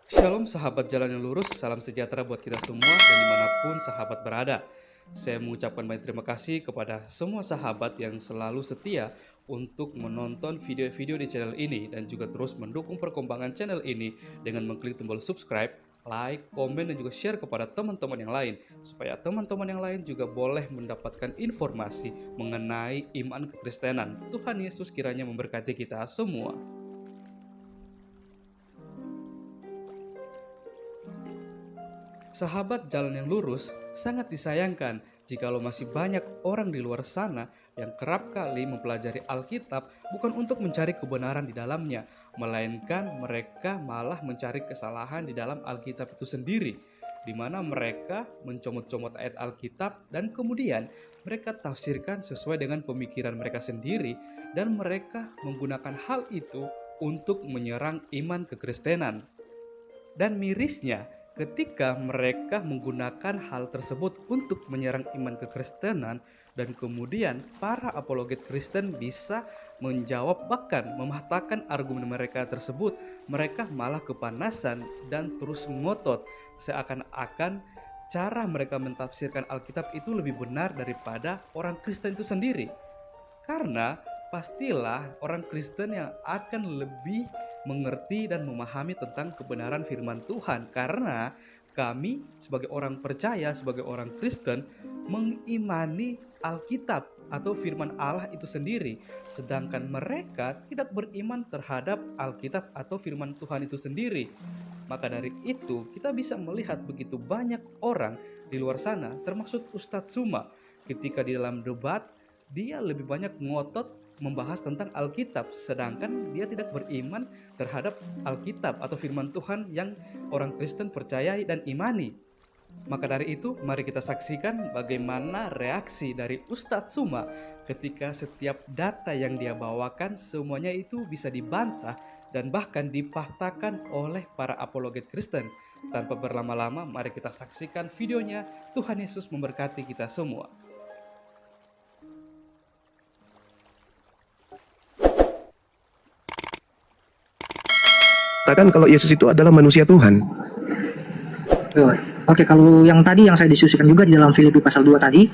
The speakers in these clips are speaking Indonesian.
Shalom sahabat jalan yang lurus, salam sejahtera buat kita semua dan dimanapun sahabat berada. Saya mengucapkan banyak terima kasih kepada semua sahabat yang selalu setia untuk menonton video-video di channel ini dan juga terus mendukung perkembangan channel ini dengan mengklik tombol subscribe, like, komen, dan juga share kepada teman-teman yang lain supaya teman-teman yang lain juga boleh mendapatkan informasi mengenai iman kekristenan. Tuhan Yesus kiranya memberkati kita semua. Sahabat jalan yang lurus, sangat disayangkan jikalau masih banyak orang di luar sana yang kerap kali mempelajari Alkitab bukan untuk mencari kebenaran di dalamnya, melainkan mereka malah mencari kesalahan di dalam Alkitab itu sendiri, di mana mereka mencomot-comot ayat Alkitab dan kemudian mereka tafsirkan sesuai dengan pemikiran mereka sendiri dan mereka menggunakan hal itu untuk menyerang iman kekristenan. Dan mirisnya, ketika mereka menggunakan hal tersebut untuk menyerang iman kekristenan dan kemudian para apologet Kristen bisa menjawab bahkan mematahkan argumen mereka tersebut, mereka malah kepanasan dan terus ngotot seakan-akan cara mereka mentafsirkan Alkitab itu lebih benar daripada orang Kristen itu sendiri. Karena pastilah orang Kristen yang akan lebih mengerti dan memahami tentang kebenaran firman Tuhan, karena kami sebagai orang percaya, sebagai orang Kristen mengimani Alkitab atau firman Allah itu sendiri, sedangkan mereka tidak beriman terhadap Alkitab atau firman Tuhan itu sendiri. Maka dari itu kita bisa melihat begitu banyak orang di luar sana, termasuk Ustadz Suma, ketika di dalam debat dia lebih banyak ngotot membahas tentang Alkitab, sedangkan dia tidak beriman terhadap Alkitab atau firman Tuhan yang orang Kristen percayai dan imani. Maka dari itu, mari kita saksikan bagaimana reaksi dari Ustadz Suma ketika setiap data yang dia bawakan semuanya itu bisa dibantah dan bahkan dipatahkan oleh para apologet Kristen. Tanpa berlama-lama, mari kita saksikan videonya. Tuhan Yesus memberkati kita semua. Katakan kalau Yesus itu adalah manusia Tuhan. Oke, kalau yang tadi yang saya diskusikan juga di dalam Filipi pasal 2 tadi,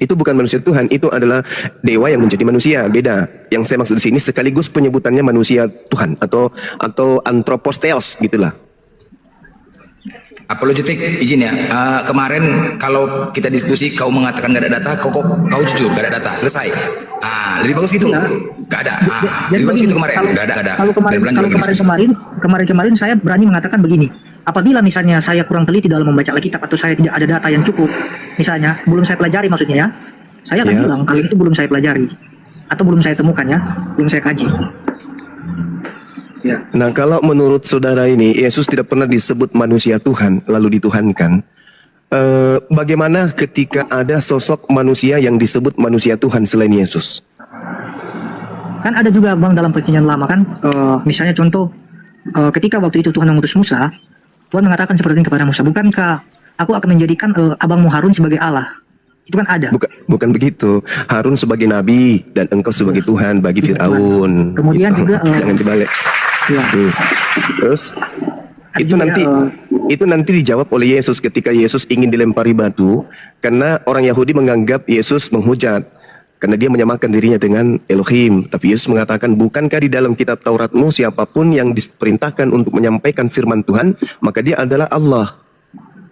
itu bukan manusia Tuhan, itu adalah dewa yang menjadi manusia. Beda. Yang saya maksud di sini sekaligus penyebutannya manusia Tuhan atau anthropos theos gitulah. Apologetik, izin ya. Kemarin kalau kita diskusi kau mengatakan gak ada data, kau jujur gak ada data, selesai. Lebih bagus gitu. Gak ada. Lebih bagus gitu kemarin. Gak ada. Kalau kemarin saya berani mengatakan begini. Apabila misalnya saya kurang teliti dalam membaca Alkitab atau saya tidak ada data yang cukup, misalnya belum saya pelajari maksudnya ya, saya akan bilang kalau itu belum saya pelajari atau belum saya temukan ya, belum saya kaji. Ya. Nah, kalau menurut saudara ini Yesus tidak pernah disebut manusia Tuhan lalu dituhankan, bagaimana ketika ada sosok manusia yang disebut manusia Tuhan selain Yesus? Kan ada juga Bang dalam perjanjian lama kan, misalnya contoh ketika waktu itu Tuhan mengutus Musa, Tuhan mengatakan seperti ini kepada Musa, bukankah aku akan menjadikan abangmu Harun sebagai Allah? Itu kan ada. Bukan begitu. Harun sebagai nabi dan engkau sebagai Tuhan bagi Firaun. Kemudian gitu. juga jangan dibalik. Ya. Terus itu juga, nanti dijawab oleh Yesus ketika Yesus ingin dilempari batu karena orang Yahudi menganggap Yesus menghujat karena dia menyamakan dirinya dengan Elohim. Tapi Yesus mengatakan, bukankah di dalam kitab Tauratmu siapapun yang diperintahkan untuk menyampaikan firman Tuhan maka dia adalah Allah.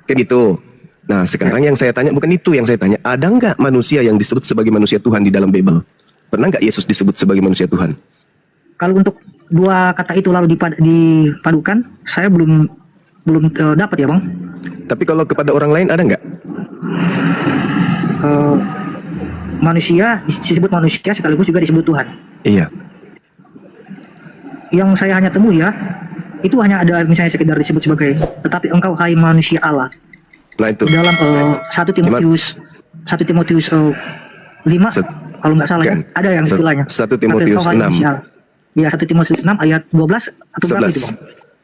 Kan itu. Nah, sekarang yang saya tanya bukan itu yang saya tanya. Ada nggak manusia yang disebut sebagai manusia Tuhan di dalam Bible? Pernah nggak Yesus disebut sebagai manusia Tuhan? Kalau untuk dua kata itu lalu dipadukan, saya belum dapat ya Bang. Tapi kalau kepada orang lain ada nggak? Manusia disebut manusia sekaligus juga disebut Tuhan. Iya. Yang saya hanya temui ya, itu hanya ada misalnya sekedar disebut sebagai tetapi engkau hai manusia Allah. Nah itu. Dalam 1 Timotius 5 kalau nggak salah kan. ya, ada yang istilahnya 1 Timotius 6. Ya, 1 Timotius 6 ayat 12 atau berapa itu Bang?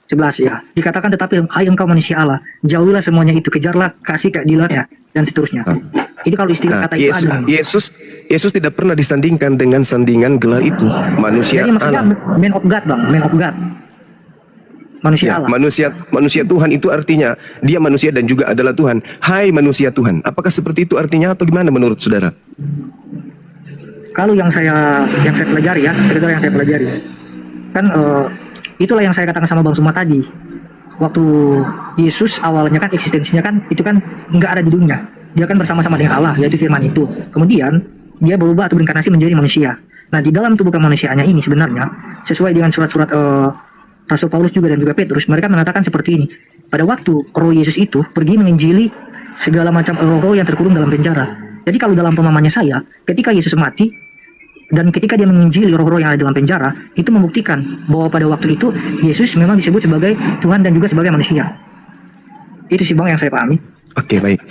11 ya. Dikatakan tetapi hai engkau manusia Allah, jauhilah semuanya itu, kejarlah kasih keadilannya dan seterusnya. Itu kalau istilah kata itu ada. Yesus tidak pernah disandingkan dengan sandingan gelar itu, manusia Jadi maksudnya Allah. man of God Bang, man of God. manusia Ya, Allah. manusia Tuhan itu artinya dia manusia dan juga adalah Tuhan. Hai manusia Tuhan. Apakah seperti itu artinya atau gimana menurut saudara? Kalau yang saya pelajari ya, sekedar yang saya pelajari, kan itulah yang saya katakan sama Bang Suma tadi. Waktu Yesus awalnya kan eksistensinya kan itu kan nggak ada di dunia. Dia kan bersama-sama dengan Allah, yaitu Firman itu. Kemudian dia berubah atau berinkarnasi menjadi manusia. Nah, di dalam tubuh kemanusiaannya ini sebenarnya sesuai dengan surat-surat Rasul Paulus juga dan juga Petrus, mereka mengatakan seperti ini. Pada waktu roh Yesus itu pergi menginjili segala macam roh-roh yang terkurung dalam penjara. Jadi kalau dalam pemahamannya saya, ketika Yesus mati dan ketika dia menginjili roh-roh yang ada dalam penjara, itu membuktikan bahwa pada waktu itu Yesus memang disebut sebagai Tuhan dan juga sebagai manusia. Itu sih Bang yang saya pahami. Oke, baik.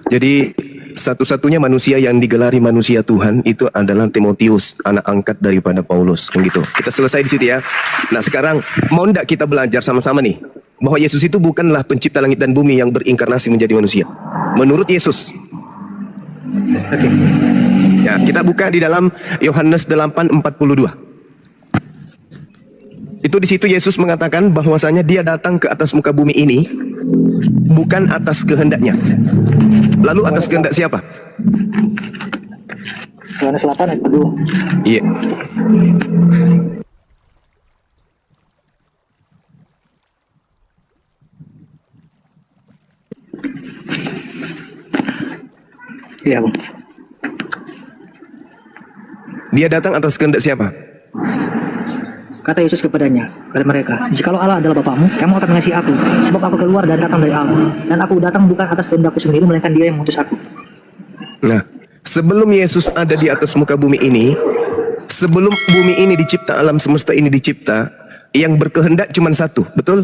Jadi satu-satunya manusia yang digelari manusia Tuhan itu adalah Timotius, anak angkat daripada Paulus, kan gitu. Kita selesai di situ ya. Nah, sekarang mau ndak kita belajar sama-sama nih bahwa Yesus itu bukanlah pencipta langit dan bumi yang berinkarnasi menjadi manusia. Menurut Yesus. Oke. Ya, kita buka di dalam Yohanes 8:42. Itu di situ Yesus mengatakan bahwasanya dia datang ke atas muka bumi ini bukan atas kehendaknya. Lalu atas kehendak siapa? Yohanes 8 ayat 2. Iya. Iya, Bang. Dia datang atas kehendak siapa? Kata Yesus kepada mereka, "Jikalau Allah adalah Bapamu, kamu akan mengasihi aku, sebab aku keluar dan datang dari Allah. Dan aku datang bukan atas kehendakku sendiri, melainkan Dia yang mengutus aku." Nah, sebelum Yesus ada di atas muka bumi ini, sebelum bumi ini dicipta, alam semesta ini dicipta, yang berkehendak cuma satu, betul?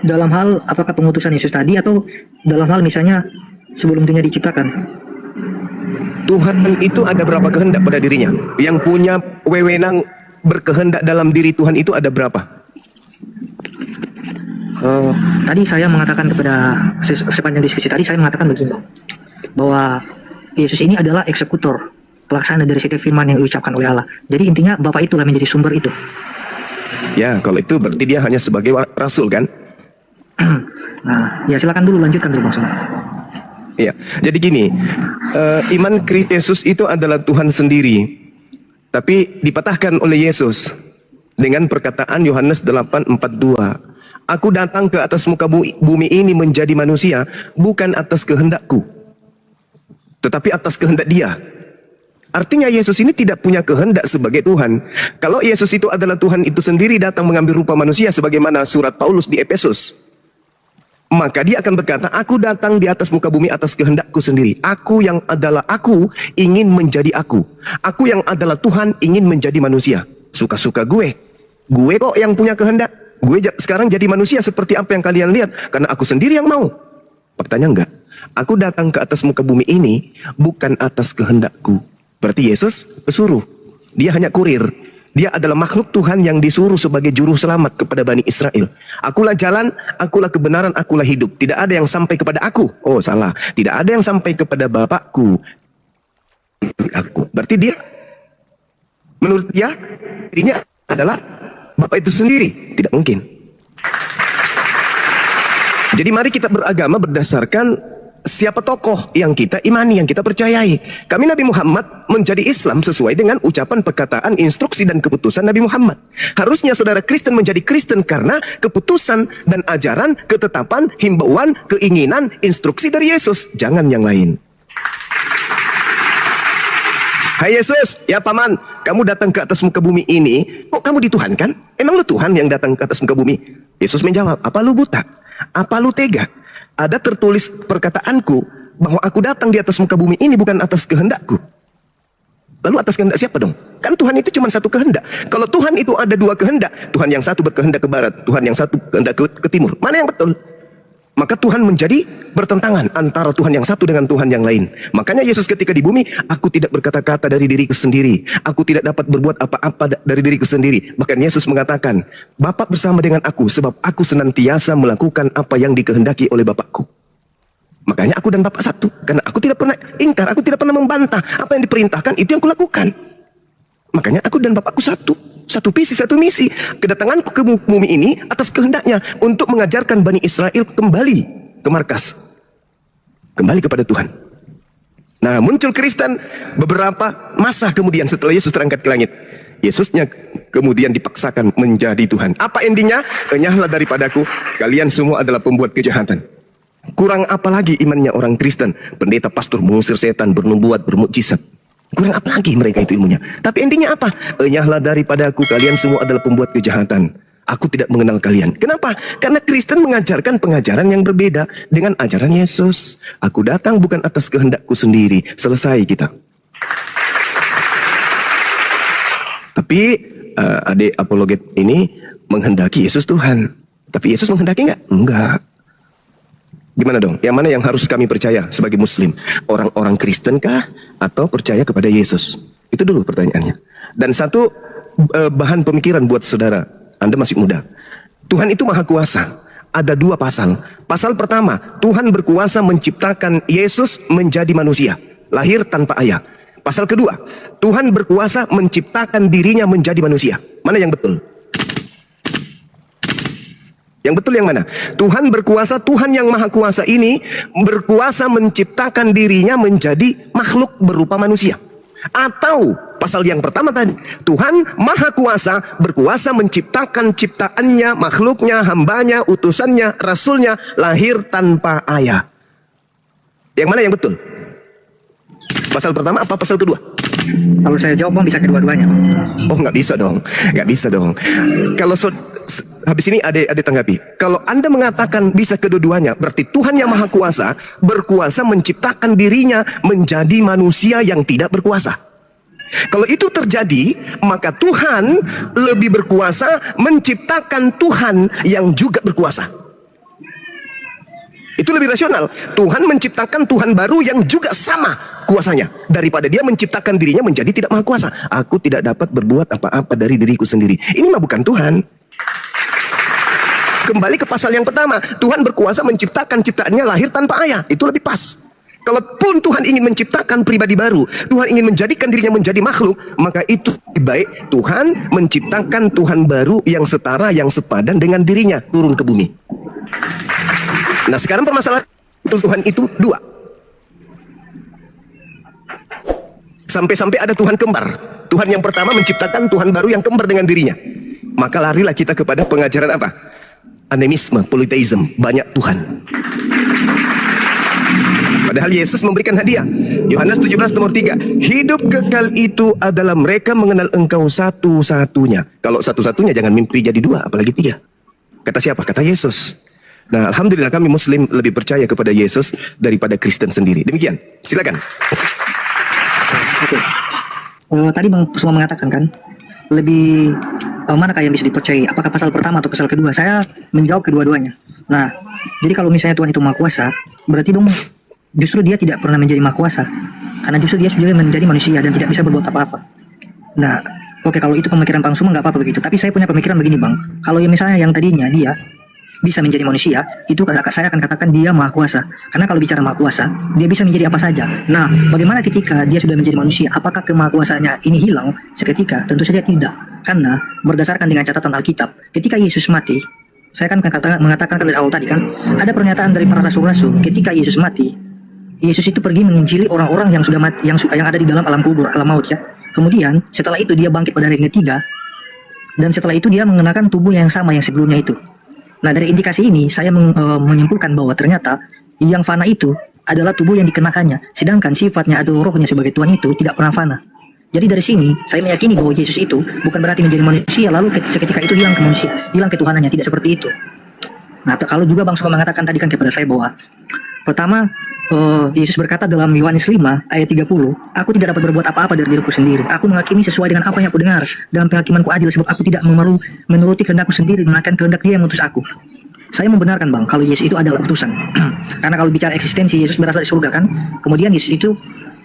Dalam hal apakah pengutusan Yesus tadi atau dalam hal misalnya sebelum dunia diciptakan? Tuhan itu ada berapa kehendak pada dirinya? Yang punya wewenang berkehendak dalam diri Tuhan itu ada berapa? Tadi saya mengatakan sepanjang diskusi tadi saya mengatakan begini, bahwa Yesus ini adalah eksekutor, pelaksana dari setiap firman yang diucapkan oleh Allah. Jadi intinya Bapa itulah menjadi sumber itu. Ya, kalau itu berarti dia hanya sebagai rasul kan? Nah, ya silakan dulu lanjutkan dulu Bang Suma. Ya, jadi gini, iman Kristus itu adalah Tuhan sendiri, tapi dipatahkan oleh Yesus dengan perkataan Yohanes 8:42. Aku datang ke atas muka bumi ini menjadi manusia, bukan atas kehendakku, tetapi atas kehendak Dia. Artinya Yesus ini tidak punya kehendak sebagai Tuhan. Kalau Yesus itu adalah Tuhan itu sendiri datang mengambil rupa manusia sebagaimana surat Paulus di Efesus, maka dia akan berkata, aku datang di atas muka bumi atas kehendakku sendiri. Aku yang adalah aku ingin menjadi aku. Aku yang adalah Tuhan ingin menjadi manusia. Suka-suka gue. Gue kok yang punya kehendak. Gue sekarang jadi manusia seperti apa yang kalian lihat. Karena aku sendiri yang mau. Faktanya enggak. Aku datang ke atas muka bumi ini bukan atas kehendakku. Berarti Yesus pesuruh. Dia hanya kurir. Dia adalah makhluk Tuhan yang disuruh sebagai juru selamat kepada Bani Israel. Akulah jalan, akulah kebenaran, akulah hidup. Tidak ada yang sampai kepada aku. Oh salah. Tidak ada yang sampai kepada Bapakku. Aku. Berarti dia, menurut dia, dirinya adalah Bapak itu sendiri. Tidak mungkin. Jadi mari kita beragama berdasarkan siapa tokoh yang kita imani, yang kita percayai. Kami Nabi Muhammad menjadi Islam sesuai dengan ucapan, perkataan, instruksi dan keputusan Nabi Muhammad. Harusnya saudara Kristen menjadi Kristen karena keputusan dan ajaran, ketetapan, himbauan, keinginan, instruksi dari Yesus. Jangan yang lain. Hai Yesus, ya paman, kamu datang ke atas muka bumi ini, kok kamu dituhankan? Emang lu Tuhan yang datang ke atas muka bumi? Yesus menjawab, apa lu buta? Apa lu tega? Ada tertulis perkataanku bahwa aku datang di atas muka bumi ini bukan atas kehendakku. Lalu atas kehendak siapa dong? Kan Tuhan itu cuma satu kehendak. Kalau Tuhan itu ada dua kehendak, Tuhan yang satu berkehendak ke barat, Tuhan yang satu kehendak ke timur. Mana yang betul? Maka Tuhan menjadi bertentangan antara Tuhan yang satu dengan Tuhan yang lain. Makanya Yesus ketika di bumi, aku tidak berkata-kata dari diriku sendiri. Aku tidak dapat berbuat apa-apa dari diriku sendiri. Bahkan Yesus mengatakan, Bapa bersama dengan aku, sebab aku senantiasa melakukan apa yang dikehendaki oleh Bapakku. Makanya aku dan Bapak satu. Karena aku tidak pernah ingkar, aku tidak pernah membantah. Apa yang diperintahkan, itu yang kulakukan. Makanya aku dan Bapakku satu. Satu visi, satu misi. Kedatanganku ke bumi ini atas kehendaknya untuk mengajarkan Bani Israel kembali ke markas. Kembali kepada Tuhan. Nah, muncul Kristen beberapa masa kemudian setelah Yesus terangkat ke langit. Yesusnya kemudian dipaksakan menjadi Tuhan. Apa endingnya? Enyahlah daripadaku, kalian semua adalah pembuat kejahatan. Kurang apa lagi imannya orang Kristen? Pendeta pastor mengusir setan, bernubuat, bermukjizat. Kurang apa lagi mereka itu ilmunya? Tapi endingnya apa? Enyahlah daripadaku, kalian semua adalah pembuat kejahatan. Aku tidak mengenal kalian. Kenapa? Karena Kristen mengajarkan pengajaran yang berbeda dengan ajaran Yesus. Aku datang bukan atas kehendakku sendiri. Selesai kita. Tapi adik apologet ini menghendaki Yesus Tuhan. Tapi Yesus menghendaki enggak? Enggak. Gimana dong? Yang mana yang harus kami percaya sebagai Muslim? Orang-orang Kristen kah? Atau percaya kepada Yesus? Itu dulu pertanyaannya. Dan satu bahan pemikiran buat saudara. Anda masih muda. Tuhan itu maha kuasa. Ada dua pasal. Pasal pertama, Tuhan berkuasa menciptakan Yesus menjadi manusia. Lahir tanpa ayah. Pasal kedua, Tuhan berkuasa menciptakan dirinya menjadi manusia. Mana yang betul? Yang betul yang mana? Tuhan berkuasa, Tuhan yang maha kuasa ini berkuasa menciptakan dirinya menjadi makhluk berupa manusia. Atau pasal yang pertama tadi, Tuhan maha kuasa berkuasa menciptakan ciptaannya, makhluknya, hambanya, utusannya, rasulnya lahir tanpa ayah. Yang mana yang betul? Pasal pertama apa pasal kedua? Kalau saya jawab Bang bisa kedua-duanya. Oh, nggak bisa dong. Nggak bisa dong. Kalau habis ini ada tanggapi. Kalau Anda mengatakan bisa kedua-duanya, berarti Tuhan yang maha kuasa berkuasa menciptakan dirinya menjadi manusia yang tidak berkuasa. Kalau itu terjadi, maka Tuhan lebih berkuasa menciptakan Tuhan yang juga berkuasa. Itu lebih rasional. Tuhan menciptakan Tuhan baru yang juga sama kuasanya, daripada dia menciptakan dirinya menjadi tidak maha kuasa. Aku tidak dapat berbuat apa-apa dari diriku sendiri. Ini mah bukan Tuhan. Kembali ke pasal yang pertama, Tuhan berkuasa menciptakan ciptaannya lahir tanpa ayah. Itu lebih pas. Kalaupun Tuhan ingin menciptakan pribadi baru, Tuhan ingin menjadikan dirinya menjadi makhluk, maka itu lebih baik Tuhan menciptakan Tuhan baru yang setara, yang sepadan dengan dirinya turun ke bumi. Nah, sekarang permasalahan Tuhan itu dua. Sampai-sampai ada Tuhan kembar. Tuhan yang pertama menciptakan Tuhan baru yang kembar dengan dirinya. Maka larilah kita kepada pengajaran apa? Animisme, polytheism, banyak Tuhan. Padahal Yesus memberikan hadiah. Yohanes 17 nomor 3. Hidup kekal itu adalah mereka mengenal engkau satu-satunya. Kalau satu-satunya jangan mimpi jadi dua, apalagi tiga. Kata siapa? Kata Yesus. Nah, alhamdulillah kami Muslim lebih percaya kepada Yesus daripada Kristen sendiri. Demikian. Silakan. Oke. Tadi Bang semua mengatakan kan, lebih manakah yang bisa dipercayai? Apakah pasal pertama atau pasal kedua? Saya menjawab kedua-duanya. Nah, jadi kalau misalnya Tuhan itu maha kuasa, berarti dong justru dia tidak pernah menjadi maha kuasa, karena justru dia sudah menjadi manusia dan tidak bisa berbuat apa-apa. Nah, oke, kalau itu pemikiran Bang Suma nggak apa-apa begitu. Tapi saya punya pemikiran begini Bang. Kalau yang misalnya yang tadinya dia bisa menjadi manusia, itu saya akan katakan dia maha kuasa. Karena kalau bicara maha kuasa, dia bisa menjadi apa saja. Nah, bagaimana ketika dia sudah menjadi manusia? Apakah kemahakuasaannya ini hilang seketika? Tentu saja tidak. Karena berdasarkan dengan catatan Alkitab, ketika Yesus mati, saya kan mengatakan dari awal tadi kan, ada pernyataan dari para rasul-rasul, ketika Yesus mati, Yesus itu pergi menginjili orang-orang yang sudah mati, yang ada di dalam alam kubur, alam maut ya. Kemudian setelah itu dia bangkit pada hari ketiga, dan setelah itu dia mengenakan tubuh yang sama yang sebelumnya itu. Nah, dari indikasi ini saya menyimpulkan bahwa ternyata yang fana itu adalah tubuh yang dikenakannya, sedangkan sifatnya atau rohnya sebagai Tuhan itu tidak pernah fana. Jadi dari sini saya meyakini bahwa Yesus itu bukan berarti menjadi manusia lalu seketika itu hilang ke manusia, hilang ketuhanannya, tidak seperti itu. Nah, kalau juga Bang Suma mengatakan tadi kan kepada saya bahwa pertama Yesus berkata dalam Yohanes 5 ayat 30, aku tidak dapat berbuat apa-apa dari diriku sendiri. Aku menghakimi sesuai dengan apa yang aku dengar, dan penghakimanku adil sebab aku tidak menuruti kehendakku sendiri, melainkan kehendak Dia yang mengutus aku. Saya membenarkan Bang kalau Yesus itu adalah utusan. Karena kalau bicara eksistensi, Yesus berasal dari surga kan. Kemudian Yesus itu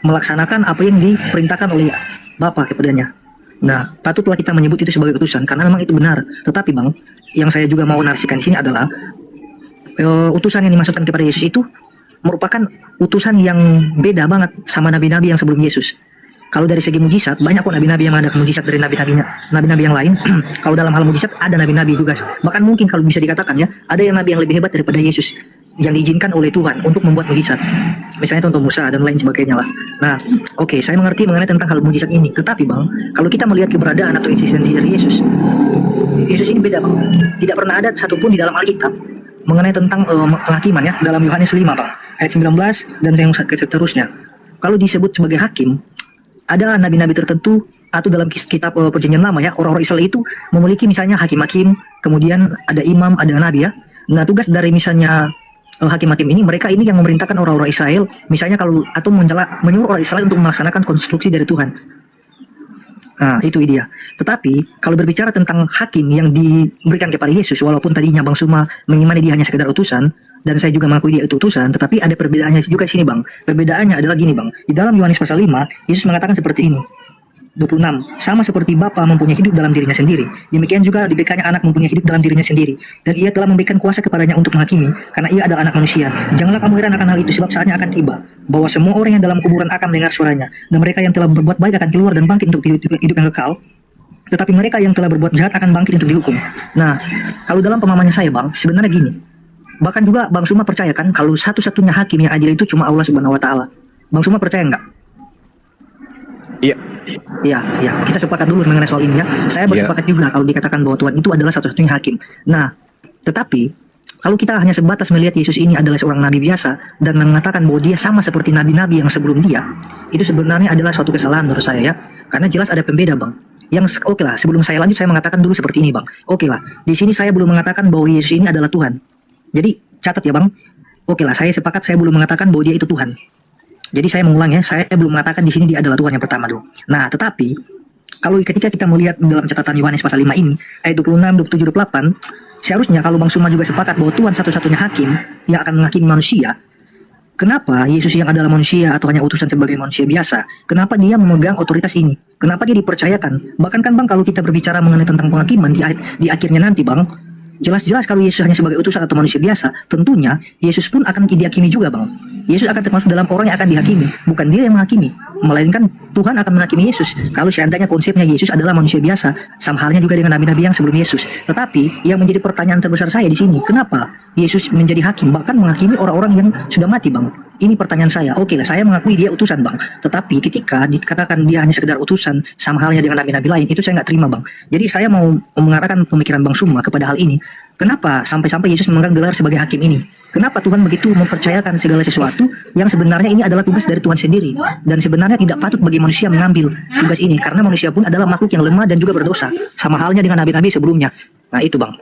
melaksanakan apa yang diperintahkan oleh Bapa kepadanya. Nah, patutlah kita menyebut itu sebagai utusan karena memang itu benar. Tetapi Bang, yang saya juga mau narasikan di sini adalah utusan yang dimaksudkan kepada Yesus itu merupakan utusan yang beda banget sama nabi-nabi yang sebelum Yesus. kalau dari segi mujizat banyak kok nabi-nabi yang mengadakan mujizat dari nabi-nabi yang lain. Kalau dalam hal mujizat ada nabi-nabi juga. Bahkan mungkin kalau bisa dikatakan ya, ada yang nabi yang lebih hebat daripada Yesus yang diizinkan oleh Tuhan untuk membuat mujizat. Misalnya contoh Musa dan lain sebagainya lah. Nah, oke, saya mengerti mengenai tentang hal mujizat ini. Tetapi Bang, kalau kita melihat keberadaan atau eksistensi dari Yesus, Yesus ini beda Bang. Tidak pernah ada satupun di dalam Alkitab mengenai tentang penghakiman ya, dalam Yohanes 5 Bang, ayat 19 dan yang seterusnya. Kalau disebut sebagai hakim, ada nabi-nabi tertentu atau dalam kitab perjanjian lama ya, orang-orang Israel itu memiliki misalnya hakim-hakim, kemudian ada imam, ada nabi ya. Nah, tugas dari misalnya hakim-hakim ini, mereka ini yang memerintahkan orang-orang Israel, misalnya kalau atau menyuruh orang Israel untuk melaksanakan konstruksi dari Tuhan. Nah, itu dia. Tetapi kalau berbicara tentang hakim yang diberikan kepada Yesus, walaupun tadinya Bang Suma mengimani dia hanya sekedar utusan, dan saya juga mengakui dia itu utusan, tetapi ada perbedaannya juga di sini Bang. Perbedaannya adalah gini Bang. Di dalam Yohanes pasal 5, Yesus mengatakan seperti ini. 26. Sama seperti Bapa mempunyai hidup dalam dirinya sendiri, demikian juga diberikannya anak mempunyai hidup dalam dirinya sendiri, dan ia telah memberikan kuasa kepadanya untuk menghakimi, karena ia adalah anak manusia. Janganlah kamu heran akan hal itu, sebab saatnya akan tiba, bahwa semua orang yang dalam kuburan akan mendengar suaranya, dan mereka yang telah berbuat baik akan keluar dan bangkit untuk hidup yang kekal, tetapi mereka yang telah berbuat jahat akan bangkit untuk dihukum. Nah, kalau dalam pemahaman saya Bang, sebenarnya gini, bahkan juga Bang Suma percaya kan, kalau satu-satunya hakim yang adil itu cuma Allah Subhanahu Wa Taala. Bang Suma percaya nggak? Iya. Ya, kita sepakat dulu mengenai soal ini ya. Saya bersepakat juga kalau dikatakan bahwa Tuhan itu adalah satu-satunya hakim. Nah, tetapi kalau kita hanya sebatas melihat Yesus ini adalah seorang nabi biasa dan mengatakan bahwa dia sama seperti nabi-nabi yang sebelum dia, itu sebenarnya adalah suatu kesalahan menurut saya ya. Karena jelas ada pembeda Bang. Yang oke lah, sebelum saya lanjut saya mengatakan dulu seperti ini Bang. Oke lah, di sini saya belum mengatakan bahwa Yesus ini adalah Tuhan. Jadi catat ya Bang. Oke lah, saya sepakat saya belum mengatakan bahwa dia itu Tuhan. Jadi saya mengulang ya, saya belum mengatakan di sini dia adalah Tuhan yang pertama dulu. Nah, tetapi kalau ketika kita melihat dalam catatan Yohanes pasal 5 ini, ayat 26, 27, 28, seharusnya kalau Bang Suma juga sepakat bahwa Tuhan satu-satunya hakim yang akan menghakimi manusia, kenapa Yesus yang adalah manusia atau hanya utusan sebagai manusia biasa, kenapa dia memegang otoritas ini? Kenapa dia dipercayakan? Bahkan kan Bang, kalau kita berbicara mengenai tentang penghakiman di akhirnya nanti Bang, jelas-jelas kalau Yesus hanya sebagai utusan atau manusia biasa, tentunya Yesus pun akan dihakimi juga Bang. Yesus akan termasuk dalam orang yang akan dihakimi, bukan dia yang menghakimi, melainkan Tuhan akan menghakimi Yesus. Kalau seandainya konsepnya Yesus adalah manusia biasa, sama halnya juga dengan nabi-nabi yang sebelum Yesus. Tetapi yang menjadi pertanyaan terbesar saya di sini, kenapa Yesus menjadi hakim, bahkan menghakimi orang-orang yang sudah mati Bang? Ini pertanyaan saya. Oke lah, saya mengakui dia utusan Bang, tetapi ketika dikatakan dia hanya sekedar utusan, sama halnya dengan nabi-nabi lain, itu saya nggak terima Bang. Jadi saya mau mengarahkan pemikiran Bang Suma kepada hal ini. Kenapa sampai-sampai Yesus memegang gelar sebagai hakim ini? Kenapa Tuhan begitu mempercayakan segala sesuatu yang sebenarnya ini adalah tugas dari Tuhan sendiri, dan sebenarnya tidak patut bagi manusia mengambil tugas ini, karena manusia pun adalah makhluk yang lemah dan juga berdosa, sama halnya dengan nabi-nabi sebelumnya. Nah itu Bang.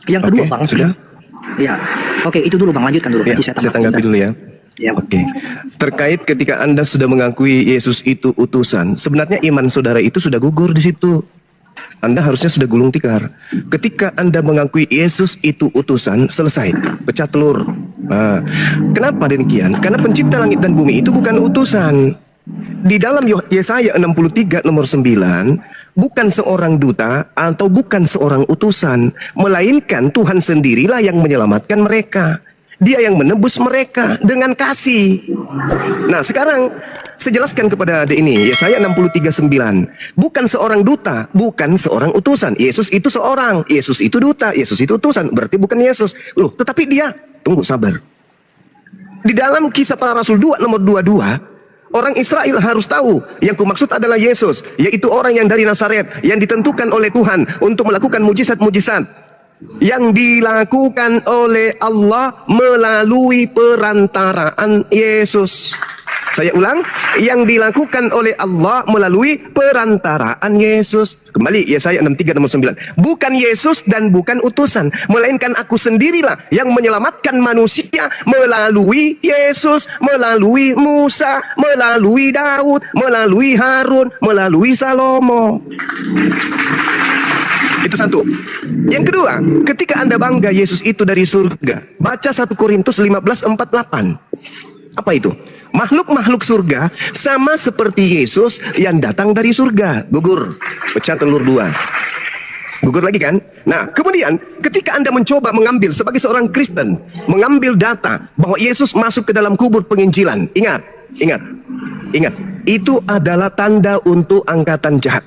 Yang kedua Bang, sudah? Ya, oke itu dulu Bang, lanjutkan dulu. Ya, saya tanggapi dulu ya. Ya. Oke. Terkait ketika Anda sudah mengakui Yesus itu utusan, sebenarnya iman saudara itu sudah gugur di situ. Anda harusnya sudah gulung tikar. Ketika Anda mengakui Yesus itu utusan, selesai, pecah telur. Nah, kenapa demikian? Karena pencipta langit dan bumi itu bukan utusan. Di dalam Yesaya 63 nomor 9, bukan seorang duta atau bukan seorang utusan, melainkan Tuhan sendirilah yang menyelamatkan mereka. Dia yang menebus mereka dengan kasih. Nah, sekarang saya jelaskan kepada adik ini, Yesaya 63:9. Bukan seorang duta, bukan seorang utusan. Yesus itu seorang, Yesus itu duta, Yesus itu utusan. Berarti bukan Yesus. Loh, tetapi dia, tunggu sabar. Di dalam Kisah Para Rasul 2 nomor 22, orang Israel harus tahu yang kumaksud adalah Yesus, yaitu orang yang dari Nazaret, yang ditentukan oleh Tuhan untuk melakukan mujizat-mujizat yang dilakukan oleh Allah melalui perantaraan Yesus. Saya ulang, yang dilakukan oleh Allah melalui perantaraan Yesus. Kembali Yesaya 63 nomor 9. Bukan Yesus dan bukan utusan, melainkan aku sendirilah yang menyelamatkan manusia melalui Yesus, melalui Musa, melalui Daud, melalui Harun, melalui Salomo. Itu satu. Yang kedua, ketika Anda bangga Yesus itu dari surga, baca 1 Korintus 15:48. Apa itu? Makhluk-makhluk surga sama seperti Yesus yang datang dari surga. Gugur, pecah telur dua. Gugur lagi kan? Nah, kemudian ketika Anda mencoba mengambil sebagai seorang Kristen, mengambil data bahwa Yesus masuk ke dalam kubur penginjilan. Ingat. itu adalah tanda untuk angkatan jahat.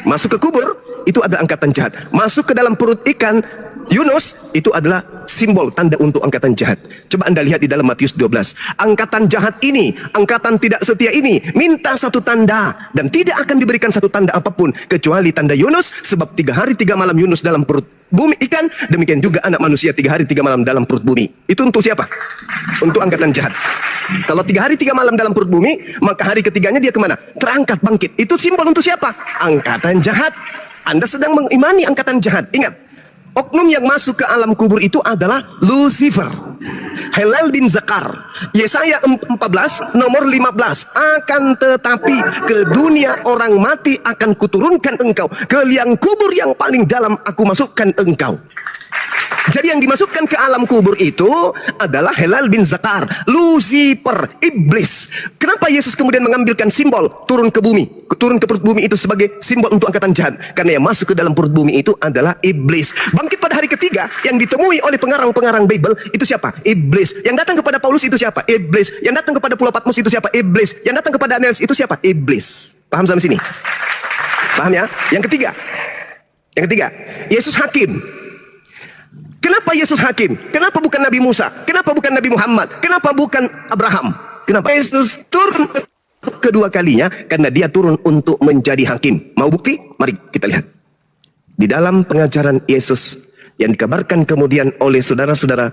Masuk ke kubur, itu adalah angkatan jahat. Masuk ke dalam perut ikan Yunus, itu adalah simbol tanda untuk angkatan jahat. Coba Anda lihat di dalam Matius 12. Angkatan jahat ini, angkatan tidak setia ini, minta satu tanda, dan tidak akan diberikan satu tanda apapun kecuali tanda Yunus, sebab 3 hari 3 malam Yunus dalam perut bumi ikan, demikian juga anak manusia 3 hari 3 malam dalam perut bumi. Itu untuk siapa? Untuk angkatan jahat. Kalau 3 hari 3 malam dalam perut bumi, maka hari ketiganya dia kemana? Terangkat, bangkit. Itu simbol untuk siapa? Angkatan jahat. Anda sedang mengimani angkatan jahat. Ingat, oknum yang masuk ke alam kubur itu adalah Lucifer, Helal bin Zakar. Yesaya 14 nomor 15. Akan tetapi ke dunia orang mati akan kuturunkan engkau, ke liang kubur yang paling dalam aku masukkan engkau. Jadi yang dimasukkan ke alam kubur itu adalah Helal bin Zakar, Lucifer, iblis. Kenapa Yesus kemudian mengambilkan simbol turun ke bumi, turun ke perut bumi itu sebagai simbol untuk angkatan jahat? Karena yang masuk ke dalam perut bumi itu adalah iblis. Bangkit pada hari ketiga yang ditemui oleh pengarang-pengarang Bible itu siapa? Iblis. Yang datang kepada Paulus itu siapa? Iblis. Yang datang kepada Pulau Patmos itu siapa? Iblis. Yang datang kepada Aeneas itu siapa? Iblis. Paham sampai sini? Paham ya? Yang ketiga, Yesus hakim. Kenapa Yesus hakim? Kenapa bukan Nabi Musa? Kenapa bukan Nabi Muhammad? Kenapa bukan Abraham? Kenapa Yesus turun kedua kalinya? Karena dia turun untuk menjadi hakim. Mau bukti? Mari kita lihat. Di dalam pengajaran Yesus yang dikabarkan kemudian oleh saudara-saudara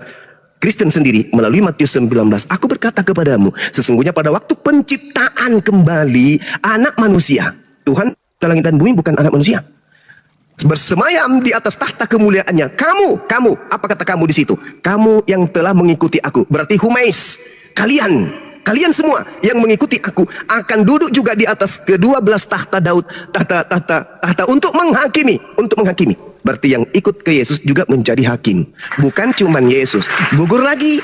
Kristen sendiri melalui Matius 19, aku berkata kepadamu, sesungguhnya pada waktu penciptaan kembali anak manusia, Tuhan langit dan bumi bukan anak manusia, bersemayam di atas tahta kemuliaannya. Kamu, apa kata kamu di situ? Kamu yang telah mengikuti aku. Berarti humais, kalian semua yang mengikuti aku akan duduk juga di atas kedua belas tahta Daud, tahta untuk menghakimi. Berarti yang ikut ke Yesus juga menjadi hakim. Bukan cuman Yesus, gugur lagi.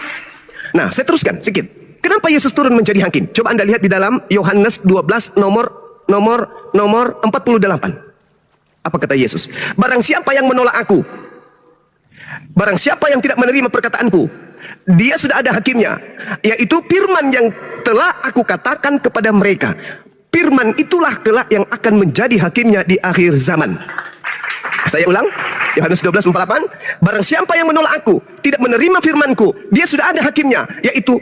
Nah, saya teruskan sedikit. Kenapa Yesus turun menjadi hakim? Coba Anda lihat di dalam Yohanes 12 nomor 48. Apa kata Yesus? Barang siapa yang menolak aku, barang siapa yang tidak menerima perkataanku, dia sudah ada hakimnya, yaitu firman yang telah aku katakan kepada mereka. Firman itulah kelak yang akan menjadi hakimnya di akhir zaman. Saya ulang, Yohanes 12:48. Barang siapa yang menolak aku, tidak menerima firmanku, dia sudah ada hakimnya, yaitu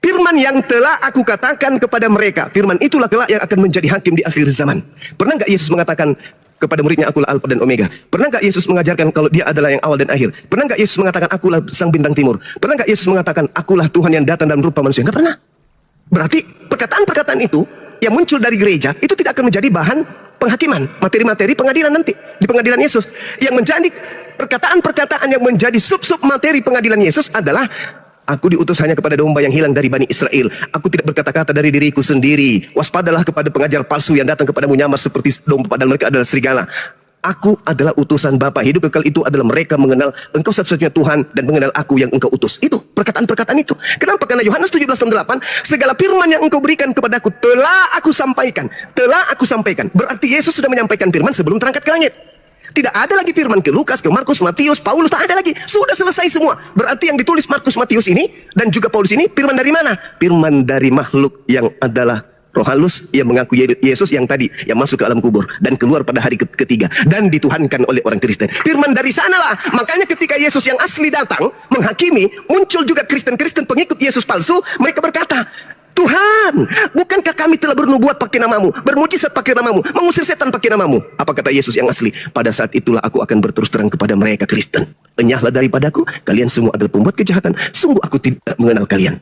firman yang telah aku katakan kepada mereka. Firman itulah kelak yang akan menjadi hakim di akhir zaman. Pernah nggak Yesus mengatakan kepada muridnya, akulah Alfa dan Omega? Pernah nggak Yesus mengajarkan kalau dia adalah yang awal dan akhir? Pernah nggak Yesus mengatakan akulah sang bintang timur? Pernah nggak Yesus mengatakan akulah Tuhan yang datang dalam rupa manusia? Nggak pernah. Berarti perkataan-perkataan itu yang muncul dari gereja itu tidak akan menjadi bahan penghakiman, materi-materi pengadilan nanti di pengadilan Yesus. Yang menjadi perkataan-perkataan yang menjadi sub-sub materi pengadilan Yesus adalah, aku diutus hanya kepada domba yang hilang dari Bani Israel. Aku tidak berkata-kata dari diriku sendiri. Waspadalah kepada pengajar palsu yang datang kepadamu nyamar seperti domba, padahal mereka adalah serigala. Aku adalah utusan Bapa. Hidup kekal itu adalah mereka mengenal engkau satu-satunya Tuhan dan mengenal aku yang engkau utus. Itu perkataan-perkataan itu. Kenapa? Karena Yohanes 17:8, segala firman yang engkau berikan kepadaku telah aku sampaikan. Telah aku sampaikan. Berarti Yesus sudah menyampaikan firman sebelum terangkat ke langit. Tidak ada lagi firman ke Lukas, ke Markus, Matius, Paulus, tak ada lagi. Sudah selesai semua. Berarti yang ditulis Markus, Matius ini dan juga Paulus ini firman dari mana? Firman dari makhluk yang adalah roh halus yang mengaku Yesus yang tadi yang masuk ke alam kubur dan keluar pada hari ketiga dan dituhankan oleh orang Kristen. Firman dari sanalah. Makanya ketika Yesus yang asli datang menghakimi, muncul juga Kristen-Kristen pengikut Yesus palsu. Mereka berkata, Tuhan, bukankah kami telah bernubuat pakai namamu, bermujizat pakai namamu, mengusir setan pakai namamu? Apa kata Yesus yang asli? Pada saat itulah aku akan berterus terang kepada mereka Kristen, enyahlah daripadaku, kalian semua adalah pembuat kejahatan. Sungguh aku tidak mengenal kalian.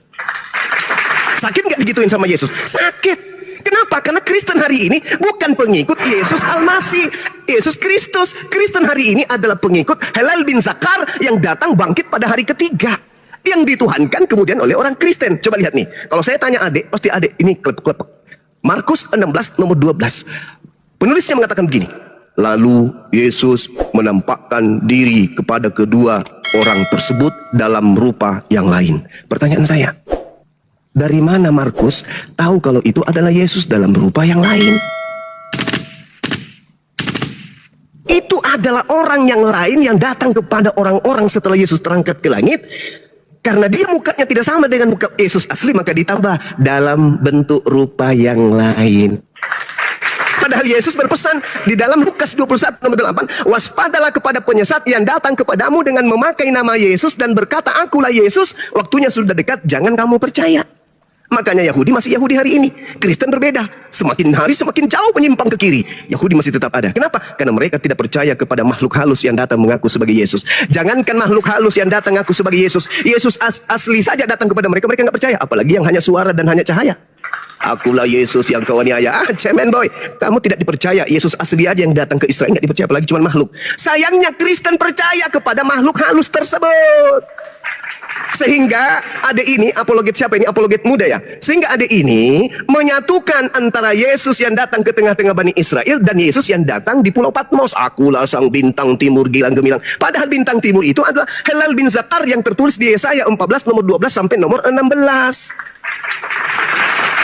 Sakit nggak digituin sama Yesus? Sakit. Kenapa? Karena Kristen hari ini bukan pengikut Yesus Almasih, Yesus Kristus. Kristen hari ini adalah pengikut Helal bin Zakar yang datang bangkit pada hari ketiga, yang dituhankan kemudian oleh orang Kristen. Coba lihat nih, kalau saya tanya adik, pasti adik ini klepek-klepek. Markus 16 nomor 12. Penulisnya mengatakan begini, lalu Yesus menampakkan diri kepada kedua orang tersebut dalam rupa yang lain. Pertanyaan saya, dari mana Markus tahu kalau itu adalah Yesus dalam rupa yang lain? Itu adalah orang yang lain yang datang kepada orang-orang setelah Yesus terangkat ke langit. Karena dia mukanya tidak sama dengan muka Yesus asli, maka ditambah dalam bentuk rupa yang lain. Padahal Yesus berpesan di dalam Lukas 21 nomor 8, waspadalah kepada penyesat yang datang kepadamu dengan memakai nama Yesus dan berkata, akulah Yesus, waktunya sudah dekat, jangan kamu percaya. Makanya Yahudi masih Yahudi hari ini. Kristen berbeda. Semakin hari semakin jauh menyimpang ke kiri. Yahudi masih tetap ada. Kenapa? Karena mereka tidak percaya kepada makhluk halus yang datang mengaku sebagai Yesus. Jangankan makhluk halus yang datang mengaku sebagai Yesus. Yesus asli saja datang kepada mereka. Mereka nggak percaya. Apalagi yang hanya suara dan hanya cahaya. Akulah Yesus yang kau aniaya. Cemen boy. Kamu tidak dipercaya. Yesus asli aja yang datang ke Israel nggak dipercaya. Apalagi cuma makhluk. Sayangnya Kristen percaya kepada makhluk halus tersebut. Sehingga ada ini, apologet siapa ini? Apologet muda ya. Sehingga ada ini menyatukan antara Yesus yang datang ke tengah-tengah Bani Israel dan Yesus yang datang di Pulau Patmos. Akulah sang bintang timur gilang gemilang. Padahal bintang timur itu adalah Helal bin Zakar yang tertulis di Yesaya 14 nomor 12 sampai nomor 16.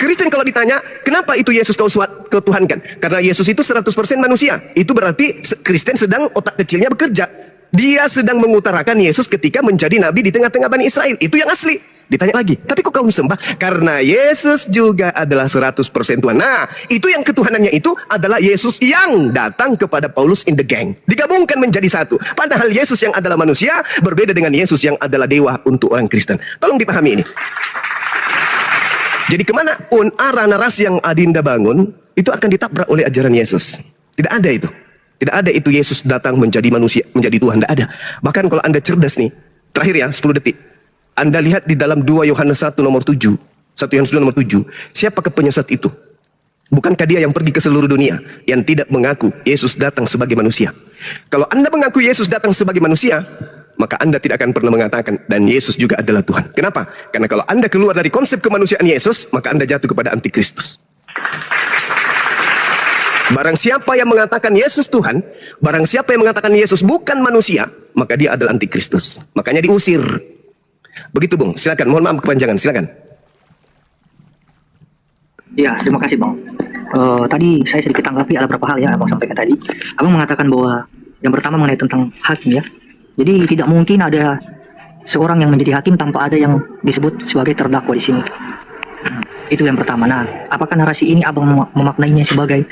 Kristen kalau ditanya, kenapa itu Yesus kau tuhankan? Karena Yesus itu 100% manusia. Itu berarti Kristen sedang otak kecilnya bekerja. Dia sedang mengutarakan Yesus ketika menjadi nabi di tengah-tengah Bani Israel. Itu yang asli. Ditanya lagi, tapi kok kamu sembah? Karena Yesus juga adalah 100% Tuhan. Nah, itu yang ketuhanannya itu adalah Yesus yang datang kepada Paulus in the gang. Digabungkan menjadi satu. Padahal Yesus yang adalah manusia berbeda dengan Yesus yang adalah dewa untuk orang Kristen. Tolong dipahami ini. Jadi kemanapun arah narasi yang Adinda bangun, itu akan ditabrak oleh ajaran Yesus. Tidak ada itu. Tidak ada itu Yesus datang menjadi manusia, menjadi Tuhan. Tidak ada. Bahkan kalau Anda cerdas nih, terakhir ya 10 detik. Anda lihat di dalam 2 Yohanes 1 nomor 7. 1 Yohanes 2 nomor 7. Siapakah penyesat itu? Bukankah dia yang pergi ke seluruh dunia, yang tidak mengaku Yesus datang sebagai manusia? Kalau Anda mengaku Yesus datang sebagai manusia, maka Anda tidak akan pernah mengatakan, dan Yesus juga adalah Tuhan. Kenapa? Karena kalau Anda keluar dari konsep kemanusiaan Yesus, maka Anda jatuh kepada antikristus. Barang siapa yang mengatakan Yesus Tuhan, barang siapa yang mengatakan Yesus bukan manusia, maka dia adalah antikristus. Makanya diusir. Begitu Bung, silakan. Mohon maaf kepanjangan, silakan. Ya, terima kasih Bang. Tadi saya sedikit tanggapi ada beberapa hal ya Abang sampaikan tadi. Abang mengatakan bahwa yang pertama mengenai tentang hakim ya. Jadi tidak mungkin ada seorang yang menjadi hakim tanpa ada yang disebut sebagai terdakwa di sini. Itu yang pertama. Nah, apakah narasi ini Abang memaknainya sebagai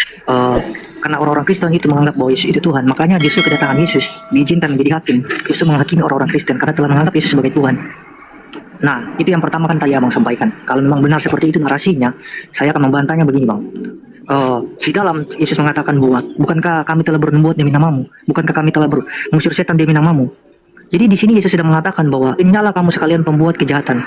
karena orang-orang Kristen itu menganggap bahwa Yesus itu Tuhan, makanya justru kedatangan Yesus diizinkan menjadi hakim, justru menghakimi orang-orang Kristen karena telah menganggap Yesus sebagai Tuhan. Nah, itu yang pertama kan tadi Abang sampaikan. Kalau memang benar seperti itu narasinya, saya akan membantahnya begini Bang. Di dalam Yesus mengatakan bahwa bukankah kami telah bernubuat demi namamu, bukankah kami telah mengusir setan demi namamu. Jadi di sini Yesus sudah mengatakan bahwa inilah kamu sekalian pembuat kejahatan.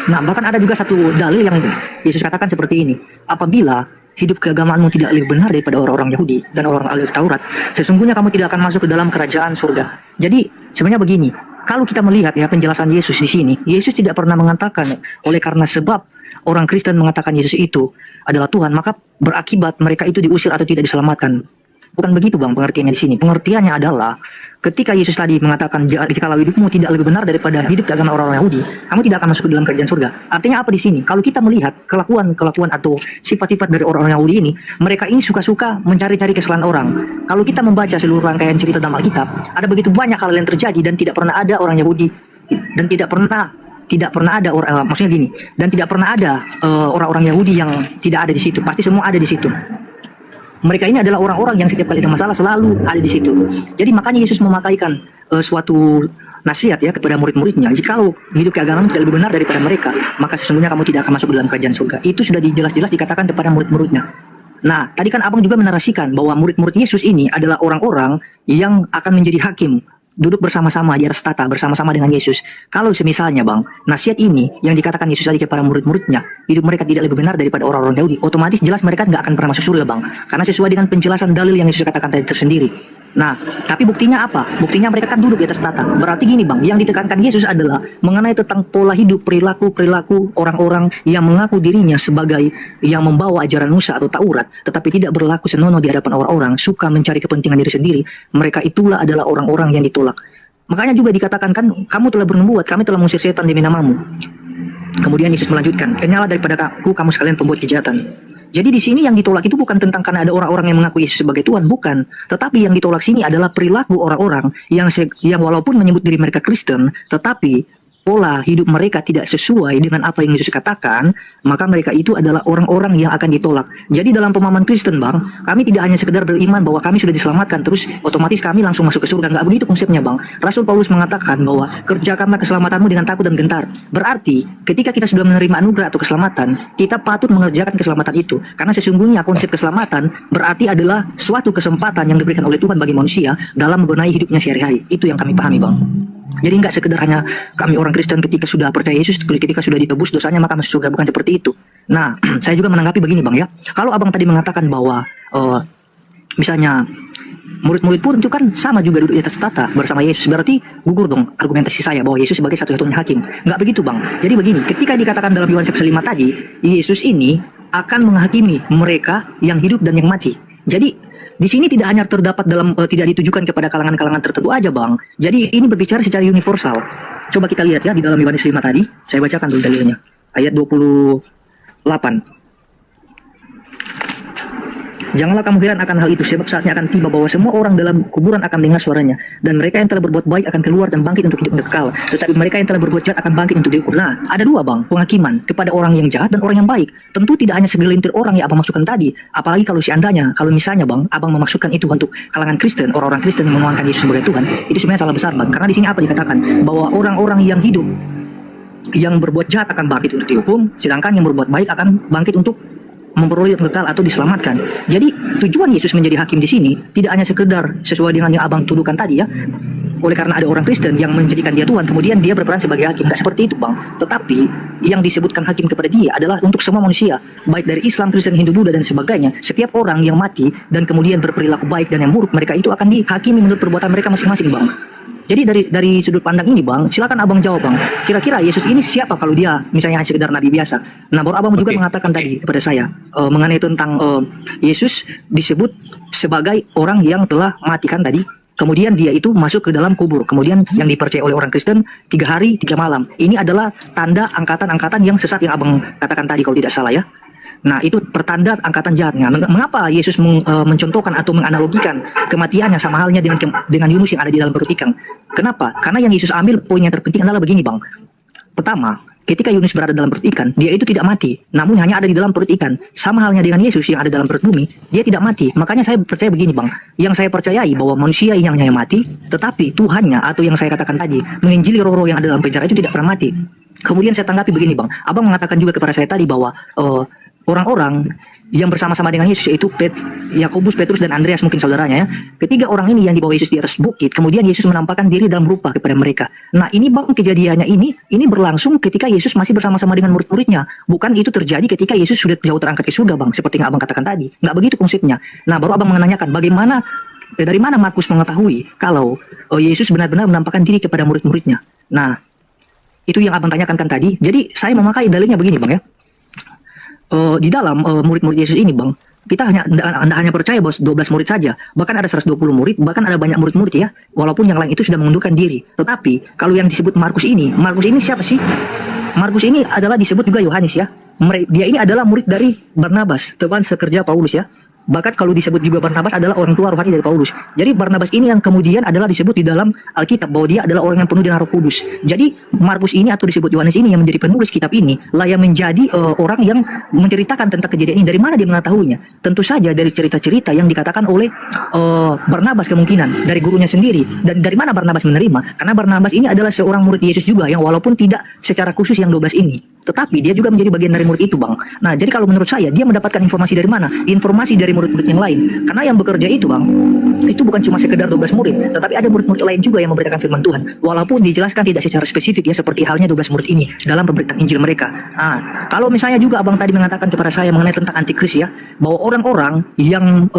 Nah, bahkan ada juga satu dalil yang Yesus katakan seperti ini. Apabila hidup keagamaanmu tidak lebih benar daripada orang-orang Yahudi dan orang ahli Taurat, sesungguhnya kamu tidak akan masuk ke dalam kerajaan surga. Jadi sebenarnya begini, kalau kita melihat ya penjelasan Yesus di sini, Yesus tidak pernah mengatakan oleh karena sebab orang Kristen mengatakan Yesus itu adalah Tuhan, maka berakibat mereka itu diusir atau tidak diselamatkan. Bukan begitu Bang pengertiannya di sini. Pengertiannya adalah ketika Yesus tadi mengatakan jikalau hidupmu tidak lebih benar daripada hidup agama orang Yahudi, kamu tidak akan masuk ke dalam kerajaan surga. Artinya apa di sini? Kalau kita melihat kelakuan atau sifat-sifat dari orang-orang Yahudi ini, mereka ini suka-suka mencari-cari kesalahan orang. Kalau kita membaca seluruh rangkaian cerita dalam Alkitab, ada begitu banyak hal yang terjadi dan tidak pernah ada orang Yahudi dan tidak pernah ada orang maksudnya gini, dan tidak pernah ada orang-orang Yahudi yang tidak ada di situ. Pasti semua ada di situ. Mereka ini adalah orang-orang yang setiap kali ada masalah selalu ada di situ. Jadi makanya Yesus memakaikan suatu nasihat ya kepada murid-muridnya. Jikalau hidup keagamaan tidak lebih benar daripada mereka, maka sesungguhnya kamu tidak akan masuk dalam kerajaan surga. Itu sudah jelas-jelas dikatakan kepada murid-muridnya. Nah, tadi kan Abang juga menarasikan bahwa murid-murid Yesus ini adalah orang-orang yang akan menjadi hakim, duduk bersama-sama di atas tata bersama-sama dengan Yesus. Kalau semisalnya Bang, nasihat ini yang dikatakan Yesus tadi kepada murid-muridnya, hidup mereka tidak lebih benar daripada orang-orang Yahudi, otomatis jelas mereka nggak akan pernah masuk surga Bang, karena sesuai dengan penjelasan dalil yang Yesus katakan tadi tersendiri. Nah, tapi buktinya apa? Buktinya mereka kan duduk di atas tata. Berarti gini Bang, yang ditekankan Yesus adalah mengenai tentang pola hidup, perilaku orang-orang yang mengaku dirinya sebagai yang membawa ajaran Musa atau Taurat, tetapi tidak berlaku senonoh di hadapan orang-orang, suka mencari kepentingan diri sendiri. Mereka itulah adalah orang-orang yang ditolak. Makanya juga dikatakan kan, kamu telah bernubuat, kami telah mengusir setan demi namamu. Kemudian Yesus melanjutkan, kenyala daripada aku, kamu sekalian pembuat kejahatan. Jadi di sini yang ditolak itu bukan tentang karena ada orang-orang yang mengaku Yesus sebagai Tuhan, bukan. Tetapi yang ditolak sini adalah perilaku orang-orang yang walaupun menyebut diri mereka Kristen, tetapi pola hidup mereka tidak sesuai dengan apa yang Yesus katakan, maka mereka itu adalah orang-orang yang akan ditolak. Jadi dalam pemahaman Kristen, Bang, kami tidak hanya sekedar beriman bahwa kami sudah diselamatkan terus otomatis kami langsung masuk ke surga. Nggak begitu konsepnya, Bang. Rasul Paulus mengatakan bahwa kerjakanlah keselamatanmu dengan takut dan gentar. Berarti ketika kita sudah menerima anugerah atau keselamatan, kita patut mengerjakan keselamatan itu. Karena sesungguhnya konsep keselamatan berarti adalah suatu kesempatan yang diberikan oleh Tuhan bagi manusia dalam membenahi hidupnya sehari-hari. Itu yang kami pahami, Bang. Jadi nggak sekedar hanya kami orang Kristen ketika sudah percaya Yesus, ketika sudah ditebus dosanya maka masuk surga, bukan seperti itu. Nah, saya juga menanggapi begini, Bang, ya. Kalau Abang tadi mengatakan bahwa misalnya murid-murid pun itu kan sama juga duduk di atas tata bersama Yesus, berarti gugur dong argumentasi saya bahwa Yesus sebagai satu-satunya hakim. Nggak begitu, Bang. Jadi begini, ketika dikatakan dalam Yohanes 5 tadi, Yesus ini akan menghakimi mereka yang hidup dan yang mati. Jadi di sini tidak hanya terdapat tidak ditujukan kepada kalangan-kalangan tertentu aja, Bang. Jadi ini berbicara secara universal. Coba kita lihat ya di dalam Yohanes 5 tadi, saya bacakan dulu dalilnya. Ayat 28. Janganlah kamu heran akan hal itu, sebab saatnya akan tiba bahwa semua orang dalam kuburan akan dengar suaranya, dan mereka yang telah berbuat baik akan keluar dan bangkit untuk hidup kekal, tetapi mereka yang telah berbuat jahat akan bangkit untuk dihukum. Nah, ada dua, Bang, penghakiman kepada orang yang jahat dan orang yang baik. Tentu tidak hanya segelintir orang yang Abang masukkan tadi, apalagi kalau kalau misalnya, Bang, Abang memasukkan itu untuk kalangan Kristen, orang-orang Kristen yang menguangkan Yesus sebagai Tuhan, itu sebenarnya salah besar, Bang. Karena di sini apa dikatakan? Bahwa orang-orang yang hidup, yang berbuat jahat akan bangkit untuk dihukum, sedangkan yang berbuat baik akan bangkit untuk memperoleh hidup kekal atau diselamatkan. Jadi tujuan Yesus menjadi hakim di sini tidak hanya sekedar sesuai dengan yang Abang tuduhkan tadi ya. Oleh karena ada orang Kristen yang menjadikan dia Tuhan, kemudian dia berperan sebagai hakim. Tidak seperti itu, Bang. Tetapi yang disebutkan hakim kepada dia adalah untuk semua manusia, baik dari Islam, Kristen, Hindu, Buddha dan sebagainya. Setiap orang yang mati dan kemudian berperilaku baik dan yang buruk, mereka itu akan dihakimi menurut perbuatan mereka masing-masing, Bang. Jadi dari sudut pandang ini, Bang, silakan Abang jawab, Bang. Kira-kira Yesus ini siapa kalau dia misalnya hanya sekedar nabi biasa? Nah, baru Abang juga mengatakan tadi kepada saya mengenai tentang Yesus disebut sebagai orang yang telah matikan tadi. Kemudian dia itu masuk ke dalam kubur. Kemudian yang dipercaya oleh orang Kristen 3 hari 3 malam. Ini adalah tanda angkatan-angkatan yang sesat yang Abang katakan tadi kalau tidak salah ya. Nah, itu pertanda angkatan jahatnya. Mengapa Yesus mencontohkan atau menganalogikan kematiannya sama halnya dengan Yunus yang ada di dalam perut ikan? Kenapa? Karena yang Yesus ambil poin yang terpenting adalah begini, Bang. Pertama, ketika Yunus berada dalam perut ikan, dia itu tidak mati, namun hanya ada di dalam perut ikan. Sama halnya dengan Yesus yang ada dalam perut bumi, dia tidak mati. Makanya saya percaya begini, Bang. Yang saya percayai bahwa manusia yang hanya mati, tetapi Tuhannya atau yang saya katakan tadi, menginjili roh-roh yang ada dalam penjara itu tidak pernah mati. Kemudian saya tanggapi begini, Bang. Abang mengatakan juga kepada saya tadi bahwa orang-orang yang bersama-sama dengan Yesus yaitu Yakobus, Petrus dan Andreas mungkin saudaranya ya. Ketiga orang ini yang dibawa Yesus di atas bukit, kemudian Yesus menampakkan diri dalam rupa kepada mereka. Nah, ini, Bang, kejadiannya ini berlangsung ketika Yesus masih bersama-sama dengan murid-muridnya. Bukan itu terjadi ketika Yesus sudah jauh terangkat ke surga, Bang, seperti yang Abang katakan tadi. Nggak begitu konsepnya. Nah, baru Abang menanyakan dari mana Markus mengetahui kalau Yesus benar-benar menampakkan diri kepada murid-muridnya. Nah, itu yang Abang tanyakan kan tadi. Jadi saya memakai dalilnya begini, Bang, ya. Di dalam murid-murid Yesus ini, Bang, kita hanya percaya bahwa 12 murid saja, bahkan ada 120 murid, bahkan ada banyak murid-murid ya, walaupun yang lain itu sudah mengundurkan diri. Tetapi kalau yang disebut Markus ini siapa sih? Markus ini adalah disebut juga Yohanes ya. Dia ini adalah murid dari Barnabas, teman sekerja Paulus ya. Bahkan kalau disebut juga Barnabas adalah orang tua rohani dari Paulus. Jadi Barnabas ini yang kemudian adalah disebut di dalam Alkitab bahwa dia adalah orang yang penuh dengan Roh Kudus. Jadi Markus ini atau disebut Yohanes ini yang menjadi penulis kitab ini lah yang menjadi orang yang menceritakan tentang kejadian ini. Dari mana dia mengetahuinya? Tentu saja dari cerita-cerita yang dikatakan oleh Barnabas kemungkinan dari gurunya sendiri. Dan dari mana Barnabas menerima? Karena Barnabas ini adalah seorang murid Yesus juga yang walaupun tidak secara khusus yang 12 ini, tetapi dia juga menjadi bagian dari murid itu, Bang. Nah, jadi kalau menurut saya dia mendapatkan informasi dari mana? Informasi dari murid-murid yang lain. Karena yang bekerja itu, Bang, itu bukan cuma sekedar 12 murid, tetapi ada murid-murid lain juga yang memberitakan firman Tuhan. Walaupun dijelaskan tidak secara spesifik ya seperti halnya 12 murid ini dalam pemberitaan Injil mereka. Nah, kalau misalnya juga Abang tadi mengatakan kepada saya mengenai tentang antikris ya, bahwa orang-orang yang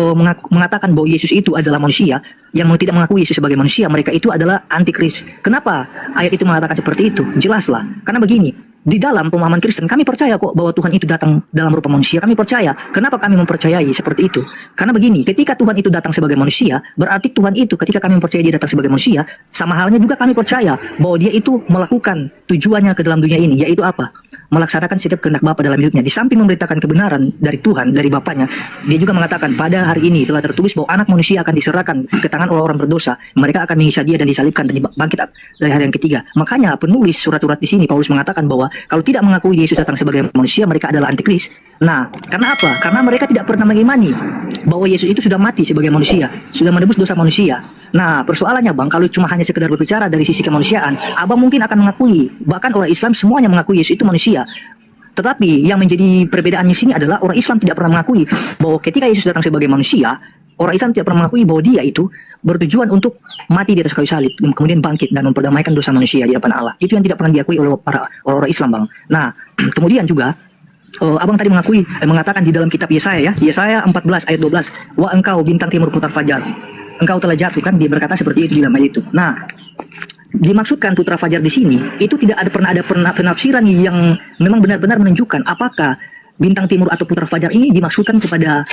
mengatakan bahwa Yesus itu adalah manusia, yang tidak mengakui Yesus sebagai manusia, mereka itu adalah antikris. Kenapa ayat itu mengatakan seperti itu? Jelaslah. Karena begini, di dalam pemahaman Kristen kami percaya kok bahwa Tuhan itu datang dalam rupa manusia. Kami percaya. Kenapa kami mempercayai seperti itu? Karena begini, ketika Tuhan itu datang sebagai manusia, berarti Tuhan itu ketika kami mempercayai dia datang sebagai manusia, sama halnya juga kami percaya bahwa dia itu melakukan tujuannya ke dalam dunia ini, yaitu apa? melaksanakan setiap kehendak Bapa dalam hidupnya. Di samping memberitakan kebenaran dari Tuhan, dari Bapaknya, dia juga mengatakan pada hari ini telah tertulis bahwa anak manusia akan diserahkan ke tangan orang-orang berdosa. Mereka akan menyiksa dia dan disalibkan dan bangkit dari hari yang ketiga. Makanya penulis surat-surat di sini Paulus mengatakan bahwa kalau tidak mengakui Yesus datang sebagai manusia, mereka adalah antikris. Nah, karena apa? Karena mereka tidak pernah mengimani bahwa Yesus itu sudah mati sebagai manusia, sudah menebus dosa manusia. Nah, persoalannya Bang, kalau cuma hanya sekedar berbicara dari sisi kemanusiaan, Abang mungkin akan mengakui, bahkan orang Islam semuanya mengakui Yesus itu manusia. Tetapi yang menjadi perbedaannya sini adalah orang Islam tidak pernah mengakui bahwa ketika Yesus datang sebagai manusia, orang Islam tidak pernah mengakui bahwa dia itu bertujuan untuk mati di atas kayu salib, kemudian bangkit dan memperdamaikan dosa manusia di hadapan Allah. Itu yang tidak pernah diakui oleh para orang Islam, Bang. Nah, kemudian juga Abang tadi mengatakan di dalam kitab Yesaya ya, Yesaya 14 ayat 12, "Wa engkau bintang timur putar fajar, engkau telah jatuh," kan dia berkata seperti itu di dalam ayat itu. Nah, dimaksudkan putra fajar di sini itu tidak ada penafsiran yang memang benar-benar menunjukkan apakah bintang timur atau putra fajar ini dimaksudkan kepada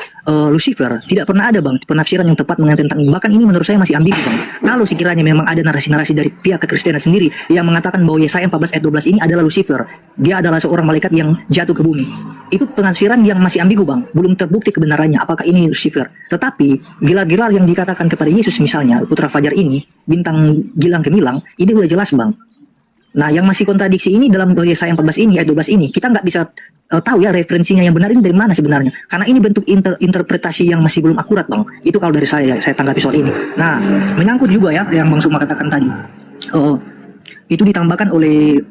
Lucifer. Tidak pernah ada Bang penafsiran yang tepat mengenai tentang ini. Bahkan ini menurut saya masih ambigu Bang. Kalau sekiranya memang ada narasi-narasi dari pihak kekristenan sendiri yang mengatakan bahwa Yesaya 14 ayat 12 ini adalah Lucifer, dia adalah seorang malaikat yang jatuh ke bumi, itu penafsiran yang masih ambigu Bang. Belum terbukti kebenarannya apakah ini Lucifer. Tetapi gelar-gelar yang dikatakan kepada Yesus misalnya putra fajar ini, bintang gilang gemilang, ini udah jelas Bang. Nah, yang masih kontradiksi ini dalam Yesaya 14 ini, ayat 12 ini, kita nggak bisa tahu ya referensinya yang benar ini dari mana sebenarnya. Karena ini bentuk interpretasi yang masih belum akurat Bang. Itu kalau dari saya tanggapi soal ini. Nah, menyangkut juga ya yang Bang Suma katakan tadi. Itu ditambahkan oleh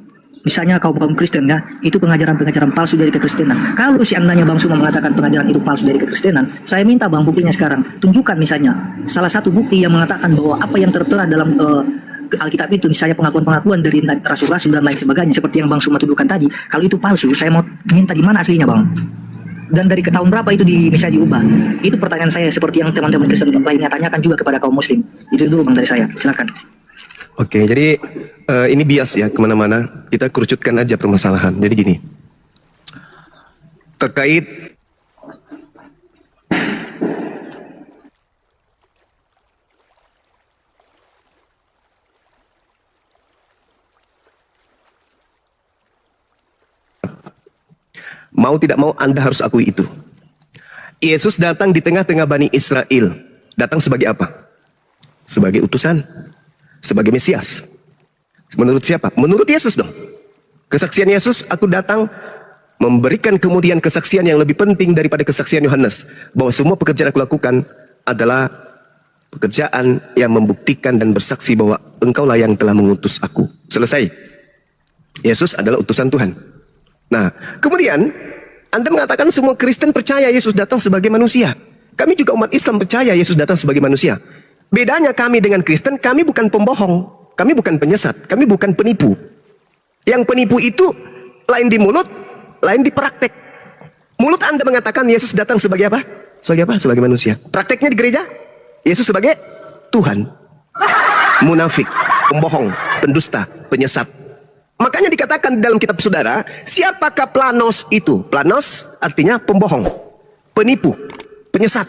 misalnya kaum Kristen ya, itu pengajaran-pengajaran palsu dari kekristenan. Kalau seandainya Bang Suma mengatakan pengajaran itu palsu dari kekristenan, saya minta Bang buktinya sekarang. Tunjukkan misalnya salah satu bukti yang mengatakan bahwa apa yang tertera dalam Alkitab itu, misalnya pengakuan-pengakuan dari rasul-rasul dan lain sebagainya, seperti yang Bang Suma tuduhkan tadi. Kalau itu palsu, saya mau minta di mana aslinya Bang? Dan dari tahun berapa itu misalnya diubah? Itu pertanyaan saya, seperti yang teman-teman Kristen lainnya tanyakan juga kepada kaum muslim. Itu dulu Bang dari saya, silakan. Oke, jadi ini bias ya kemana-mana. Kita kerucutkan aja permasalahan. Jadi gini, terkait mau tidak mau Anda harus akui itu. Yesus datang di tengah-tengah Bani Israel. Datang sebagai apa? Sebagai utusan. Sebagai Mesias. Menurut siapa? Menurut Yesus dong. Kesaksian Yesus, aku datang memberikan kemudian kesaksian yang lebih penting daripada kesaksian Yohanes. Bahwa semua pekerjaan aku lakukan adalah pekerjaan yang membuktikan dan bersaksi bahwa engkaulah yang telah mengutus aku. Selesai. Yesus adalah utusan Tuhan. Nah, kemudian Anda mengatakan semua Kristen percaya Yesus datang sebagai manusia. Kami juga umat Islam percaya Yesus datang sebagai manusia. Bedanya kami dengan Kristen, kami bukan pembohong, kami bukan penyesat, kami bukan penipu. Yang penipu itu lain di mulut, lain di praktek. Mulut Anda mengatakan Yesus datang sebagai apa? Sebagai apa? Sebagai manusia. Prakteknya di gereja, Yesus sebagai Tuhan. Munafik, pembohong, pendusta, penyesat. Makanya dikatakan di dalam kitab saudara, siapakah Planos itu? Planos artinya pembohong, penipu, penyesat.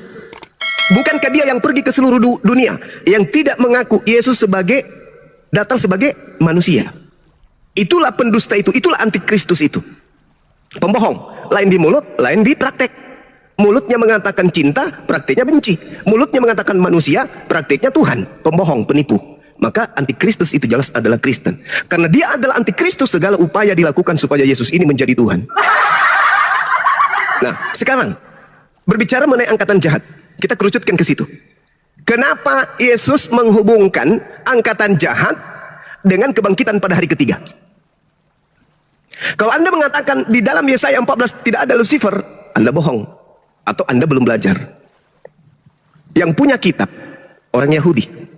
Bukankah dia yang pergi ke seluruh dunia, yang tidak mengaku Yesus datang sebagai manusia? Itulah pendusta itu, itulah antikristus itu. Pembohong, lain di mulut, lain di praktek. Mulutnya mengatakan cinta, prakteknya benci. Mulutnya mengatakan manusia, prakteknya Tuhan. Pembohong, penipu. Maka antikristus itu jelas adalah Kristen. Karena dia adalah antikristus, segala upaya dilakukan supaya Yesus ini menjadi Tuhan. Nah, sekarang berbicara mengenai angkatan jahat, kita kerucutkan ke situ. Kenapa Yesus menghubungkan angkatan jahat dengan kebangkitan pada hari ketiga? Kalau Anda mengatakan di dalam Yesaya 14 tidak ada Lucifer, Anda bohong atau Anda belum belajar. Yang punya kitab orang Yahudi.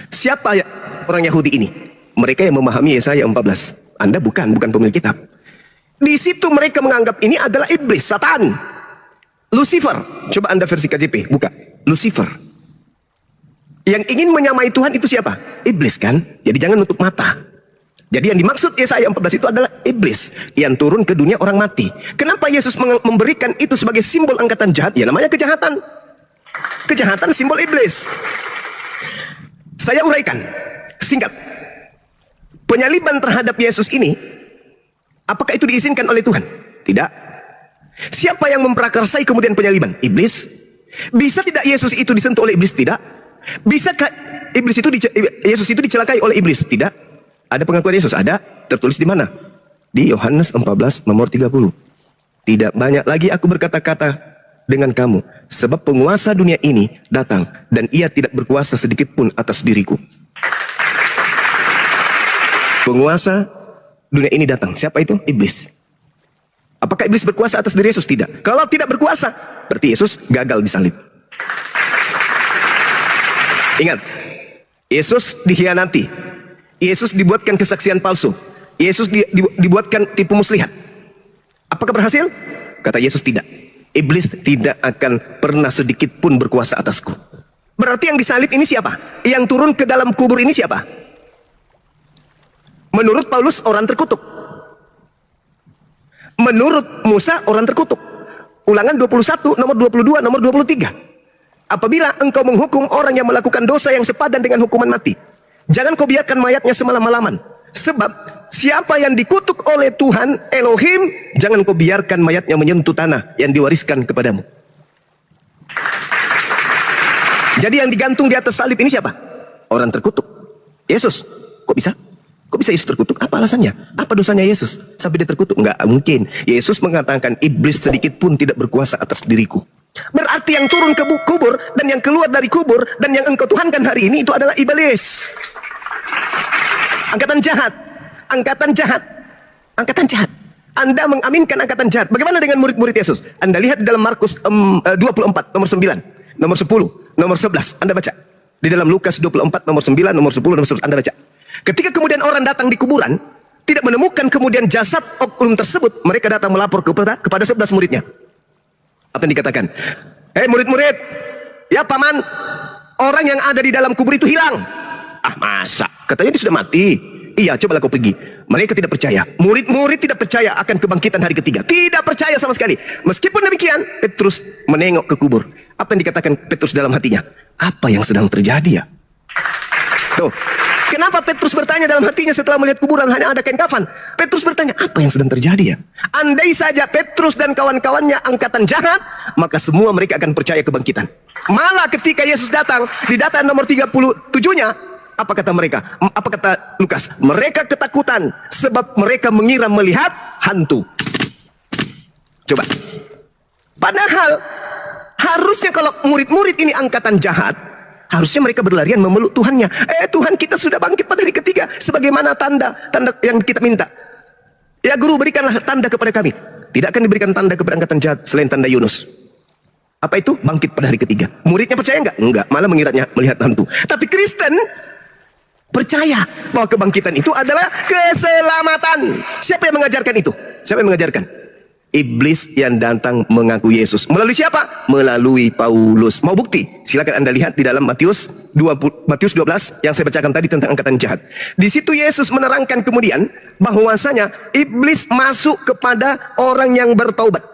Siapa ya orang Yahudi ini? Mereka yang memahami Yesaya 14. Anda bukan pemilik kitab. Di situ mereka menganggap ini adalah iblis, Satan, Lucifer. Coba Anda versi KJP, buka. Lucifer. Yang ingin menyamai Tuhan itu siapa? Iblis kan? Jadi jangan nutup mata. Jadi yang dimaksud Yesaya 14 itu adalah iblis yang turun ke dunia orang mati. Kenapa Yesus memberikan itu sebagai simbol angkatan jahat? Ya namanya kejahatan. Kejahatan simbol iblis. Saya uraikan singkat. Penyaliban terhadap Yesus ini Apakah itu diizinkan oleh Tuhan? Tidak. Siapa yang memprakarsai kemudian penyaliban? Iblis. Bisa tidak Yesus itu disentuh oleh iblis? Tidak. Bisakah Yesus itu dicelakai oleh iblis? Tidak. Ada pengakuan Yesus? Ada. Tertulis di mana? Di Yohanes 14 nomor 30. Tidak banyak lagi aku berkata-kata dengan kamu, sebab penguasa dunia ini datang dan ia tidak berkuasa sedikit pun atas diriku. Penguasa dunia ini datang. Siapa itu? Iblis. Apakah iblis berkuasa atas diri Yesus? Tidak. Kalau tidak berkuasa, berarti Yesus gagal disalib. Ingat, Yesus dikhianati. Yesus dibuatkan kesaksian palsu. Yesus dibuatkan tipu muslihat. Apakah berhasil? Kata Yesus, tidak. Iblis tidak akan pernah sedikit pun berkuasa atasku. Berarti yang disalib ini siapa? Yang turun ke dalam kubur ini siapa? Menurut Paulus, orang terkutuk. Menurut Musa, orang terkutuk. Ulangan 21, nomor 22, nomor 23. Apabila engkau menghukum orang yang melakukan dosa yang sepadan dengan hukuman mati, jangan kau biarkan mayatnya semalam-malaman. Sebab siapa yang dikutuk oleh Tuhan Elohim, jangan kau biarkan mayatnya menyentuh tanah yang diwariskan kepadamu. Jadi yang digantung di atas salib ini siapa? Orang terkutuk. Yesus. Kok bisa? Kok bisa Yesus terkutuk? Apa alasannya? Apa dosanya Yesus sampai dia terkutuk? Enggak mungkin. Yesus mengatakan, iblis sedikit pun tidak berkuasa atas diriku. Berarti yang turun ke kubur dan yang keluar dari kubur dan yang engkau tuhankan hari ini itu adalah iblis. Angkatan jahat. Angkatan jahat. Angkatan jahat. Anda mengaminkan angkatan jahat. Bagaimana dengan murid-murid Yesus? Anda lihat di dalam Markus 24 nomor 9, nomor 10, nomor 11. Anda baca. Di dalam Lukas 24 nomor 9, nomor 10, nomor 11. Anda baca. Ketika kemudian orang datang di kuburan, tidak menemukan kemudian jasad oknum tersebut, mereka datang melapor kepada 11 muridnya. Apa yang dikatakan? Hei murid-murid, ya paman, orang yang ada di dalam kubur itu hilang. Ah masa? Katanya dia sudah mati. Iya, cobalah kau pergi. Mereka tidak percaya. Murid-murid tidak percaya akan kebangkitan hari ketiga. Tidak percaya sama sekali. Meskipun demikian, Petrus menengok ke kubur. Apa yang dikatakan Petrus dalam hatinya? Apa yang sedang terjadi ya? Tuh. Kenapa Petrus bertanya dalam hatinya setelah melihat kuburan hanya ada kain kafan? Petrus bertanya, apa yang sedang terjadi ya? Andai saja Petrus dan kawan-kawannya angkatan jahat, maka semua mereka akan percaya kebangkitan. Malah ketika Yesus datang, di data nomor 37-nya, apa kata mereka? Apa kata Lukas? Mereka ketakutan sebab mereka mengira melihat hantu. Coba. Padahal harusnya kalau murid-murid ini angkatan jahat, harusnya mereka berlarian memeluk Tuhannya. Tuhan, kita sudah bangkit pada hari ketiga. Sebagaimana tanda yang kita minta. Ya guru, berikanlah tanda kepada kami. Tidak akan diberikan tanda kepada angkatan jahat selain tanda Yunus. Apa itu? Bangkit pada hari ketiga. Muridnya percaya enggak? Enggak, malah mengiranya melihat hantu. Tapi Kristen percaya bahwa kebangkitan itu adalah keselamatan. Siapa yang mengajarkan itu? Siapa yang mengajarkan? Iblis yang datang mengaku Yesus. Melalui siapa? Melalui Paulus. Mau bukti? Silakan Anda lihat di dalam Matius 12 yang saya bacakan tadi tentang angkatan jahat. Di situ Yesus menerangkan kemudian bahwasanya iblis masuk kepada orang yang bertaubat.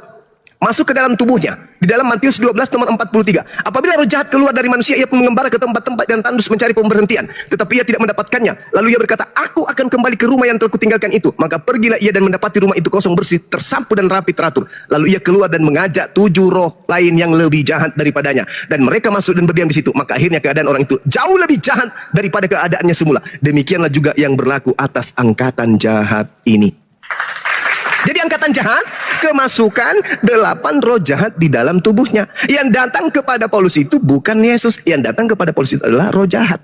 Masuk ke dalam tubuhnya. Di dalam Matius 12 nomor 43. Apabila roh jahat keluar dari manusia, ia pun mengembara ke tempat-tempat yang tandus mencari pemberhentian. Tetapi ia tidak mendapatkannya. Lalu ia berkata, aku akan kembali ke rumah yang telah kutinggalkan itu. Maka pergilah ia dan mendapati rumah itu kosong, bersih, tersapu dan rapi teratur. Lalu ia keluar dan mengajak 7 roh lain yang lebih jahat daripadanya. Dan mereka masuk dan berdiam di situ. Maka akhirnya keadaan orang itu jauh lebih jahat daripada keadaannya semula. Demikianlah juga yang berlaku atas angkatan jahat ini. Jadi angkatan jahat kemasukan 8 roh jahat di dalam tubuhnya. Yang datang kepada Paulus itu bukan Yesus. Yang datang kepada Paulus itu adalah roh jahat.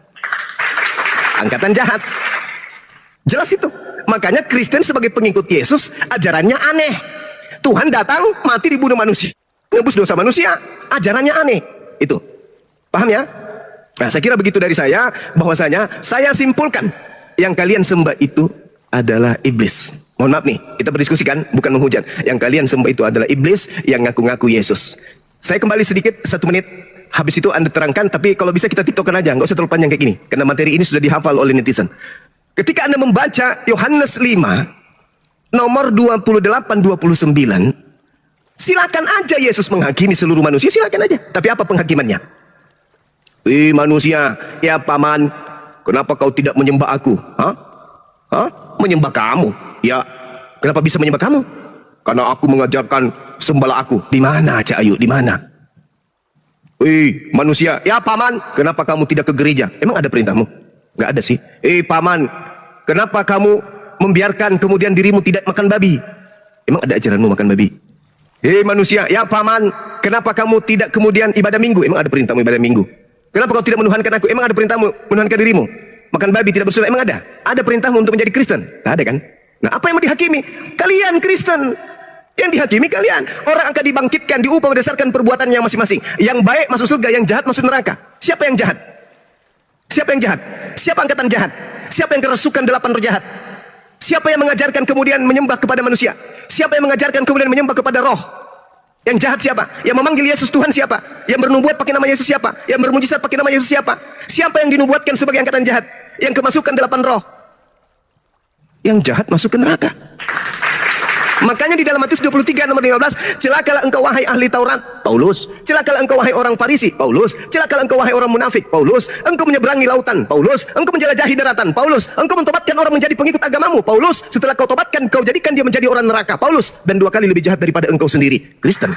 Angkatan jahat. Jelas itu. Makanya Kristen sebagai pengikut Yesus ajarannya aneh. Tuhan datang mati dibunuh manusia, menebus dosa manusia. Ajarannya aneh. Itu. Paham ya? Nah, saya kira begitu dari saya. Bahwasanya saya simpulkan yang kalian sembah itu adalah iblis. Mohon maaf nih, kita berdiskusikan, bukan menghujat. Yang kalian sembah itu adalah iblis yang ngaku-ngaku Yesus. Saya kembali sedikit, 1 menit. Habis itu Anda terangkan, tapi kalau bisa kita tiktokkan aja, nggak usah terlalu panjang kayak gini. Karena materi ini sudah dihafal oleh netizen. Ketika Anda membaca Yohanes 5, nomor 28-29, silakan aja Yesus menghakimi seluruh manusia, silakan aja. Tapi apa penghakimannya? Manusia, ya paman, kenapa kau tidak menyembah aku? Menyembah kamu? Ya, Kenapa bisa menyembah kamu? Karena aku mengajarkan sembahlah aku. Di mana Cak Ayu? Di mana? Wih, manusia. Ya paman, kenapa kamu tidak ke gereja? Emang ada perintahmu? Gak ada sih. Paman, kenapa kamu membiarkan kemudian dirimu tidak makan babi? Emang ada ajaranmu makan babi? Manusia. Ya paman, kenapa kamu tidak kemudian ibadah minggu? Emang ada perintahmu ibadah minggu? Kenapa kau tidak menuhankan aku? Emang ada perintahmu menuhankan dirimu? Makan babi, tidak bersunat, emang ada? Ada perintahmu untuk menjadi Kristen? Gak ada kan? Nah, apa yang mau dihakimi? Kalian Kristen. Yang dihakimi kalian. Orang akan dibangkitkan, diupah berdasarkan perbuatannya masing-masing. Yang baik masuk surga, yang jahat masuk neraka. Siapa yang jahat? Siapa yang jahat? Siapa angkatan jahat? Siapa yang kerasukan 8 roh jahat? Siapa yang mengajarkan kemudian menyembah kepada manusia? Siapa yang mengajarkan kemudian menyembah kepada roh? Yang jahat siapa? Yang memanggil Yesus Tuhan siapa? Yang bernubuat pakai nama Yesus siapa? Yang bermujizat pakai nama Yesus siapa? Siapa yang dinubuatkan sebagai angkatan jahat? Yang kemasukan 8 roh? Yang jahat masuk ke neraka. Makanya di dalam Matius 23 nomor 15, celakalah engkau wahai ahli Taurat, Paulus. Celakalah engkau wahai orang Farisi, Paulus. Celakalah engkau wahai orang munafik, Paulus. Engkau menyeberangi lautan, Paulus. Engkau menjelajahi daratan, Paulus. Engkau mentobatkan orang menjadi pengikut agamamu, Paulus. Setelah kau tobatkan, kau jadikan dia menjadi orang neraka, Paulus. Dan 2 kali lebih jahat daripada engkau sendiri, Kristen.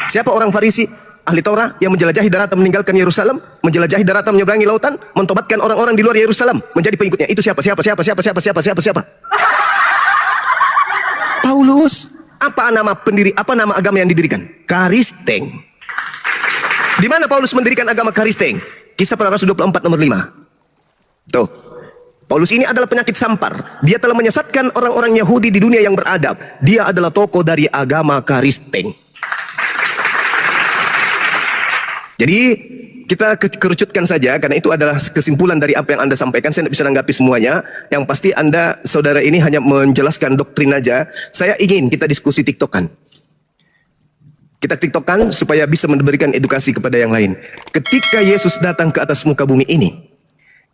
Siapa orang Farisi? Ahli Taurat yang menjelajahi daratan meninggalkan Yerusalem, menjelajahi daratan menyeberangi lautan, mentobatkan orang-orang di luar Yerusalem menjadi pengikutnya. Itu siapa? Paulus. Apa nama pendiri? Apa nama agama yang didirikan? Karisteng. Di mana Paulus mendirikan agama Karisteng? Kisah Para Rasul 24 nomor 5. Tuh. Paulus ini adalah penyakit sampar. Dia telah menyesatkan orang-orang Yahudi di dunia yang beradab. Dia adalah tokoh dari agama Karisteng. Jadi kita kerucutkan saja, karena itu adalah kesimpulan dari apa yang Anda sampaikan. Saya tidak bisa menanggapi semuanya. Yang pasti Anda, saudara ini hanya menjelaskan doktrin aja. Saya ingin kita diskusi tiktokan. Kita tiktokan supaya bisa memberikan edukasi kepada yang lain. Ketika Yesus datang ke atas muka bumi ini,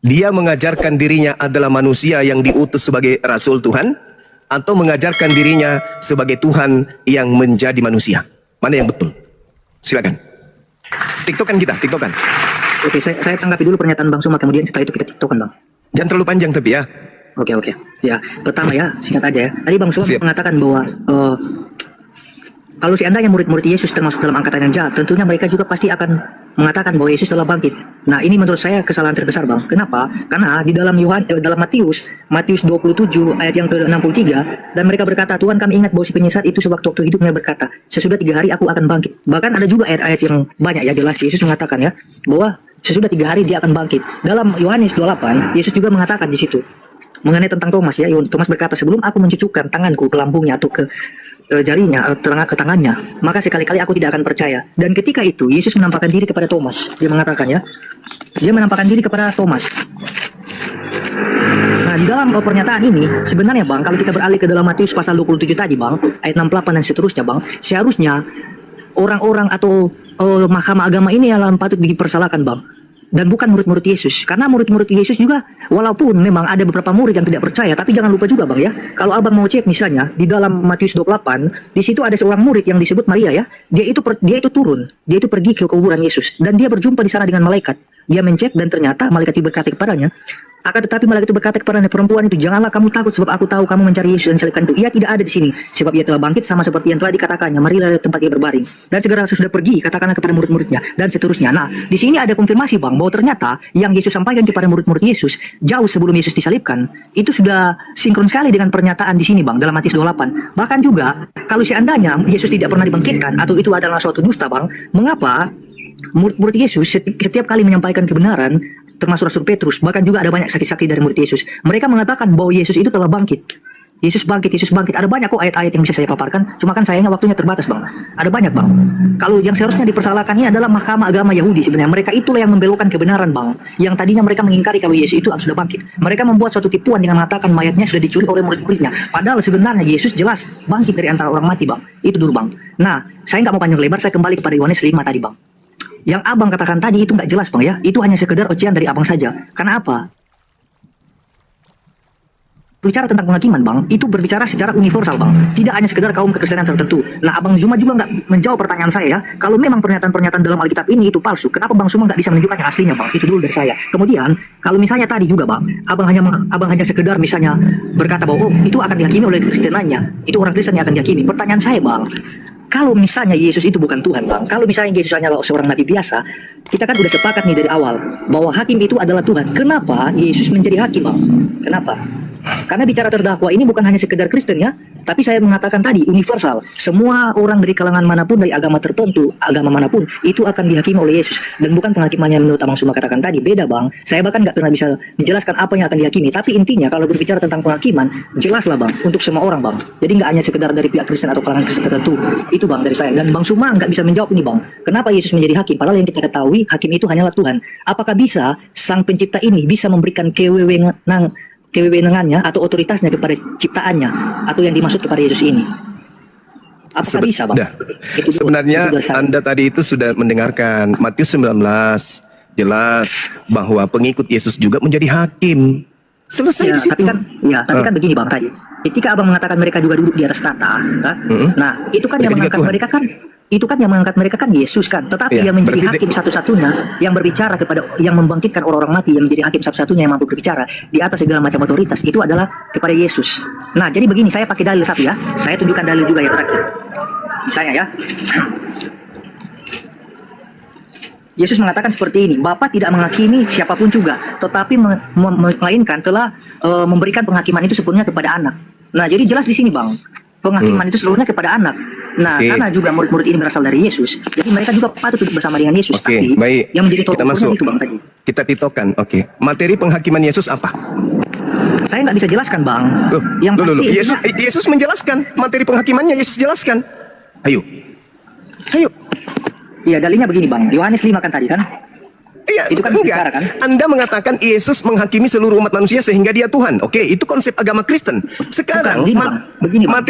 dia mengajarkan dirinya adalah manusia yang diutus sebagai Rasul Tuhan, atau mengajarkan dirinya sebagai Tuhan yang menjadi manusia? Mana yang betul? Silakan. Tiktokan kita, tiktokan. Oke, saya tanggapi dulu pernyataan Bang Suma, kemudian setelah itu kita tiktokan, Bang. Jangan terlalu panjang tapi ya. Oke. Ya, pertama ya, singkat aja ya. Tadi Bang Suma mengatakan bahwa kalau seandainya murid-murid Yesus termasuk dalam angkatan yang jahat, tentunya mereka juga pasti akan mengatakan bahwa Yesus telah bangkit. Nah, ini menurut saya kesalahan terbesar, Bang. Kenapa? Karena di dalam dalam Matius 27 ayat yang ke-63, dan mereka berkata, Tuhan kami ingat bahwa si penyesat itu sewaktu hidupnya berkata, sesudah 3 hari aku akan bangkit. Bahkan ada juga ayat-ayat yang banyak ya, jelas Yesus mengatakan ya, bahwa sesudah 3 hari dia akan bangkit. Dalam Yohanes 28, Yesus juga mengatakan di situ mengenai tentang Thomas ya. Thomas berkata, sebelum aku mencucukkan tanganku ke lambungnya atau ke jarinya, ke tangannya, maka sekali-kali aku tidak akan percaya. Dan ketika itu Yesus menampakkan diri kepada Thomas. Dia mengatakan ya, dia menampakkan diri kepada Thomas. Nah, di dalam pernyataan ini sebenarnya, Bang, kalau kita beralih ke dalam Matius pasal 27 tadi, Bang, ayat 68 dan seterusnya, Bang, seharusnya orang-orang atau mahkamah agama ini yang patut dipersalahkan, Bang, dan bukan murid-murid Yesus. Karena murid-murid Yesus juga, walaupun memang ada beberapa murid yang tidak percaya, tapi jangan lupa juga, Bang, ya, kalau Abang mau cek misalnya di dalam Matius 28, di situ ada seorang murid yang disebut Maria ya. Dia itu pergi ke kuburan Yesus, dan dia berjumpa di sana dengan malaikat. Dia mencek, dan ternyata malaikat itu berkata kepadanya, akan tetapi malaikat itu berkata kepadanya, perempuan itu, janganlah kamu takut, sebab aku tahu kamu mencari Yesus yang disalibkan itu. Ia tidak ada di sini, sebab ia telah bangkit sama seperti yang telah dikatakannya. Marilah tempat ia berbaring. Dan segera sesudah pergi, katakanlah kepada murid-muridnya, dan seterusnya. Nah, di sini ada konfirmasi, Bang, bahwa ternyata yang Yesus sampaikan kepada murid-murid Yesus jauh sebelum Yesus disalibkan, itu sudah sinkron sekali dengan pernyataan di sini, Bang, dalam Matius 28. Bahkan juga, kalau seandainya Yesus tidak pernah dibangkitkan, atau itu adalah suatu dusta, Bang, mengapa murid-murid Yesus setiap kali menyampaikan kebenaran, termasuk Rasul Petrus, bahkan juga ada banyak saksi-saksi dari murid Yesus, mereka mengatakan bahwa Yesus itu telah bangkit. Yesus bangkit. Ada banyak kok ayat-ayat yang bisa saya paparkan, cuma kan sayangnya waktunya terbatas, Bang. Ada banyak, Bang. Kalau yang seharusnya dipersalahkan ini adalah mahkamah agama Yahudi sebenarnya. Mereka itulah yang membelokkan kebenaran, Bang. Yang tadinya mereka mengingkari kalau Yesus itu sudah bangkit. Mereka membuat suatu tipuan dengan mengatakan mayatnya sudah dicuri oleh murid-muridnya. Padahal sebenarnya Yesus jelas bangkit dari antara orang mati, Bang. Itu dulu, Bang. Nah, saya nggak mau panjang lebar, saya kembali kepada Yohanes 5 tadi, Bang. Yang Abang katakan tadi itu nggak jelas, Bang, ya. Itu hanya sekedar ocehan dari Abang saja. Karena apa? berbicara tentang penghakiman, Bang, itu berbicara secara universal, Bang. Tidak hanya sekedar kaum kekristenan tertentu. Nah, Abang Zuma juga nggak menjawab pertanyaan saya ya. Kalau memang pernyataan-pernyataan dalam Alkitab ini itu palsu, kenapa Bang Zuma nggak bisa menunjukkan yang aslinya, Bang? Itu dulu dari saya. Kemudian, kalau misalnya tadi juga, Bang, Abang hanya sekedar misalnya berkata bahwa oh, itu akan dihakimi oleh Kristenannya. Itu orang Kristen yang akan dihakimi. Pertanyaan saya, Bang, kalau misalnya Yesus itu bukan Tuhan, Bang, kalau misalnya Yesus hanyalah seorang nabi biasa, kita kan udah sepakat nih dari awal bahwa hakim itu adalah Tuhan. Kenapa Yesus menjadi hakim, Bang? Kenapa? Karena bicara terdakwa ini bukan hanya sekedar Kristen ya, tapi saya mengatakan tadi universal. Semua orang dari kalangan manapun, dari agama tertentu, agama manapun, itu akan dihakimi oleh Yesus. Dan bukan penghakimannya menurut Abang Suma katakan tadi, beda, Bang. Saya bahkan nggak pernah bisa menjelaskan apa yang akan dihakimi. Tapi intinya kalau berbicara tentang penghakiman, jelaslah, Bang, untuk semua orang, Bang. Jadi nggak hanya sekedar dari pihak Kristen atau kalangan Kristen tertentu. Itu, Bang, dari saya. Dan Bang Suma nggak bisa menjawab ini, Bang. Kenapa Yesus menjadi hakim? Padahal yang kita ketahui, hakim itu hanyalah Tuhan. Apakah bisa sang pencipta ini bisa memberikan kewewenangannya atau otoritasnya kepada ciptaannya atau yang dimaksud kepada Yesus ini? Apakah bisa, Bang? Sebenarnya Anda tadi itu sudah mendengarkan Matius 19 jelas bahwa pengikut Yesus juga menjadi hakim. Selesai ya, di situ. Tapi kan begini, Bang, tadi. Ketika Abang mengatakan mereka juga duduk di atas tahta, kan? Nah, itu kan yang mengangkat mereka kan Yesus kan, tetapi yang menjadi hakim satu-satunya, yang berbicara yang membangkitkan orang-orang mati, yang menjadi hakim satu-satunya yang mampu berbicara di atas segala macam otoritas, itu adalah kepada Yesus. Nah, jadi begini, saya pakai dalil satu ya, saya tunjukkan dalil juga yang terakhir. Misalnya ya, Yesus mengatakan seperti ini, Bapa tidak menghakimi siapapun juga, tetapi melainkan telah memberikan penghakiman itu sepenuhnya kepada anak. Nah, jadi jelas di sini, Bang, penghakiman itu seluruhnya kepada anak. Nah, karena juga murid-murid ini berasal dari Yesus, jadi mereka juga patut duduk bersama dengan Yesus. Tapi baik. Yang menjadi Kita masuk. itu, Bang, tadi. Kita titokan. Materi penghakiman Yesus apa? Saya nggak bisa jelaskan, Bang. Yesus menjelaskan materi penghakimannya. Yesus jelaskan. Ayo. Iya, dalilnya begini, Bang. Yohanes 5 kan tadi kan? Iya, itu kan enggak. kan? Anda mengatakan Yesus menghakimi seluruh umat manusia sehingga dia Tuhan. Oke, itu konsep agama Kristen. Sekarang begini, Bang.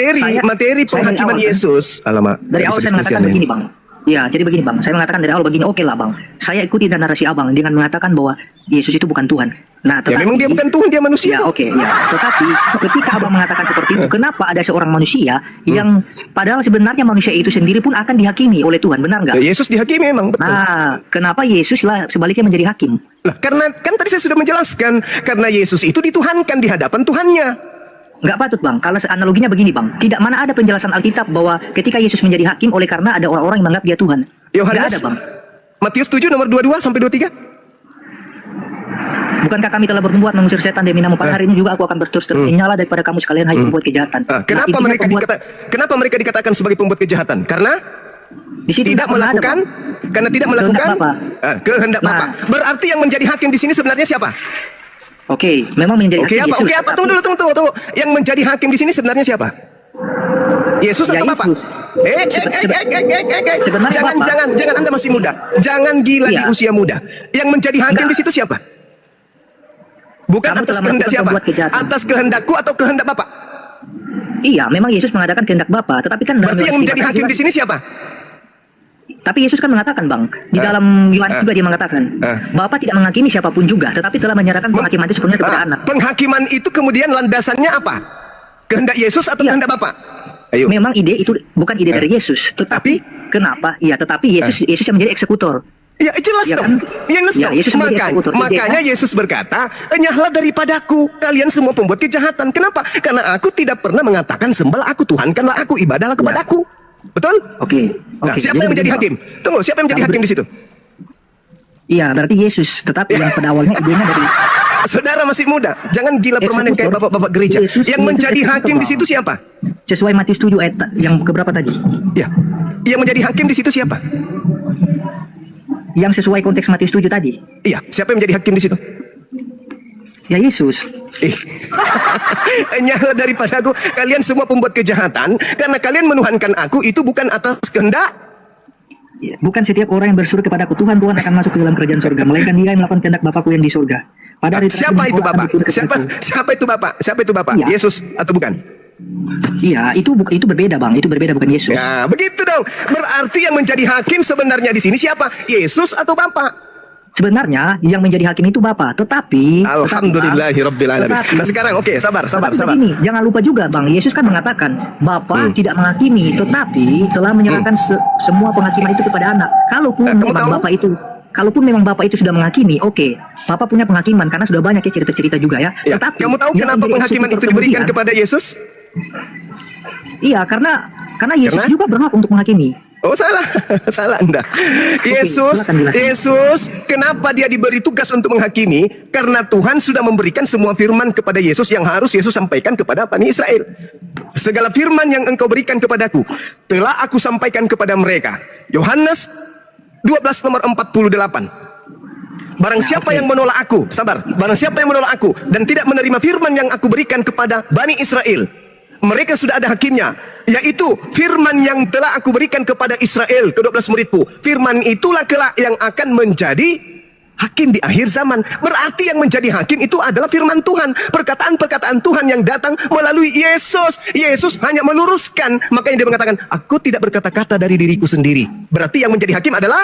materi penghakiman Yesus. Alamak. Dari awal saya mengatakan begini, Bang. Ya, jadi begini, Bang. Saya mengatakan dari awal begini, oke lah, Bang. Saya ikuti narasi Abang dengan mengatakan bahwa Yesus itu bukan Tuhan. Nah, tetapi, memang dia bukan Tuhan, dia manusia. Ya, oke, ya. Tetapi ketika Abang mengatakan seperti itu, kenapa ada seorang manusia yang padahal sebenarnya manusia itu sendiri pun akan dihakimi oleh Tuhan, benar nggak? Yesus dihakimi memang, betul. Nah, kenapa Yesus lah sebaliknya menjadi hakim? Lah, karena kan tadi saya sudah menjelaskan, karena Yesus itu dituhankan di hadapan Tuhannya. Nggak patut, Bang. Kalau analoginya begini, Bang. Tidak mana ada penjelasan Alkitab bahwa ketika Yesus menjadi hakim oleh karena ada orang-orang yang menganggap dia Tuhan. Nggak ada, Bang. Matius 7 nomor 22 sampai 23. Bukankah kami telah berbuat mengusir setan demi nama pada hari ini juga aku akan berterus nyala daripada kamu sekalian hai pembuat kejahatan. Kenapa mereka dikatakan sebagai pembuat kejahatan? Karena tidak melakukan kehendak Bapa. Berarti yang menjadi hakim di sini sebenarnya siapa? Oke, memang menjadi hakim Yesus. Apa? Tunggu. Yang menjadi hakim di sini sebenarnya siapa? Yesus atau Bapa? Jangan Anda masih muda. Jangan gila di usia muda. Yang menjadi hakim di situ siapa? Bukan atas kehendak siapa? Atas kehendakku atau kehendak Bapa? Iya, memang Yesus mengadakan kehendak Bapa, tetapi kan berarti yang menjadi hakim di sini siapa? Tapi Yesus kan mengatakan, Bang, di dalam Yohanes juga dia mengatakan, Bapa tidak menghakimi siapapun juga, tetapi telah menyerahkan penghakiman itu sepenuhnya kepada anak. Penghakiman itu kemudian landasannya apa? Kehendak Yesus atau kehendak Bapa? Ayo. Memang ide itu bukan ide dari Yesus, tetapi kenapa? Iya, tetapi Yesus yang menjadi eksekutor. Ya jelas ya, dong. Makanya Yesus berkata, "Enyahlah daripadaku, kalian semua pembuat kejahatan." Kenapa? Karena aku tidak pernah mengatakan sembahlah aku, tuhankanlah aku, ibadahlah kepadaku. Betul? Oke. Nah, siapa yang menjadi hakim? Tunggu, siapa yang menjadi hakim di situ? Iya, berarti Yesus. Tetapi yang pada awalnya idenya dari saudara masih muda, jangan gila permanen kayak bapak-bapak gereja. Yang menjadi hakim di situ siapa? Sesuai Matius 7 ayat yang keberapa tadi? Ya. Yang menjadi hakim di situ siapa? Yang sesuai konteks Matius 7 tadi. Iya, siapa yang menjadi hakim di situ? Ya Yesus. Enyahlah daripada aku, kalian semua pembuat kejahatan, karena kalian menuhankan aku itu bukan atas kehendak. Bukan setiap orang yang berseru kepadaku, Tuhan akan masuk ke dalam kerajaan surga, melainkan dia yang melakukan kehendak Bapakku yang di surga. Siapa itu Bapak? Siapa itu Bapak? Siapa itu Bapak? Ya. Yesus atau bukan? Iya, itu berbeda, Bang. Itu berbeda, bukan Yesus. Ya, begitu dong. Berarti yang menjadi hakim sebenarnya di sini siapa? Yesus atau Bapak? sebenarnya yang menjadi hakim itu Bapa, tetapi Alhamdulillahirabbil alamin. Nah sekarang oke, sabar. Begini, jangan lupa juga Bang, Yesus kan mengatakan Bapa tidak menghakimi, tetapi telah menyerahkan semua penghakiman itu kepada Anak. Kalaupun memang Bapak itu sudah menghakimi, oke, Bapak punya penghakiman karena sudah banyak ya cerita-cerita juga ya. Ya, Tetapi kamu tahu kenapa penghakiman itu diberikan kepada Yesus? Iya, karena Yesus juga berhak untuk menghakimi. Oh salah, salah Anda. Yesus, kenapa dia diberi tugas untuk menghakimi? Karena Tuhan sudah memberikan semua firman kepada Yesus yang harus Yesus sampaikan kepada Bani Israel. Segala firman yang engkau berikan kepadaku, telah aku sampaikan kepada mereka. Yohanes 12 nomor 48. Barang siapa yang menolak aku, barang siapa yang menolak aku dan tidak menerima firman yang aku berikan kepada Bani Israel, mereka sudah ada hakimnya, yaitu firman yang telah aku berikan kepada Israel, ke-12 muridku. Firman itulah kelak yang akan menjadi hakim di akhir zaman. Berarti yang menjadi hakim itu adalah firman Tuhan, perkataan-perkataan Tuhan yang datang melalui Yesus. Yesus hanya meluruskan, makanya dia mengatakan, aku tidak berkata-kata dari diriku sendiri. Berarti yang menjadi hakim adalah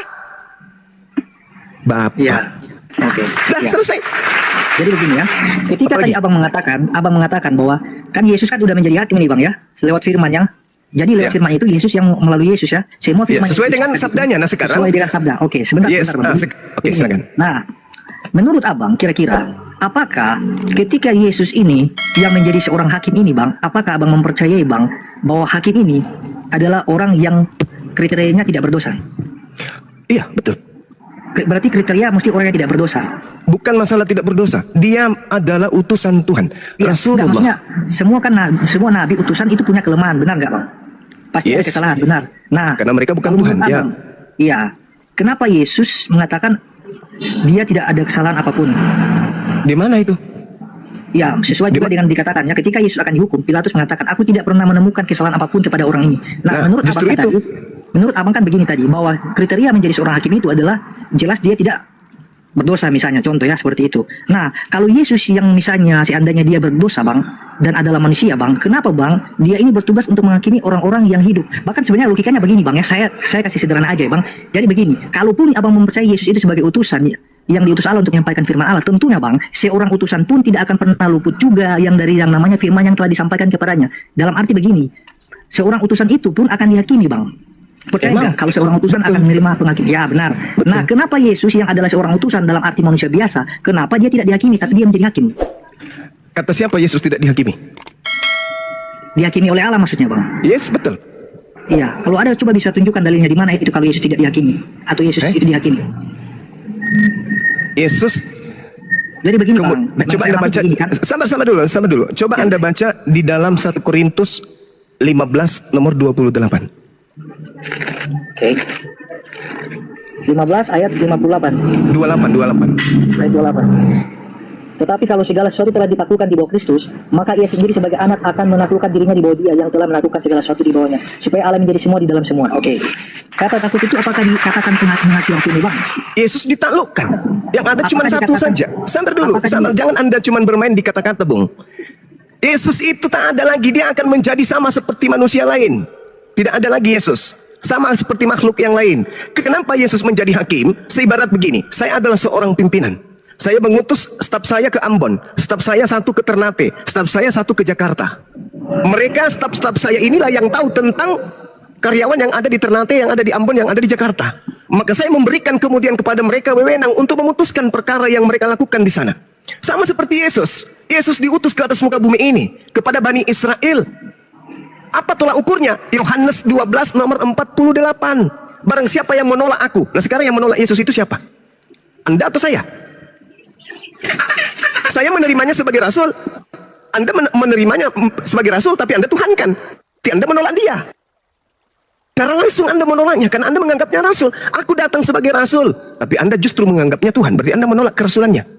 Bapa. Ya. Oke. Selesai. Jadi begini ya, ketika tadi abang mengatakan bahwa kan Yesus kan udah menjadi hakim nih Bang ya, lewat firman-Nya. Jadi lewat firman itu Yesus yang melalui Yesus ya, semua firman sesuai Yesus, dengan sabdanya. Nah sekarang sesuai dengan sabda. Oke, sebentar. Oke, silakan. Nah, menurut abang kira-kira apakah ketika Yesus ini yang menjadi seorang hakim ini Bang, apakah abang mempercayai Bang bahwa hakim ini adalah orang yang kriterianya tidak berdosa? Iya, betul. Berarti kriteria mesti orang yang tidak berdosa. Bukan masalah tidak berdosa, dia adalah utusan Tuhan, ya, Rasulullah. Maksudnya semua nabi utusan itu punya kelemahan, benar nggak Bang? Pasti ada kesalahan, benar. Nah, karena mereka bukan Tuhan. Ya. Iya. Kenapa Yesus mengatakan dia tidak ada kesalahan apapun? Di mana itu? Ya, sesuai juga dengan dikatakannya ketika Yesus akan dihukum, Pilatus mengatakan, aku tidak pernah menemukan kesalahan apapun kepada orang ini. Nah menurut abang kan begini tadi, bahwa kriteria menjadi seorang hakim itu adalah jelas dia tidak berdosa misalnya, contoh ya seperti itu. Nah, kalau Yesus yang misalnya seandainya dia berdosa Bang, dan adalah manusia Bang, kenapa Bang dia ini bertugas untuk menghakimi orang-orang yang hidup? Bahkan sebenarnya logikanya begini Bang ya, saya kasih sederhana aja ya Bang. Jadi begini, kalaupun abang mempercayai Yesus itu sebagai utusan yang diutus Allah untuk menyampaikan firman Allah, tentunya Bang, seorang utusan pun tidak akan pernah luput juga yang dari yang namanya firman yang telah disampaikan kepadanya. Dalam arti begini, seorang utusan itu pun akan dihakimi Bang. Percaya nggak kalau seorang utusan akan menerima penghakim? Ya benar. Betul. Nah, kenapa Yesus yang adalah seorang utusan dalam arti manusia biasa, kenapa dia tidak dihakimi tapi dia menjadi hakim? Kata siapa Yesus tidak dihakimi? Dihakimi oleh Allah maksudnya Bang? Yes, betul. Iya, kalau ada coba bisa tunjukkan dalilnya di mana itu kalau Yesus tidak dihakimi atau Yesus itu dihakimi. Yesus. Jadi begini Bang. Coba Anda baca. Kan? Sama dulu. Coba ya. Anda baca di dalam 1 Korintus 15 nomor 28. Oke. 15 ayat 58. 28. Ayat 28. Tetapi kalau segala sesuatu telah ditaklukkan di bawah Kristus, maka ia sendiri sebagai anak akan menaklukkan dirinya di bawah Dia yang telah menaklukkan segala sesuatu di bawahnya, supaya Allah menjadi semua di dalam semua. Oke. Kata takluk itu apakah dikatakan menghakimi Bang? Yesus ditaklukkan. Yang ada cuma satu saja. Sabar dulu. Jangan Anda cuma bermain di kata-kata, Bung. Yesus itu tak ada lagi, dia akan menjadi sama seperti manusia lain. Tidak ada lagi Yesus, sama seperti makhluk yang lain. Kenapa Yesus menjadi hakim? Seibarat begini, saya adalah seorang pimpinan. Saya mengutus staf saya ke Ambon, staf saya satu ke Ternate, staf saya satu ke Jakarta. Mereka staf-staf saya inilah yang tahu tentang karyawan yang ada di Ternate, yang ada di Ambon, yang ada di Jakarta. Maka saya memberikan kemudian kepada mereka wewenang untuk memutuskan perkara yang mereka lakukan di sana. Sama seperti Yesus. Yesus diutus ke atas muka bumi ini kepada Bani Israel. Apa tolak ukurnya? Yohanes 12 nomor 48. Barang siapa yang menolak aku. Nah sekarang yang menolak Yesus itu siapa? Anda atau saya? Saya menerimanya sebagai rasul. Anda menerimanya sebagai rasul, tapi Anda tuhankan. Anda menolak dia. Secara langsung Anda menolaknya, karena Anda menganggapnya rasul. Aku datang sebagai rasul, tapi Anda justru menganggapnya Tuhan. Berarti Anda menolak kerasulannya.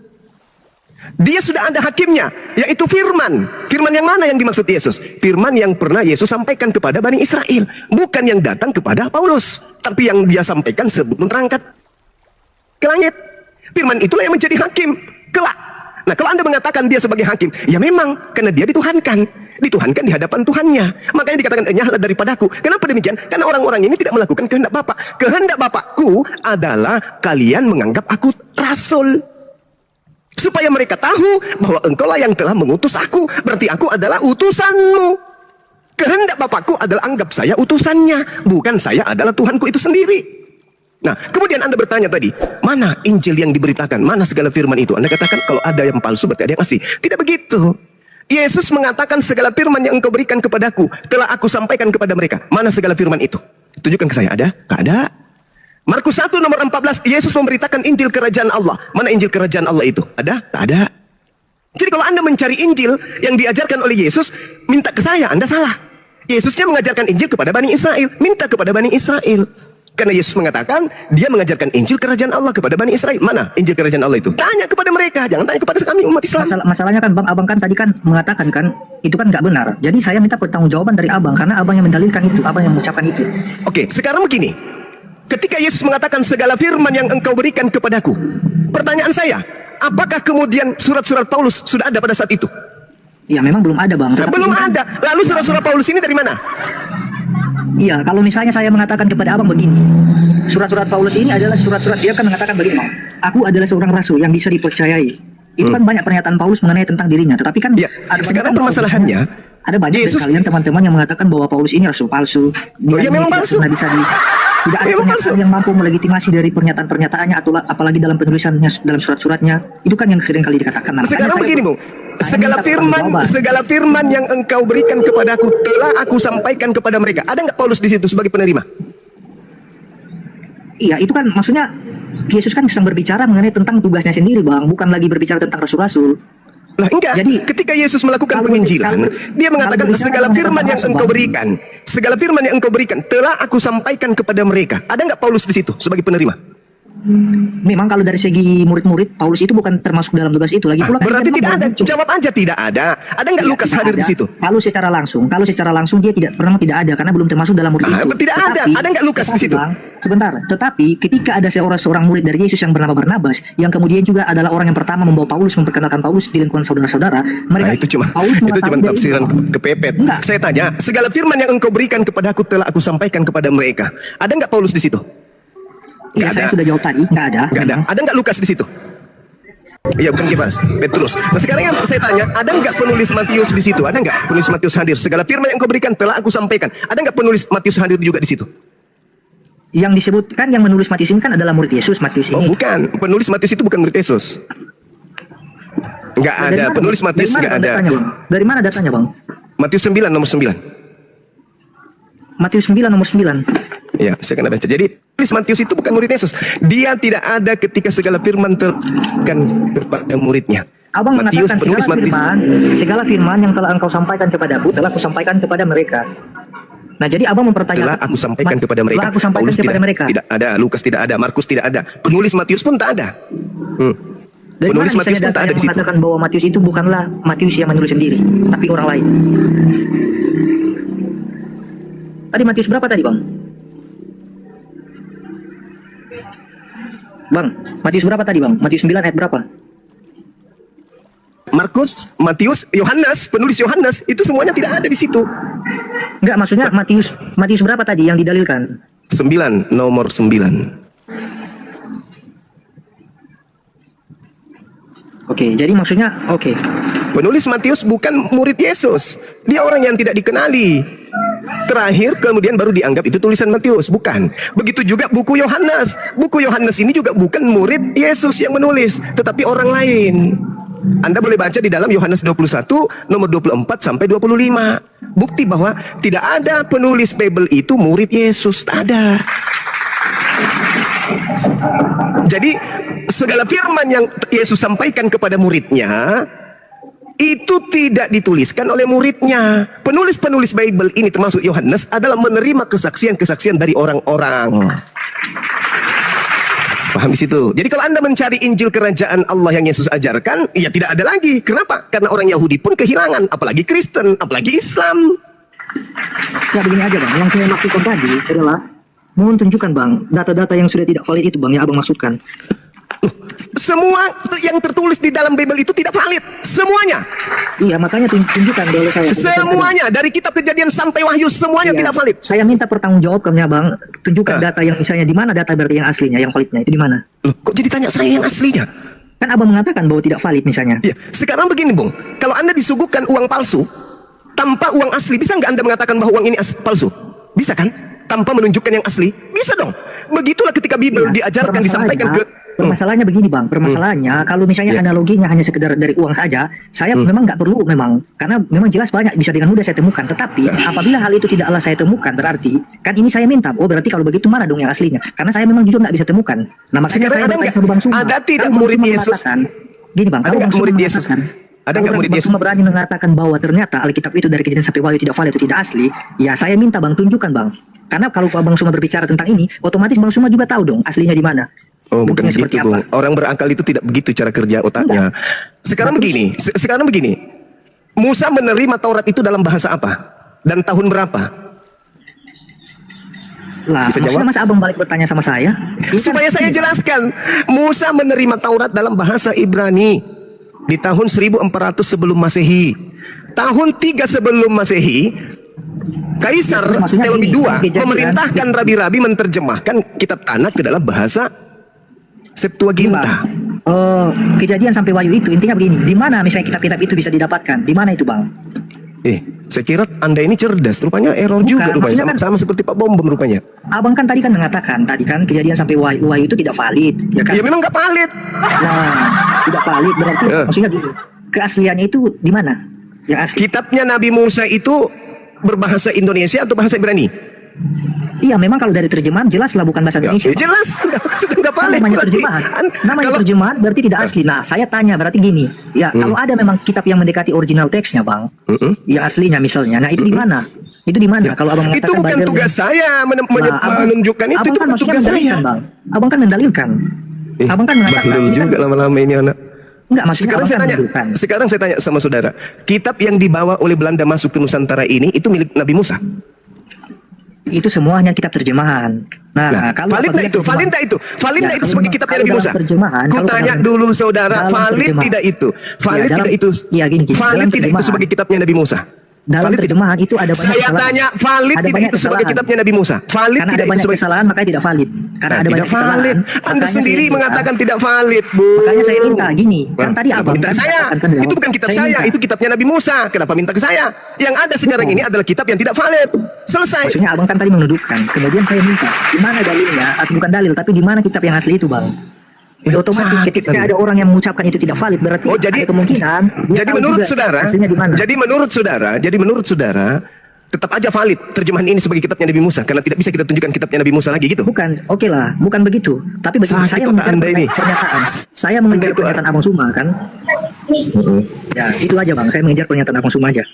Dia sudah ada hakimnya, yaitu firman. Firman yang mana yang dimaksud Yesus? Firman yang pernah Yesus sampaikan kepada Bani Israel. Bukan yang datang kepada Paulus, tapi yang dia sampaikan sebelum terangkat ke langit. Firman itulah yang menjadi hakim kelak. Nah kalau Anda mengatakan dia sebagai hakim, ya memang, karena dia dituhankan. Dituhankan di hadapan Tuhannya. Makanya dikatakan enyahlah daripadaku. Kenapa demikian? Karena orang-orang ini tidak melakukan kehendak Bapa. Kehendak Bapakku adalah kalian menganggap aku rasul. Supaya mereka tahu bahwa engkaulah yang telah mengutus aku. Berarti aku adalah utusanmu. Kehendak Bapakku adalah anggap saya utusannya. Bukan saya adalah Tuhanku itu sendiri. Nah, kemudian Anda bertanya tadi, mana Injil yang diberitakan? Mana segala firman itu? Anda katakan kalau ada yang palsu berarti ada yang asli. Tidak begitu. Yesus mengatakan segala firman yang engkau berikan kepadaku telah aku sampaikan kepada mereka. Mana segala firman itu? Tunjukkan ke saya. Ada? Tidak ada. Markus 1 nomor 14, Yesus memberitakan Injil kerajaan Allah. Mana Injil kerajaan Allah itu? Ada? Tak ada. Jadi kalau Anda mencari Injil yang diajarkan oleh Yesus, minta ke saya, Anda salah. Yesusnya mengajarkan Injil kepada Bani Israel. Minta kepada Bani Israel. Karena Yesus mengatakan, dia mengajarkan Injil kerajaan Allah kepada Bani Israel. Mana Injil kerajaan Allah itu? Tanya kepada mereka, jangan tanya kepada kami umat Islam. Masalahnya kan Bang, abang kan tadi kan mengatakan kan, itu kan nggak benar. Jadi saya minta pertanggungjawaban dari abang, karena abang yang mendalilkan itu, abang yang mengucapkan itu. Oke, sekarang begini. Ketika Yesus mengatakan segala firman yang engkau berikan kepadaku, pertanyaan saya, apakah kemudian surat-surat Paulus sudah ada pada saat itu? Ya memang belum ada Bang. Nah, belum ada. Lalu surat-surat Paulus ini dari mana? Iya, kalau misalnya saya mengatakan kepada abang begini, surat-surat Paulus ini adalah surat-surat, dia kan mengatakan begini, Bang, aku adalah seorang rasul yang bisa dipercayai. Itu kan banyak pernyataan Paulus mengenai tentang dirinya, tetapi kan ya, sekarang permasalahannya, ada banyak Yesus, dari kalian teman-teman yang mengatakan bahwa Paulus ini rasul palsu. Ya memang palsu. Tidak ada pernyataan yang mampu melegitimasi dari pernyataan-pernyataannya atau apalagi dalam penulisannya, dalam surat-suratnya. Itu kan yang sering kali dikatakan. Nah, sekarang begini, Bung. Segala firman yang engkau berikan kepadaku telah aku sampaikan kepada mereka. Ada nggak Paulus di situ sebagai penerima? Iya, itu kan maksudnya Yesus kan sedang berbicara mengenai tentang tugasnya sendiri, Bang, bukan lagi berbicara tentang rasul-rasul. Lah enggak, jadi ketika Yesus melakukan penginjilan, dia mengatakan segala firman yang engkau berikan, segala firman yang engkau berikan telah aku sampaikan kepada mereka. Ada nggak Paulus di situ sebagai penerima? Memang kalau dari segi murid-murid, Paulus itu bukan termasuk dalam tugas itu lagi pula. Berarti tidak ada. Jawab aja tidak ada. Ada nggak Lukas hadir di situ? Kalau secara langsung dia tidak ada karena belum termasuk dalam murid itu. Tidak ada. Ada nggak Lukas di situ? Sebentar. Tetapi ketika ada seorang murid dari Yesus yang bernama Barnabas, yang kemudian juga adalah orang yang pertama membawa Paulus, memperkenalkan Paulus di lingkungan saudara-saudara, mereka itu cuma tafsiran kepepet. Enggak. Saya tanya, segala firman yang engkau berikan kepadaku telah aku sampaikan kepada mereka. Ada nggak Paulus di situ? Iya, saya sudah jawab tadi, nggak ada. Nggak ada. Ada nggak Lukas di situ? Iya, bukan Kefas, Petrus. Nah sekarang yang saya tanya, ada nggak penulis Matius di situ? Ada nggak penulis Matius hadir? Segala firman yang kau berikan telah aku sampaikan. Ada nggak penulis Matius hadir juga di situ? Yang disebutkan yang menulis Matius ini kan adalah murid Yesus, Matius ini. Oh bukan, penulis Matius itu bukan murid Yesus. Nggak ada, penulis Matius nggak ada. Dari mana datanya, Bang? Matius 9 nomor 9. Matius 9 nomor 9. Ya, saya akan baca. Jadi, penulis Matius itu bukan murid Yesus. Dia tidak ada ketika segala firman terkan kepada muridnya. Abang Matius, mengatakan segala firman yang telah engkau sampaikan kepadaku, telah aku sampaikan kepada mereka. Nah, jadi abang mempertanyakan. Telah aku sampaikan kepada mereka. Telah aku sampaikan Paulus kepada mereka. Tidak ada, Lukas tidak ada, Markus tidak ada. Penulis Matius pun tak ada. Dari penulis mana Matius pun tak ada di situ. mengatakan bahwa Matius itu bukanlah Matius yang menulis sendiri, tapi orang lain. Tadi Matius berapa tadi, Bang? Bang, Matius berapa tadi, Bang? Matius 9 ayat berapa? Markus, Matius, Yohanes, penulis Yohanes itu semuanya tidak ada di situ. Enggak, maksudnya Matius berapa tadi yang didalilkan? 9, nomor 9. Oke, jadi maksudnya Penulis Matius bukan murid Yesus. Dia orang yang tidak dikenali. Terakhir kemudian baru dianggap itu tulisan Matius, bukan. Begitu juga buku Yohanes. Buku Yohanes ini juga bukan murid Yesus yang menulis, tetapi orang lain. Anda boleh baca di dalam Yohanes 21 nomor 24 sampai 25. Bukti bahwa tidak ada penulis Bible itu murid Yesus, tak ada. Jadi segala firman yang Yesus sampaikan kepada muridnya itu tidak dituliskan oleh muridnya. Penulis-penulis Bible ini termasuk Yohanes adalah menerima kesaksian-kesaksian dari orang-orang. Paham di situ? Jadi kalau Anda mencari Injil kerajaan Allah yang Yesus ajarkan, ya tidak ada lagi. Kenapa? Karena orang Yahudi pun kehilangan, apalagi Kristen, apalagi Islam. Ya begini aja, Bang. Yang saya maksudkan tadi adalah mohon tunjukkan, Bang, data-data yang sudah tidak valid itu, Bang, yang Abang maksudkan. Semua yang tertulis di dalam Bible itu tidak valid. Semuanya. Iya, makanya tunjukkan dulu saya. Semuanya. Dari kitab Kejadian sampai Wahyu, semuanya Iya. tidak valid. Saya minta pertanggungjawabkannya, Bang. Tunjukkan data yang misalnya di mana data berarti yang aslinya, yang validnya itu di mana? Loh, kok jadi tanya saya yang aslinya? Kan Abang mengatakan bahwa tidak valid misalnya. Ya, sekarang begini, Bung. Kalau Anda disuguhkan uang palsu tanpa uang asli, bisa nggak Anda mengatakan bahwa uang ini palsu? Bisa kan? Tanpa menunjukkan yang asli? Bisa dong. Begitulah ketika Bible Iya, diajarkan, disampaikan ke... Permasalahannya begini, Bang. Permasalahannya kalau misalnya Iya. analoginya hanya sekedar dari uang saja, saya memang nggak perlu memang, karena memang jelas banyak bisa dengan mudah saya temukan. Tetapi apabila hal itu tidaklah saya temukan, berarti kan ini saya minta. Oh, berarti kalau begitu mana dong yang aslinya? Karena saya memang jujur nggak bisa temukan. Nah, makanya Sekarang saya ada bertanya nggak- sama Bang Suma. ada tidak Kalau Bang murid Suma Yesus? mengatakan, gini, Bang, Ada kalau nggak Bang Suma murid Yesus? mengatakan, Ada nggak kalau murid Bang Yesus? Suma berani mengatakan bahwa ternyata Alkitab itu dari Kejadian sampai Wahyu tidak valid, itu tidak asli, ya saya minta Bang tunjukkan, Bang. Karena kalau Bang Suma berbicara tentang ini, otomatis Bang Suma juga tahu dong aslinya di mana. Oh, bukan Bentuknya seperti begitu, apa. Bung. Orang berakal itu tidak begitu cara kerja otaknya. Sekarang begini, sekarang begini. Musa menerima Taurat itu dalam bahasa apa? Dan tahun berapa? Lah, Bisa maksudnya jawab? masa Abang balik bertanya sama saya? Ini kan Supaya saya gini, jelaskan. Musa menerima Taurat dalam bahasa Ibrani di tahun 1400 sebelum Masehi. Tahun 3 sebelum Masehi, Kaisar Ya, maksudnya Ptolemy gini, II Kejadian- memerintahkan rabi-rabi menerjemahkan kitab Tanakh ke dalam bahasa Septuaginta. Oh, Kejadian sampai Wahyu itu intinya begini. Di mana misalnya kitab-kitab itu bisa didapatkan? Di mana itu, Bang? Saya kira Anda ini cerdas, rupanya error Bukan, juga rupanya, maksudnya sama seperti Pak Bom rupanya. Abang kan tadi kan mengatakan Kejadian sampai Wahyu itu tidak valid, ya kan? Ya memang nggak valid. Nah, tidak valid berarti maksudnya gitu. Keasliannya itu di mana? Yang asli. Kitabnya Nabi Musa itu berbahasa Indonesia atau bahasa Ibrani? Iya, memang kalau dari terjemahan jelaslah bukan bahasa Indonesia. Ya, jelas, sudah nggak Kan valid. namanya Berarti, terjemahan. Namanya kalau terjemahan berarti tidak asli. Nah, saya tanya berarti gini. Ya, kalau ada memang kitab yang mendekati original teksnya, Bang. Yang aslinya misalnya. Nah, itu di mana? Itu di mana? Kalau Abang itu mengatakan bukan Bible- tugas saya Abang- menunjukkan itu Abang kan bukan maksudnya tugas saya. mendalilkan, Bang. Abang kan mendalilkan. Abang kan mengatakan Bahlul ini kan- juga lama-lama ini anak. Enggak, maksudnya Sekarang Abang saya kan tanya, mendalilkan. sekarang saya tanya sama saudara, kitab yang dibawa oleh Belanda masuk ke Nusantara ini itu milik Nabi Musa. Itu semuanya kitab terjemahan. Nah, kalau valid apabila nggak itu? terjemahan- Valid nggak itu? Valid Ya, nggak itu kalau sebagai memang- kitabnya kalau Nabi Musa? dalam terjemahan, Ku kalau tanya dalam- dulu saudara, dalam valid terjemahan. tidak itu? Valid dalam- tidak itu? Iya, gini, Valid dalam tidak itu terjemahan. sebagai kitabnya Nabi Musa? Dalam Valid terjemahan itu ada banyak Saya kesalahan. tanya, valid Ada tidak banyak itu sebagai kesalahan. kitabnya Nabi Musa? Valid Karena tidak ada itu banyak sebagai kesalahan makanya tidak valid. Karena ada tidak banyak kesalahan. valid. Anda makanya sendiri saya minta- mengatakan tidak valid, Bu. Makanya saya minta gini, kan tadi Kenapa Abang minta kan ke saya? mengatakan kan, Itu bukan kitab saya, minta. itu kitabnya Nabi Musa. Kenapa minta ke saya? Yang ada sekarang ini adalah kitab yang tidak valid. Selesai. Maksudnya Abang kan tadi menuduhkan. Kemudian saya minta, di mana dalilnya? Atau bukan dalil, tapi di mana kitab yang asli itu, Bang? Otomatis sakit ketika Anda. ada orang yang mengucapkan itu tidak valid, berarti Oh, jadi ada kemungkinan dia jadi tahu menurut juga saudara, aslinya di mana. jadi menurut saudara tetap aja valid terjemahan ini sebagai kitabnya Nabi Musa karena tidak bisa kita tunjukkan kitabnya Nabi Musa lagi gitu. Bukan, oke lah, bukan begitu. Tapi begitu Sakit saya otak mendengar Anda ini. pernyataan, saya mengejar Itu- pernyataan Abang Suma kan. Ya, itu aja Bang, saya mengejar pernyataan Abang Suma aja.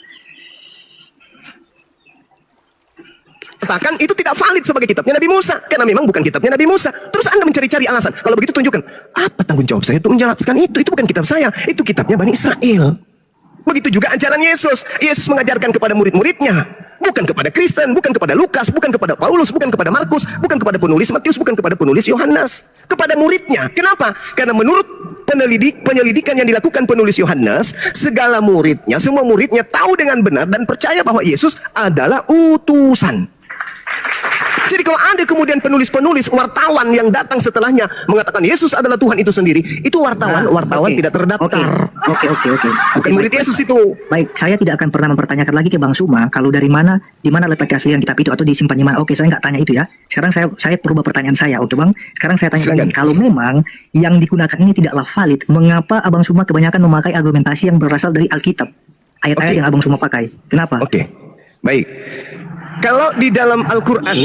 Katakan itu tidak valid sebagai kitabnya Nabi Musa karena memang bukan kitabnya Nabi Musa. Terus Anda mencari-cari alasan. Kalau begitu tunjukkan apa tanggung jawab saya untuk menjelaskan itu. Itu bukan kitab saya, itu kitabnya Bani Israel. Begitu juga ajaran Yesus. Yesus mengajarkan kepada murid-muridnya, bukan kepada Kristen, bukan kepada Lukas, bukan kepada Paulus, bukan kepada Markus, bukan kepada penulis Matius, bukan kepada penulis Yohanes, kepada muridnya. Kenapa? Karena menurut penyelidikan yang dilakukan penulis Yohanes, segala muridnya, semua muridnya tahu dengan benar dan percaya bahwa Yesus adalah utusan. Jadi kalau ada kemudian penulis-penulis, wartawan yang datang setelahnya mengatakan Yesus adalah Tuhan itu sendiri, itu wartawan Oke. tidak terdaftar. Oke. Bukan Oke, murid baik. Yesus itu. Baik, saya tidak akan pernah mempertanyakan lagi ke Bang Suma kalau di mana letak keaslian kitab itu atau disimpan di mana. Oke, saya nggak tanya itu ya. Sekarang saya perubah pertanyaan saya. Oke Bang, sekarang saya tanya Silakan. lagi. Kalau memang yang digunakan ini tidaklah valid, mengapa Abang Suma kebanyakan memakai argumentasi yang berasal dari Alkitab? Ayat-ayat Oke. yang Abang Suma pakai. Kenapa? Oke, baik. Kalau di dalam Al-Quran,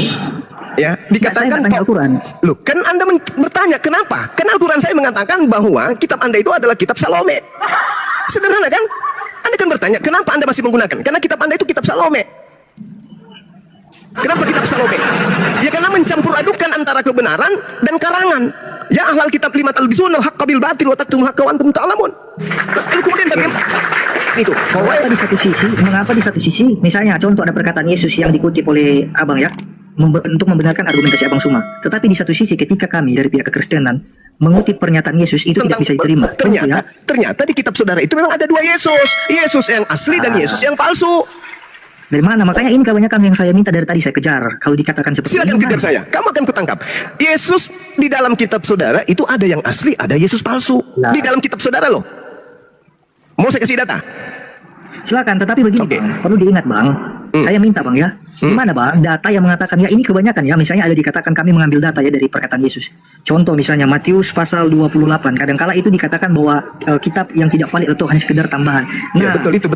ya dikatakan saya nggak tanya Al-Quran. Loh, kan Anda bertanya kenapa? Karena Al-Quran saya mengatakan bahwa kitab Anda itu adalah kitab Salome. Sederhana kan? Anda kan bertanya kenapa Anda masih menggunakan? Karena kitab Anda itu kitab Salome. Kenapa kitab Salome? Ya karena mencampur adukan antara kebenaran dan karangan. Ya ahlal kitab lima talbisun al-haqqa bil batil wa taktumul haqqa wa antum ta'lamun. Lalu kemudian bagaimana? Itu. Mengapa di satu sisi, misalnya contoh ada perkataan Yesus yang dikutip oleh Abang ya, untuk membenarkan argumentasi Abang Suma. Tetapi di satu sisi ketika kami dari pihak kekristenan mengutip pernyataan Yesus itu tidak bisa diterima. Ternyata di kitab saudara itu memang ada dua Yesus. Yesus yang asli dan Yesus yang palsu. Dari mana? Makanya ini kebanyakan yang saya minta dari tadi saya kejar. Kalau dikatakan seperti Silakan ini, kejar saya. Kamu akan kutangkap. Yesus di dalam kitab saudara itu ada yang asli, ada Yesus palsu. Nah. Di dalam kitab saudara loh. Mau saya kasih data? silakan. Tetapi begini Oke. Bang, perlu diingat Bang. Saya minta Bang ya. Gimana Bang data yang mengatakan ya ini kebanyakan ya. Misalnya ada dikatakan kami mengambil data ya dari perkataan Yesus. Contoh misalnya Matius pasal 28. Kadangkala itu dikatakan bahwa kitab yang tidak valid atau hanya sekedar tambahan. Ya, betul itu.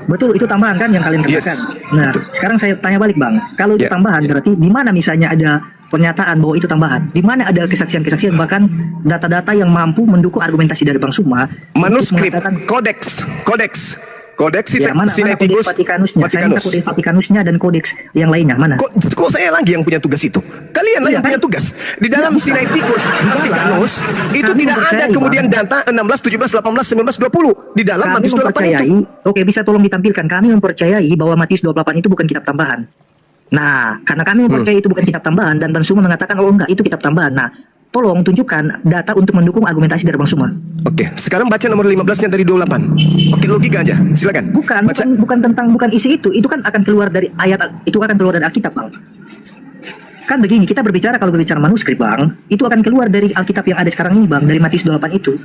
Betul, itu tambahan kan yang kalian katakan. Yes, Nah, betul. sekarang saya tanya balik Bang. Kalau itu Ya, tambahan berarti di mana misalnya ada pernyataan bahwa itu tambahan? Di mana ada kesaksian-kesaksian bahkan data-data yang mampu mendukung argumentasi dari Bang Suma? Manuskrip, untuk mengatakan- kodeks Ya, mana Sinaiticus, kodeks Vatikanusnya? Saya minta kodeks Vatikanusnya dan kodeks yang lainnya mana? Kok saya lagi yang punya tugas itu? Kalian lah Iya, yang kan? punya tugas. Di dalam Sinaiticus, Vatikanus itu Kami tidak ada mempercayai, kemudian Bang. data 16, 17, 18, 19, 20 di dalam Kami Matius 28 itu. mempercayai, oke bisa tolong ditampilkan. Kami mempercayai bahwa Matius 28 itu bukan kitab tambahan. Nah, karena kami mempercayai itu bukan kitab tambahan dan Bang Suma mengatakan oh enggak itu kitab tambahan. Nah, tolong tunjukkan data untuk mendukung argumentasi dari Bang Suma. Oke, sekarang baca nomor 15-nya dari 28. Oke, logika aja. Silakan. Baca. Bukan isi itu. Itu kan akan keluar dari ayat, itu akan keluar dari Alkitab, Bang. Kan begini, kita kalau berbicara manuskrip, Bang, itu akan keluar dari Alkitab yang ada sekarang ini, Bang, dari Matius 28 itu.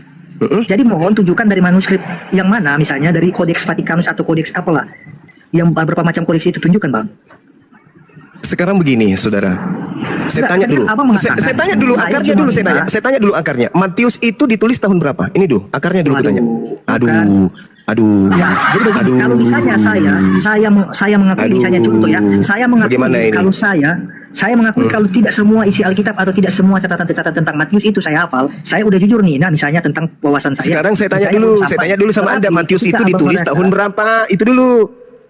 Jadi mohon tunjukkan dari manuskrip yang mana, misalnya dari Kodeks Vatikanus atau kodeks apalah. Yang berapa macam kodeks itu tunjukkan, Bang. Sekarang begini, saudara. Saya Enggak, tanya kan dulu. Abang mengatakan, Saya tanya dulu saya akarnya cuma dulu saya minta- tanya. Saya tanya dulu akarnya. Matius itu ditulis tahun berapa? Ini dulu, akarnya dulu Waduh, tanya. bukan. Aduh. Ya, jadi begini, kalau misalnya saya mengakui Aduh. misalnya contoh ya, saya mengakui Bagaimana ini? kalau saya mengakui kalau tidak semua isi Alkitab atau tidak semua catatan-catatan tentang Matius itu saya hafal, saya udah jujur nih. Nah, misalnya tentang wawasan saya. Sekarang saya tanya belum dulu sampai. sama Anda, Tetapi Matius ketika itu Abang ditulis mengatakan- tahun berapa? Itu dulu.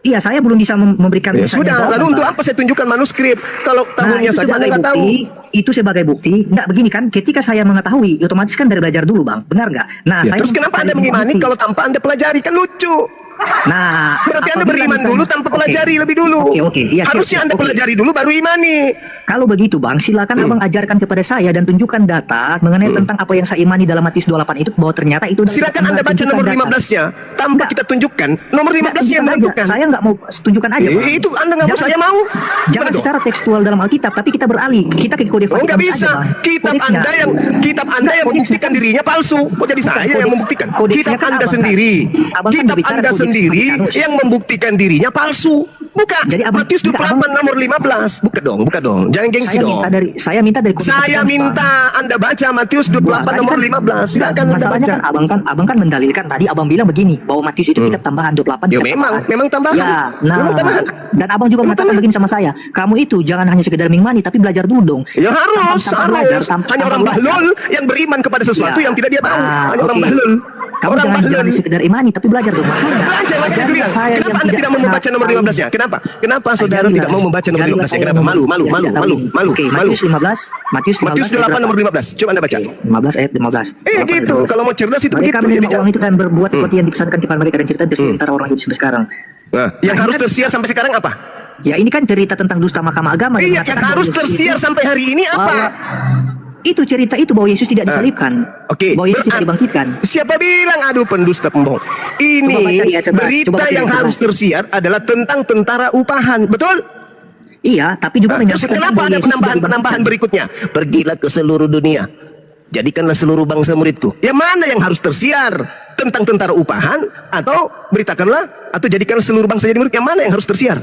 Iya, saya belum bisa memberikan Ya misalnya sudah, jawaban, lalu untuk Bang. apa saya tunjukkan manuskrip? Kalau tahunnya itu saja Anda sebagai nggak tahu. bukti, itu sebagai bukti. Nggak begini kan, ketika saya mengetahui, otomatis kan dari belajar dulu Bang, benar nggak? Nah, Ya, saya terus kenapa Anda mengimani kalau tanpa Anda pelajari? Kan lucu. Nah, Berarti Anda apabila beriman misalnya- dulu tanpa Oke. pelajari lebih dulu. Oke. Iya, Harusnya siap, Anda oke. pelajari dulu baru imani. Kalau begitu Bang, silakan Abang ajarkan kepada saya dan tunjukkan data mengenai tentang apa yang saya imani dalam Matius 28 itu bahwa ternyata itu Silakan Anda baca nomor 15-nya tanpa Enggak. kita tunjukkan. Nomor 15-nya yang menunjukkan. Saya nggak mau tunjukkan aja Bang. Itu Anda nggak mau, Jangan- saya mau. Jangan Gimana dong? secara tekstual dalam Alkitab, tapi kita beralih. Kita ke kode Oh, nggak Vatikanus bisa. aja, Bang. Kitab Kodeksnya. Anda yang Nggak, membuktikan kodeksnya. dirinya palsu. Kok jadi saya yang kodeks- membuktikan? kodeksnya Kitab kan Anda Abang kan- sendiri. Abang kan Kitab berbicara Anda kodeks sendiri Vatikanus. yang membuktikan dirinya palsu. Bukan. Jadi Abang- Matius 28 Abang- nomor 15. Buka dong. Jangan gengsi dong. Saya minta dari kodeks Saya Vatikanus, Bang. minta Anda baca Matius 28 Tadi nomor kan- 15. Silakan Anda masalahnya baca. kan abang kan mendalilkan tadi abang bilang begini bahwa Matius itu kitab tambahan 28 Ya, kitab memang tambahan. Ya, nah, Memang tambahan. dan abang juga Memang mengatakan tambahan. begini sama saya, kamu itu jangan hanya sekedar mengimani tapi belajar dulu dong. Ya harus. Belajar, Hanya orang bahlul yang beriman kepada sesuatu Ya. yang tidak dia tahu. Ah, Hanya orang oke. bahlul. Kamu Orang jangan bahlul. sekedar imani tapi belajar dong. Belajar, makanya dia bilang, kenapa Anda tidak mau membaca nomor 15-nya? Kenapa saudara tidak mau membaca nomor 15-nya? Kenapa? Malu. Oke, Matius 15. Matius 15 Matius 28 nomor 15. Coba Anda baca. 15 ayat 15. Gitu. Kalau mau cerdas itu Mereka begitu. menerima Jadi uang itu kan berbuat seperti yang dipesankan kepada mereka dan cerita tersiar antara orang hidup sampai sekarang. Nah, yang harus tersiar sampai sekarang apa? Ya ini kan cerita tentang dusta Mahkamah Agama. Iya, yang harus tersiar sampai hari ini apa? Itu cerita itu bahwa Yesus tidak disalibkan. Oke, Bahwa Yesus tidak dibangkitkan. Siapa bilang aduh pendusta pembohong? Coba baca Ini di ayat 11, coba berita baca di yang ayat harus 11. tersiar adalah tentang tentara upahan, betul? Iya, tapi juga Terus menyangkut kenapa bahwa ada Yesus tidak penambahan dibangkitkan. berikutnya? Pergilah ke seluruh dunia. Jadikanlah seluruh bangsa muridku. Yang mana yang harus tersiar? Tentang tentara upahan atau beritakanlah atau jadikanlah seluruh bangsa jadi murid? Yang mana yang harus tersiar?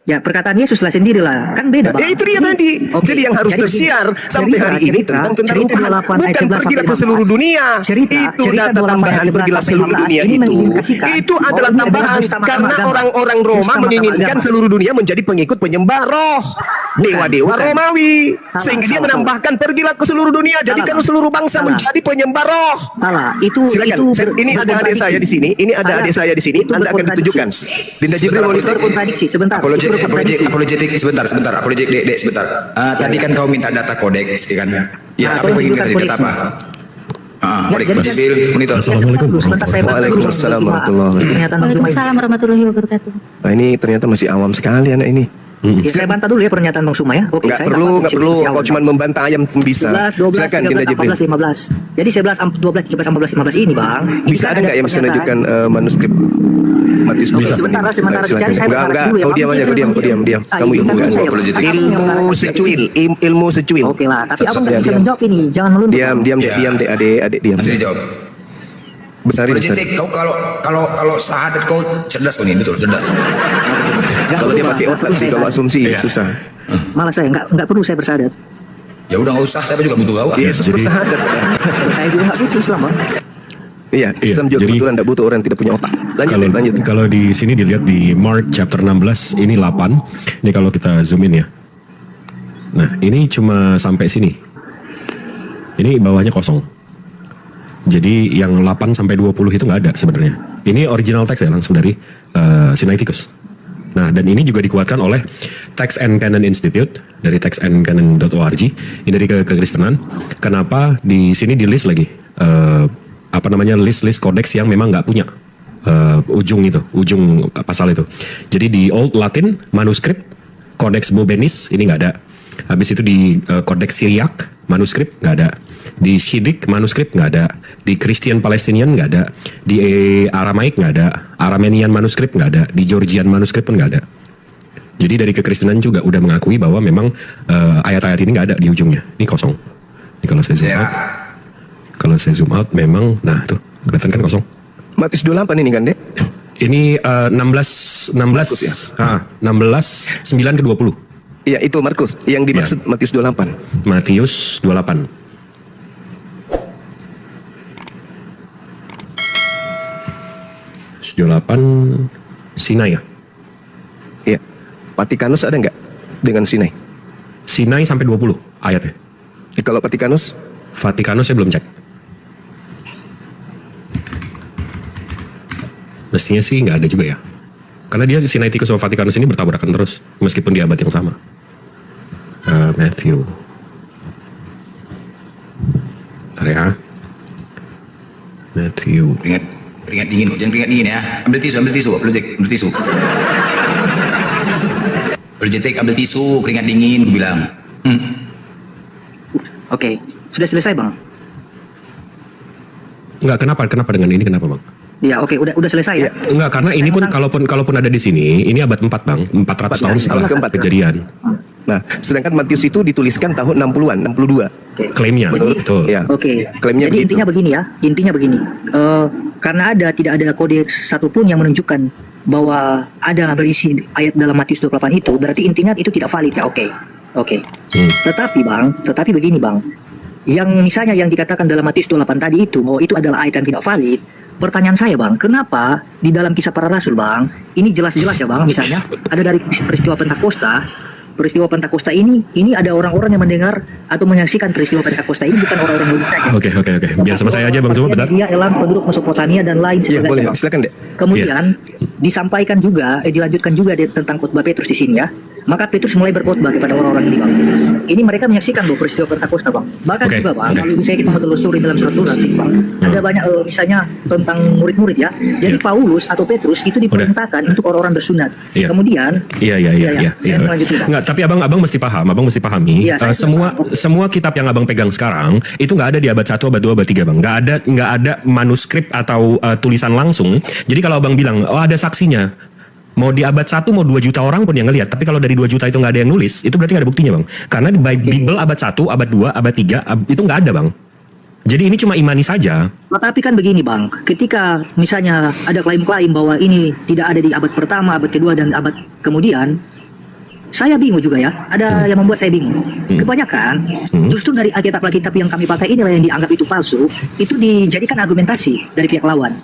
Ya perkataan Yesus lah sendirilah, kan beda Bang. Ya itu dia tadi. Oke, Jadi yang harus jadi tersiar begini, sampai hari ini tentang tentara cerita upahan. 28 ayat Bukan 11 pergilah sampai ke seluruh 15. dunia. Cerita Itu data 28 tambahan ayat 11 pergilah sampai seluruh 15 dunia ini itu. mengindikasikan Itu bahwa adalah ini adalah tambahan dusta Mahkamah karena Agama. orang-orang Dusta Roma Mahkamah menginginkan Agama. seluruh dunia menjadi pengikut penyembah roh. Dewa-dewa bukan. Romawi. Salah, Sehingga dia salah. menambahkan pergilah ke seluruh dunia. Jadikan Bang. seluruh bangsa Salah. menjadi penyembah roh. Salah, itu Silakan. itu Ini ada adik saya di sini. Ini ada adik saya di sini. itu Anda akan berkontradiksi. ditunjukkan. Dinda Jibril Sebentar, monitor. Berkontradiksi sebentar. itu berkontradiksi. Apologetik sebentar. Apologetik dek sebentar. Tadi kan kau minta data kodeks, ya kan? Ya, apa tolong yang ingin tunjukkan data apa? Kodeks jadi- Jibril monitor. Assalamualaikum. Waalaikumsalam warahmatullahi wabarakatuh. Pernyataan Bang Suma. Waalaikumsalam warahmatullahi wabarakatuh. Nah, ini ternyata masih awam sekali anak ini. Ya, saya bantah dulu ya pernyataan Bang Suma ya. Oke, Nggak saya perlu, bantah nggak perlu. si awal, Kau cuma Bang. membantah ayam pun bisa. 11, 12, Silakan 13, Dinda Jibril. 14, 15. Jadi 11, 12, 13, 14, 15 ini Bang. Bisa ada nggak yang bisa menunjukkan manuskrip Matius Oke, 28 sebentar, ini? sementara Silakan. dicari, saya Enggak, berharap enggak. dulu ya, Kau Bang. diam aja, kau diam. Ah, Kamu izinkan ikut. saya. Apologetic. Ilmu secuil, ilmu secuil. Oke lah, tapi abang nggak Diam, bisa diam. menjawab ini. Jangan melunduk. Diam, Bang. diam, Dek, Ya. diam, Dek, adik, diam. Nanti dijawab. Besarin, Apologetic, besarin. kau kalau syahadat kau cerdas kau nih, betul cerdas. Nggak Kalau perlu, dia Bang. pakai Nggak otak perlu sih, saya kalau sadar. asumsi Iya. susah. Malah saya nggak perlu saya bersadat. Ya udah nggak usah, saya juga butuh kau. Yesus jadi- bersahadat. Saya juga nggak butuh Islam Bang. Iya, Islam juga jadi- kebetulan tidak butuh orang yang tidak punya otak. Kalau Lanjut. kalau di sini dilihat di Mark chapter 16 ini 8. Ini kalau kita zoom in ya. Nah, ini cuma sampai sini. Ini bawahnya kosong. Jadi yang 8 sampai 20 itu nggak ada sebenarnya. Ini original teks ya langsung dari Sinaiticus. Nah, dan ini juga dikuatkan oleh Text and Canon Institute dari textandcanon.org. Ini dari kekristenan. Kenapa di sini di list lagi list kodeks yang memang nggak punya ujung pasal itu. Jadi di Old Latin manuskrip Codex Bobenis ini nggak ada. Habis itu di Codex Syriac manuskrip nggak ada. Di Siddiq manuskrip nggak ada. Di Christian Palestinian nggak ada. Di Aramaik nggak ada. Aramenian manuskrip nggak ada. Di Georgian manuskrip pun nggak ada. Jadi dari kekristenan juga udah mengakui bahwa memang ayat-ayat ini nggak ada di ujungnya. Ini kosong. Ini kalau saya zoom Ya. out. Kalau saya zoom out memang, nah tuh kelihatan kan kosong. Matius 28 ini kan, Dek? Ini 16 9 ke 20. Iya, itu Markus. Yang dimaksud Matius 28. Matius 28. Matius 28 Sinai ya. Iya. Vatikanus ada nggak dengan Sinai? Sinai sampai 20 ayatnya. Kalau Vatikanus, Vatikanus saya belum cek. Mestinya sih nggak ada juga ya. Karena dia Sinaiticus sama Vatikanus ini bertabrakan terus meskipun di abad yang sama. Matthew. Bentar ya. Matthew. Keringat dingin kok, jangan keringat dingin ya. Ambil tisu, Apologetic, ambil tisu. Apologetic, ambil tisu, keringat dingin, gue bilang. Oke, sudah selesai Bang. Enggak, kenapa dengan ini kenapa bang? Ya oke, udah selesai ya. Enggak, karena ini pun kalaupun ada di sini, ini abad 4 bang, 400 tahun setelah keempat. kejadian. nah, sedangkan Matius itu dituliskan tahun 60-an, 62. Oke. Klaimnya, betul. Ya. Oke, Klaimnya jadi begitu. intinya begini. Karena tidak ada kode satupun yang menunjukkan bahwa ada berisi ayat dalam Matius 28 itu, berarti intinya itu tidak valid ya. Oke. Tetapi begini Bang, yang misalnya yang dikatakan dalam Matius 28 tadi itu, bahwa itu adalah ayat yang tidak valid. Pertanyaan saya Bang, kenapa di dalam Kisah Para Rasul Bang, ini jelas-jelas ya Bang, misalnya ada dari peristiwa Pentakosta ini ada orang-orang yang mendengar atau menyaksikan peristiwa Pentakosta ini, bukan orang-orang Yahudi saja. Oke. Biar sama saya aja bang, coba bentar. Dia elang penduduk Mesopotamia dan lain Iya, sebagainya. boleh. Bang. Silakan, Dek. Kemudian disampaikan juga, dilanjutkan juga tentang khotbah Petrus di sini ya. Maka Petrus mulai berkhotbah kepada orang-orang ini Bang. Ini mereka menyaksikan bahwa peristiwa Pentakosta Bang. Bahkan Oke, juga Bang, oke. kalau misalnya kita menelusuri dalam surat Tuhan sih Bang, ada banyak misalnya tentang murid-murid ya. Jadi Paulus atau Petrus itu diperintahkan untuk orang-orang bersunat. Iya. Kemudian Iya. saya melanjutkan. Enggak, tapi abang mesti pahami. Iya, saya Semua kitab yang abang pegang sekarang itu nggak ada di abad 1, abad 2, abad 3 bang. Nggak ada manuskrip atau tulisan langsung. Jadi kalau abang bilang, oh ada saksinya, mau di abad 1 mau 2 juta orang pun yang ngelihat. Tapi kalau dari 2 juta itu nggak ada yang nulis, itu berarti nggak ada buktinya bang. Karena di Bible abad 1, abad 2, abad 3 itu nggak ada bang. Jadi ini cuma imani saja. Tetapi kan begini Bang, ketika misalnya ada klaim-klaim bahwa ini tidak ada di abad pertama, abad kedua, dan abad kemudian, saya bingung juga ya, ada yang membuat saya bingung. Kebanyakan, justru dari Alkitab yang kami pakai inilah yang dianggap itu palsu, itu dijadikan argumentasi dari pihak lawan.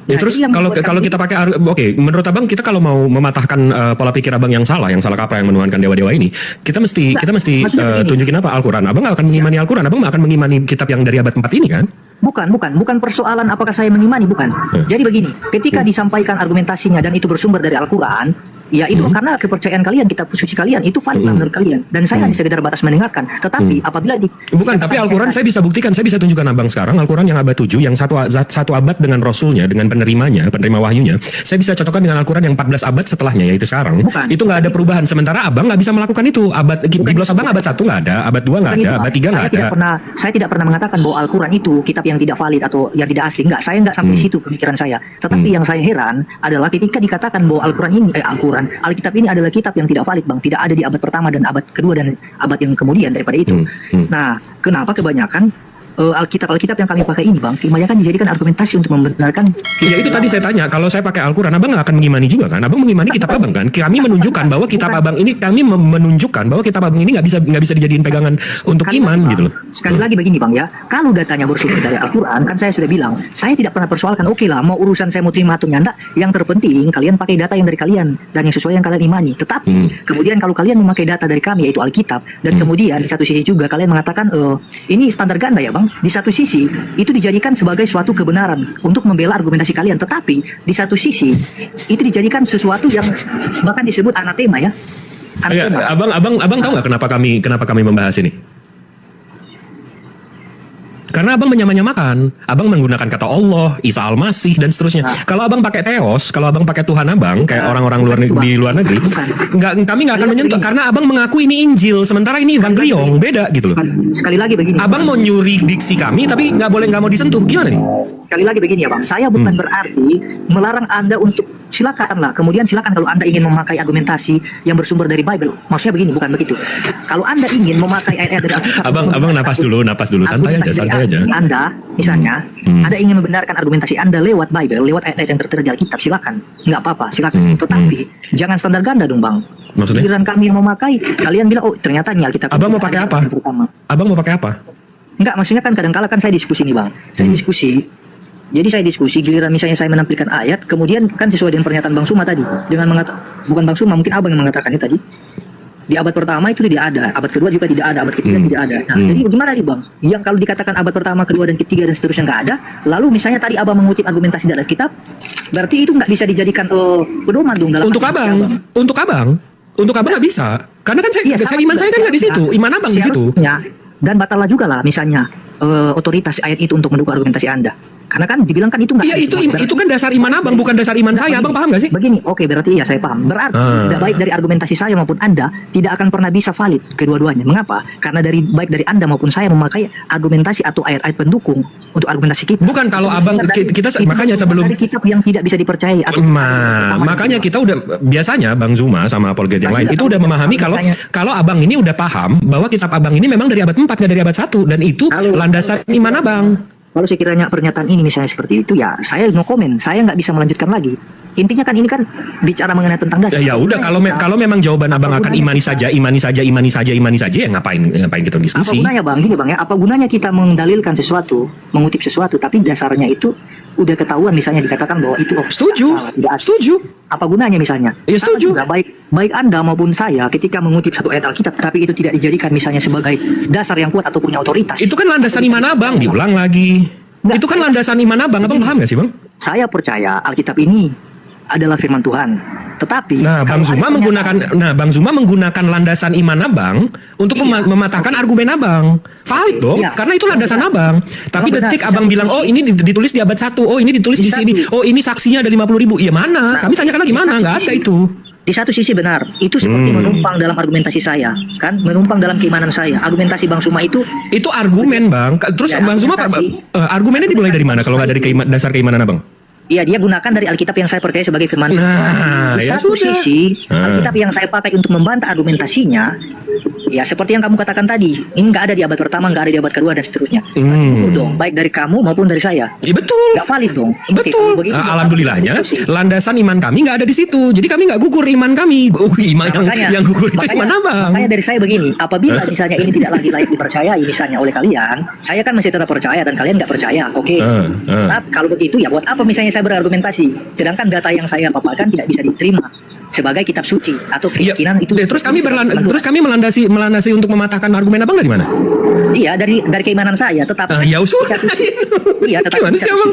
Ya Nah, terus ini yang kalau membuat kalau kami- kita pakai oke, menurut abang kita kalau mau mematahkan pola pikir abang yang salah kaprah yang menuhankan dewa-dewa ini, kita mesti maksudnya begini. tunjukin apa Al-Quran. Abang nggak akan mengimani Al-Quran, abang nggak akan mengimani kitab yang dari abad 4 ini kan? Bukan persoalan apakah saya mengimani, bukan. Jadi begini, ketika disampaikan argumentasinya dan itu bersumber dari Al-Quran, Ya itu karena kepercayaan kalian, kitab suci kalian itu valid menurut kalian, dan saya hanya sekedar batas mendengarkan. Tetapi apabila Bukan, tapi Al-Quran saya bisa buktikan, saya bisa tunjukkan abang sekarang Al-Quran yang abad 7 yang satu abad dengan Rasulnya, dengan penerima wahyunya, saya bisa cocokkan dengan Al-Quran yang 14 abad setelahnya, yaitu sekarang. Bukan. Itu nggak ada perubahan. Sementara abang nggak bisa melakukan itu. Biblos abang abad 1 nggak ada, abad 2 nggak ada, abad 3 nggak ada. Saya tidak pernah mengatakan bahwa Al-Quran itu kitab yang tidak valid atau yang tidak asli. Enggak, saya nggak sampai di situ pemikiran saya. Tetapi yang saya heran adalah ketika dikatakan bahwa Alkitab ini adalah kitab yang tidak valid, Bang. Tidak ada di abad pertama dan abad kedua dan abad yang kemudian daripada itu. Nah, kenapa kebanyakan Alkitab yang kami pakai ini, Bang, kebanyakan dijadikan argumentasi untuk membenarkan. Ya itu tadi saya tanya, kalau saya pakai Al-Quran, abang nggak akan mengimani juga kan? Abang mengimani kitab abang kan? Kami menunjukkan bahwa kitab abang ini, menunjukkan bahwa kitab abang ini nggak bisa dijadiin pegangan untuk iman gitu loh. Sekali lagi begini, Bang, ya, kalau datanya bersumber dari Al-Quran, kan saya sudah bilang, saya tidak pernah persoalkan, oke lah, mau urusan saya mau terima atau nyanda, yang terpenting kalian pakai data yang dari kalian dan yang sesuai yang kalian imani. Tetapi kemudian kalau kalian memakai data dari kami yaitu Alkitab, dan kemudian di satu sisi juga kalian mengatakan ini standar ganda ya, Bang. Di satu sisi itu dijadikan sebagai suatu kebenaran untuk membela argumentasi kalian, tetapi di satu sisi itu dijadikan sesuatu yang bahkan disebut anatema ya. Anatema. Abang tahu nggak kenapa kami membahas ini? Karena abang menyamakan, abang menggunakan kata Allah, Isa Al-Masih dan seterusnya. Kalau abang pakai Theos, kalau abang pakai Tuhan abang, kayak orang-orang di luar negeri, kami nggak akan menyentuh karena abang mengaku ini Injil, sementara ini Evangelion, beda gitu loh. Sekali lagi begini. Abang mau nyuri diksi kami, tapi nggak mau disentuh, gimana nih? Sekali lagi begini ya, Bang. Saya bukan berarti melarang Anda untuk silakan kalau Anda ingin memakai argumentasi yang bersumber dari Bible. Maksudnya begini, bukan begitu. Kalau Anda ingin memakai ayat-ayat dari Alkitab, abang napas dulu, santai aja. Anda misalnya, Anda ingin membenarkan argumentasi Anda lewat Bible, lewat ayat-ayat yang tertera di Alkitab, silakan. Nggak apa-apa, silakan. Tetapi jangan standar ganda dong, Bang. Maksudnya? Giliran kami yang memakai, kalian bilang, oh ternyata ini Alkitab. Abang mau pakai apa? Abang mau pakai apa? Enggak, maksudnya kan kadang-kala kan saya diskusi nih, Bang. Jadi saya diskusi, giliran misalnya saya menampilkan ayat, kemudian kan sesuai dengan pernyataan Bang Suma tadi, bukan Bang Suma, mungkin abang yang mengatakannya tadi. Di abad pertama itu tidak ada, abad kedua juga tidak ada, abad ketiga tidak ada. Nah, jadi bagaimana nih, Bang? Yang kalau dikatakan abad pertama, kedua, dan ketiga dan seterusnya nggak ada, lalu misalnya tadi abang mengutip argumentasi dari Alkitab, berarti itu nggak bisa dijadikan pedoman dong dalam. Untuk abang nggak bisa, karena kan iman saya kan nggak di situ, iman abang di situ. Dan batallah juga lah misalnya otoritas ayat itu untuk mendukung argumentasi Anda. Karena kan dibilang kan itu nggak. Iya, itu kan dasar iman abang, bukan dasar iman saya. Abang paham nggak sih? Begini, oke, berarti iya saya paham. Berarti tidak baik dari argumentasi saya maupun Anda tidak akan pernah bisa valid kedua-duanya. Mengapa? Karena baik dari Anda maupun saya memakai argumentasi atau ayat-ayat pendukung untuk argumentasi kita. Bukan, kalau abang kita makanya sebelum dari kitab yang tidak bisa dipercayai. Makanya kita udah biasanya Bang Zuma sama apologet yang lain itu udah memahami kalau abang ini udah paham bahwa kitab abang ini memang dari abad 4 nggak dari abad 1, dan itu landasan iman abang. Kalau sekiranya pernyataan ini misalnya seperti itu, ya saya no comment, saya nggak bisa melanjutkan lagi. Intinya kan ini kan bicara mengenai tentang dasar. Ya udah, kalau memang jawaban abang akan imani saja, ya ngapain kita diskusi? Apa gunanya, Bang? Gini, Bang, ya, apa gunanya kita mendalilkan sesuatu, mengutip sesuatu, tapi dasarnya itu udah ketahuan misalnya dikatakan bahwa itu setuju. Apa gunanya misalnya? Ya setuju. Baik Anda maupun saya ketika mengutip satu ayat Alkitab, tapi itu tidak dijadikan misalnya sebagai dasar yang kuat atau punya otoritas. Itu kan landasan iman abang, diulang lagi. Itu kan landasan iman abang paham nggak sih, Bang? Saya percaya Alkitab ini adalah firman Tuhan. Tetapi Bang Zuma menggunakan landasan iman abang untuk mematahkan argumen abang. Valid dong, karena itu landasan abang. Tapi detik abang bilang, oh ini ditulis di abad 1, oh ini ditulis di sini, oh ini saksinya ada 50.000. Iya mana? Kami tanyakan lagi mana? Nggak ada itu. Di satu sisi benar, itu seperti menumpang dalam argumentasi saya, kan? Menumpang dalam keimanan saya. Argumentasi Bang Suma itu argumen, Bang. Terus Bang Suma argumennya dimulai dari mana kalau nggak dari dasar keimanan abang? Iya, dia gunakan dari Alkitab yang saya percaya sebagai firman Tuhan. Di satu sisi, Alkitab yang saya pakai untuk membantah argumentasinya, ya seperti yang kamu katakan tadi, ini nggak ada di abad pertama, nggak ada di abad kedua dan seterusnya. Betul dong, baik dari kamu maupun dari saya. Betul. Nggak valid dong. Betul. Alhamdulillahnya, landasan iman kami nggak ada di situ. Jadi kami nggak gugur iman kami. Yang gugur itu iman abang. Makanya dari saya begini, apabila misalnya ini tidak lagi layak dipercayai misalnya oleh kalian, saya kan masih tetap percaya dan kalian nggak percaya. Oke. Tapi kalau begitu ya buat apa misalnya saya berargumentasi, sedangkan data yang saya paparkan tidak bisa diterima. sebagai kitab suci atau Iya. keyakinan itu. Terus kami melandasi untuk mematahkan argumen abang dari mana? Iya, dari keimanan saya, tetapi Ya usul. iya, tetapi Gimana di sih, satu Abang?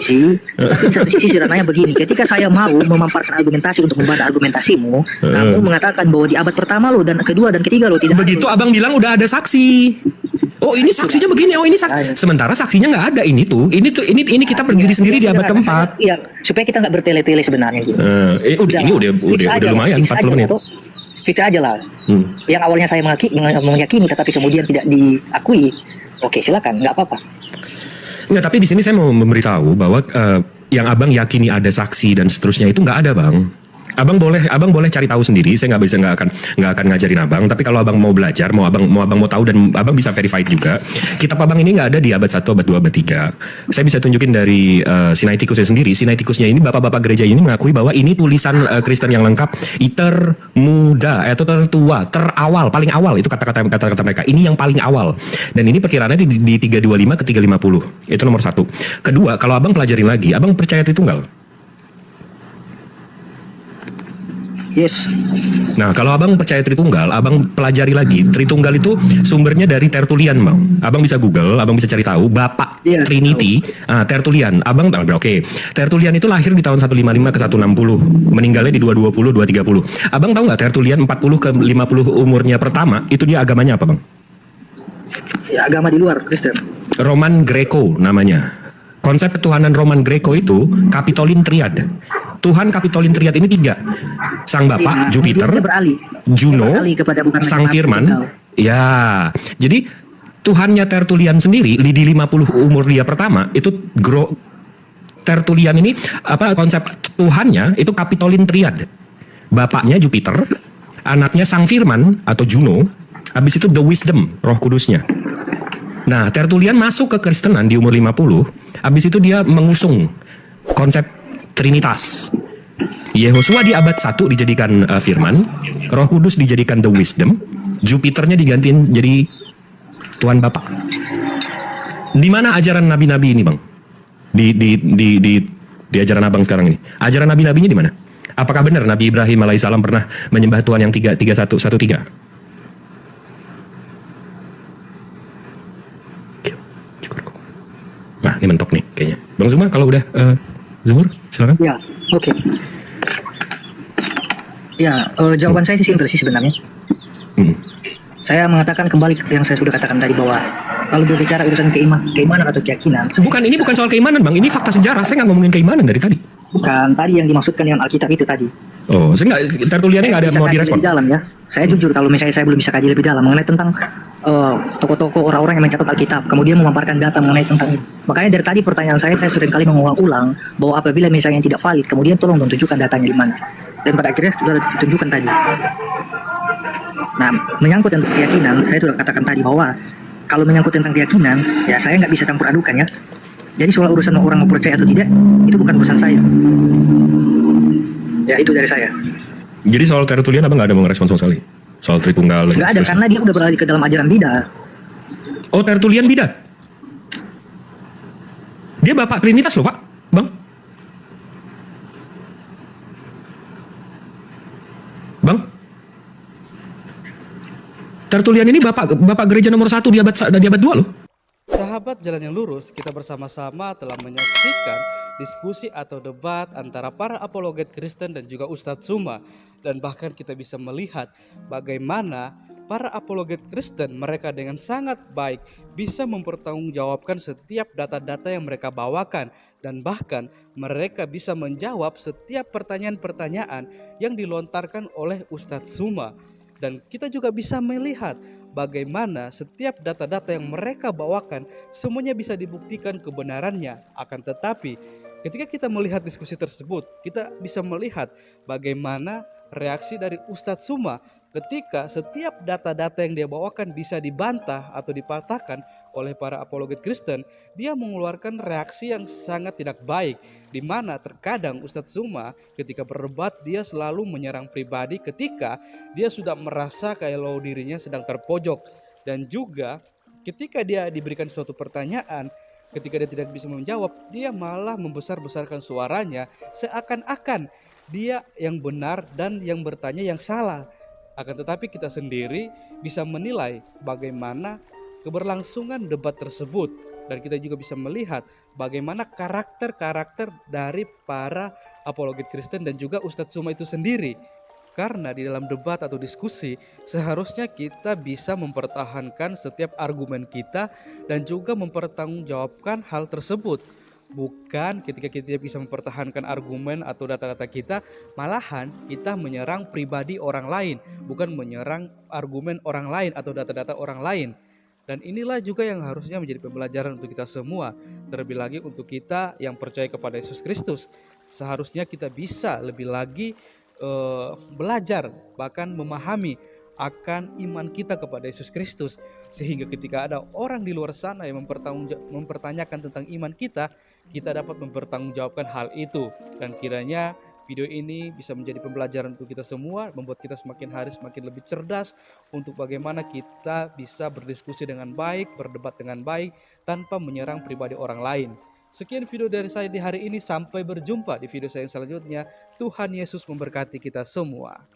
sisi sederhananya begini, ketika saya mau memaparkan argumentasi untuk membantah argumentasimu, kamu mengatakan bahwa di abad pertama lo dan kedua dan ketiga lo tidak Begitu abang bilang udah ada saksi. Oh ini saksinya begini, oh ini saksi. Sementara saksinya nggak ada. Ini kita berdiri sendiri di abad keempat. Iya, supaya kita nggak bertele-tele sebenarnya gitu. Udah lumayan 40 menit. Fix aja lah. Yang awalnya saya meyakini tetapi kemudian tidak diakui. Oke, silakan, nggak apa-apa. Nggak, tapi di sini saya mau memberitahu bahwa yang abang yakini ada saksi dan seterusnya itu nggak ada, bang. Abang boleh cari tahu sendiri. Saya nggak akan ngajarin abang. Tapi kalau abang mau belajar, abang mau tahu dan abang bisa verified juga. Kitab abang ini nggak ada di abad 1, abad 2, abad 3. Saya bisa tunjukin dari Sinaiticusnya sendiri. Sinaiticusnya ini bapak-bapak gereja ini mengakui bahwa ini tulisan Kristen yang lengkap, termuda atau tertua, terawal, paling awal itu kata-kata mereka. Ini yang paling awal. Dan ini perkiraannya di 325 ke 350. Itu nomor 1. Kedua, kalau abang pelajarin lagi, abang percaya Tritunggal? Yes. Nah, kalau abang percaya Tritunggal, abang pelajari lagi. Tritunggal itu sumbernya dari Tertullian, bang. Abang bisa Google, abang bisa cari tahu. Bapak Trinity, Tertullian. Abang tahu, oke. Tertullian itu lahir di tahun 155 ke 160, meninggalnya di 220, 230. Abang tahu nggak Tertullian 40 ke 50 umurnya pertama, itu dia agamanya apa, bang? Ya, agama di luar Kristen. Roman Greco namanya. Konsep ketuhanan Roman Greco itu Kapitolin Triad. Tuhan Kapitolin Triad ini 3. Sang Bapa, Jupiter, Juno, Sang Firman. Ya, jadi Tuhannya Tertullian sendiri di 50 umur dia pertama itu Tertullian ini konsep Tuhannya itu Kapitolin Triad. Bapaknya Jupiter, anaknya Sang Firman atau Juno, habis itu the wisdom, Roh Kudusnya. Nah, Tertullian masuk ke Kristenan di umur 50, habis itu dia mengusung konsep Trinitas. Yehosua di abad 1 dijadikan Firman, Roh Kudus dijadikan the wisdom, Jupiternya digantiin jadi Tuhan Bapa. Di mana ajaran nabi-nabi ini, bang? Di ajaran abang sekarang ini. Ajaran nabi-nabinya di mana? Apakah benar Nabi Ibrahim alaihissalam pernah menyembah Tuhan yang 3-1-1-3? Nah, ini mentok nih kayaknya. Bang Zuma kalau udah Zuhur, silakan. Ya, oke. Ya, jawaban saya sih simpel sih sebenarnya. Saya mengatakan kembali ke yang saya sudah katakan tadi bahwa kalau berbicara urusan keimanan atau keyakinan. Ini bukan soal keimanan, bang. Ini fakta sejarah. Saya nggak ngomongin keimanan dari tadi. Bukan tadi yang dimaksudkan dengan Alkitab itu tadi. Oh, saya nggak, Tertulliannya nggak ada mau direspon. Lebih dalam ya. Saya jujur kalau misalnya saya belum bisa kaji lebih dalam mengenai tentang tokoh-tokoh orang-orang yang mencatat Alkitab, kemudian memaparkan data mengenai tentang ini. Makanya dari tadi pertanyaan saya sering kali mengulang-ulang bahwa apabila misalnya tidak valid, kemudian tolong tunjukkan datanya di mana. Dan pada akhirnya sudah ditunjukkan tadi. Nah, menyangkut tentang keyakinan, saya sudah katakan tadi bahwa kalau menyangkut tentang keyakinan, ya saya nggak bisa campur adukan ya. Jadi soal urusan orang mau percaya atau tidak, itu bukan urusan saya. Ya itu dari saya. Jadi soal Tertullian abang nggak ada mau ngerespon sama sekali? Soal Tritunggal? Nggak ada, karena dia udah beralih ke dalam ajaran bidat. Oh, Tertullian bidat? Dia bapak Trinitas loh, Pak. Bang? Bang? Tertullian ini bapak gereja nomor 1 di abad 2 loh. Sahabat Jalan yang Lurus, kita bersama-sama telah menyaksikan diskusi atau debat antara para apologet Kristen dan juga Ustadz Zuma. Dan bahkan kita bisa melihat bagaimana para apologet Kristen mereka dengan sangat baik bisa mempertanggungjawabkan setiap data-data yang mereka bawakan. Dan bahkan mereka bisa menjawab setiap pertanyaan-pertanyaan yang dilontarkan oleh Ustadz Zuma. Dan kita juga bisa melihat bagaimana setiap data-data yang mereka bawakan semuanya bisa dibuktikan kebenarannya. Akan tetapi ketika kita melihat diskusi tersebut, kita bisa melihat bagaimana reaksi dari Ustadz Zuma ketika setiap data-data yang dia bawakan bisa dibantah atau dipatahkan oleh para apologet Kristen. Dia mengeluarkan reaksi yang sangat tidak baik, di mana terkadang Ustadz Zuma ketika berdebat dia selalu menyerang pribadi ketika dia sudah merasa kalau dirinya sedang terpojok. Dan juga ketika dia diberikan suatu pertanyaan, ketika dia tidak bisa menjawab, dia malah membesar-besarkan suaranya seakan-akan dia yang benar dan yang bertanya yang salah. Akan tetapi kita sendiri bisa menilai bagaimana keberlangsungan debat tersebut, dan kita juga bisa melihat bagaimana karakter-karakter dari para apologet Kristen dan juga Ustadz Suma itu sendiri. Karena di dalam debat atau diskusi seharusnya kita bisa mempertahankan setiap argumen kita dan juga mempertanggungjawabkan hal tersebut. Bukan ketika kita bisa mempertahankan argumen atau data-data kita, malahan kita menyerang pribadi orang lain, bukan menyerang argumen orang lain atau data-data orang lain. Dan inilah juga yang harusnya menjadi pembelajaran untuk kita semua, terlebih lagi untuk kita yang percaya kepada Yesus Kristus. Seharusnya kita bisa lebih lagi belajar, bahkan memahami akan iman kita kepada Yesus Kristus, sehingga ketika ada orang di luar sana yang mempertanyakan tentang iman kita, kita dapat mempertanggungjawabkan hal itu. Dan kiranya video ini bisa menjadi pembelajaran untuk kita semua, membuat kita semakin hari semakin lebih cerdas untuk bagaimana kita bisa berdiskusi dengan baik, berdebat dengan baik tanpa menyerang pribadi orang lain. Sekian video dari saya di hari ini, sampai berjumpa di video saya yang selanjutnya. Tuhan Yesus memberkati kita semua.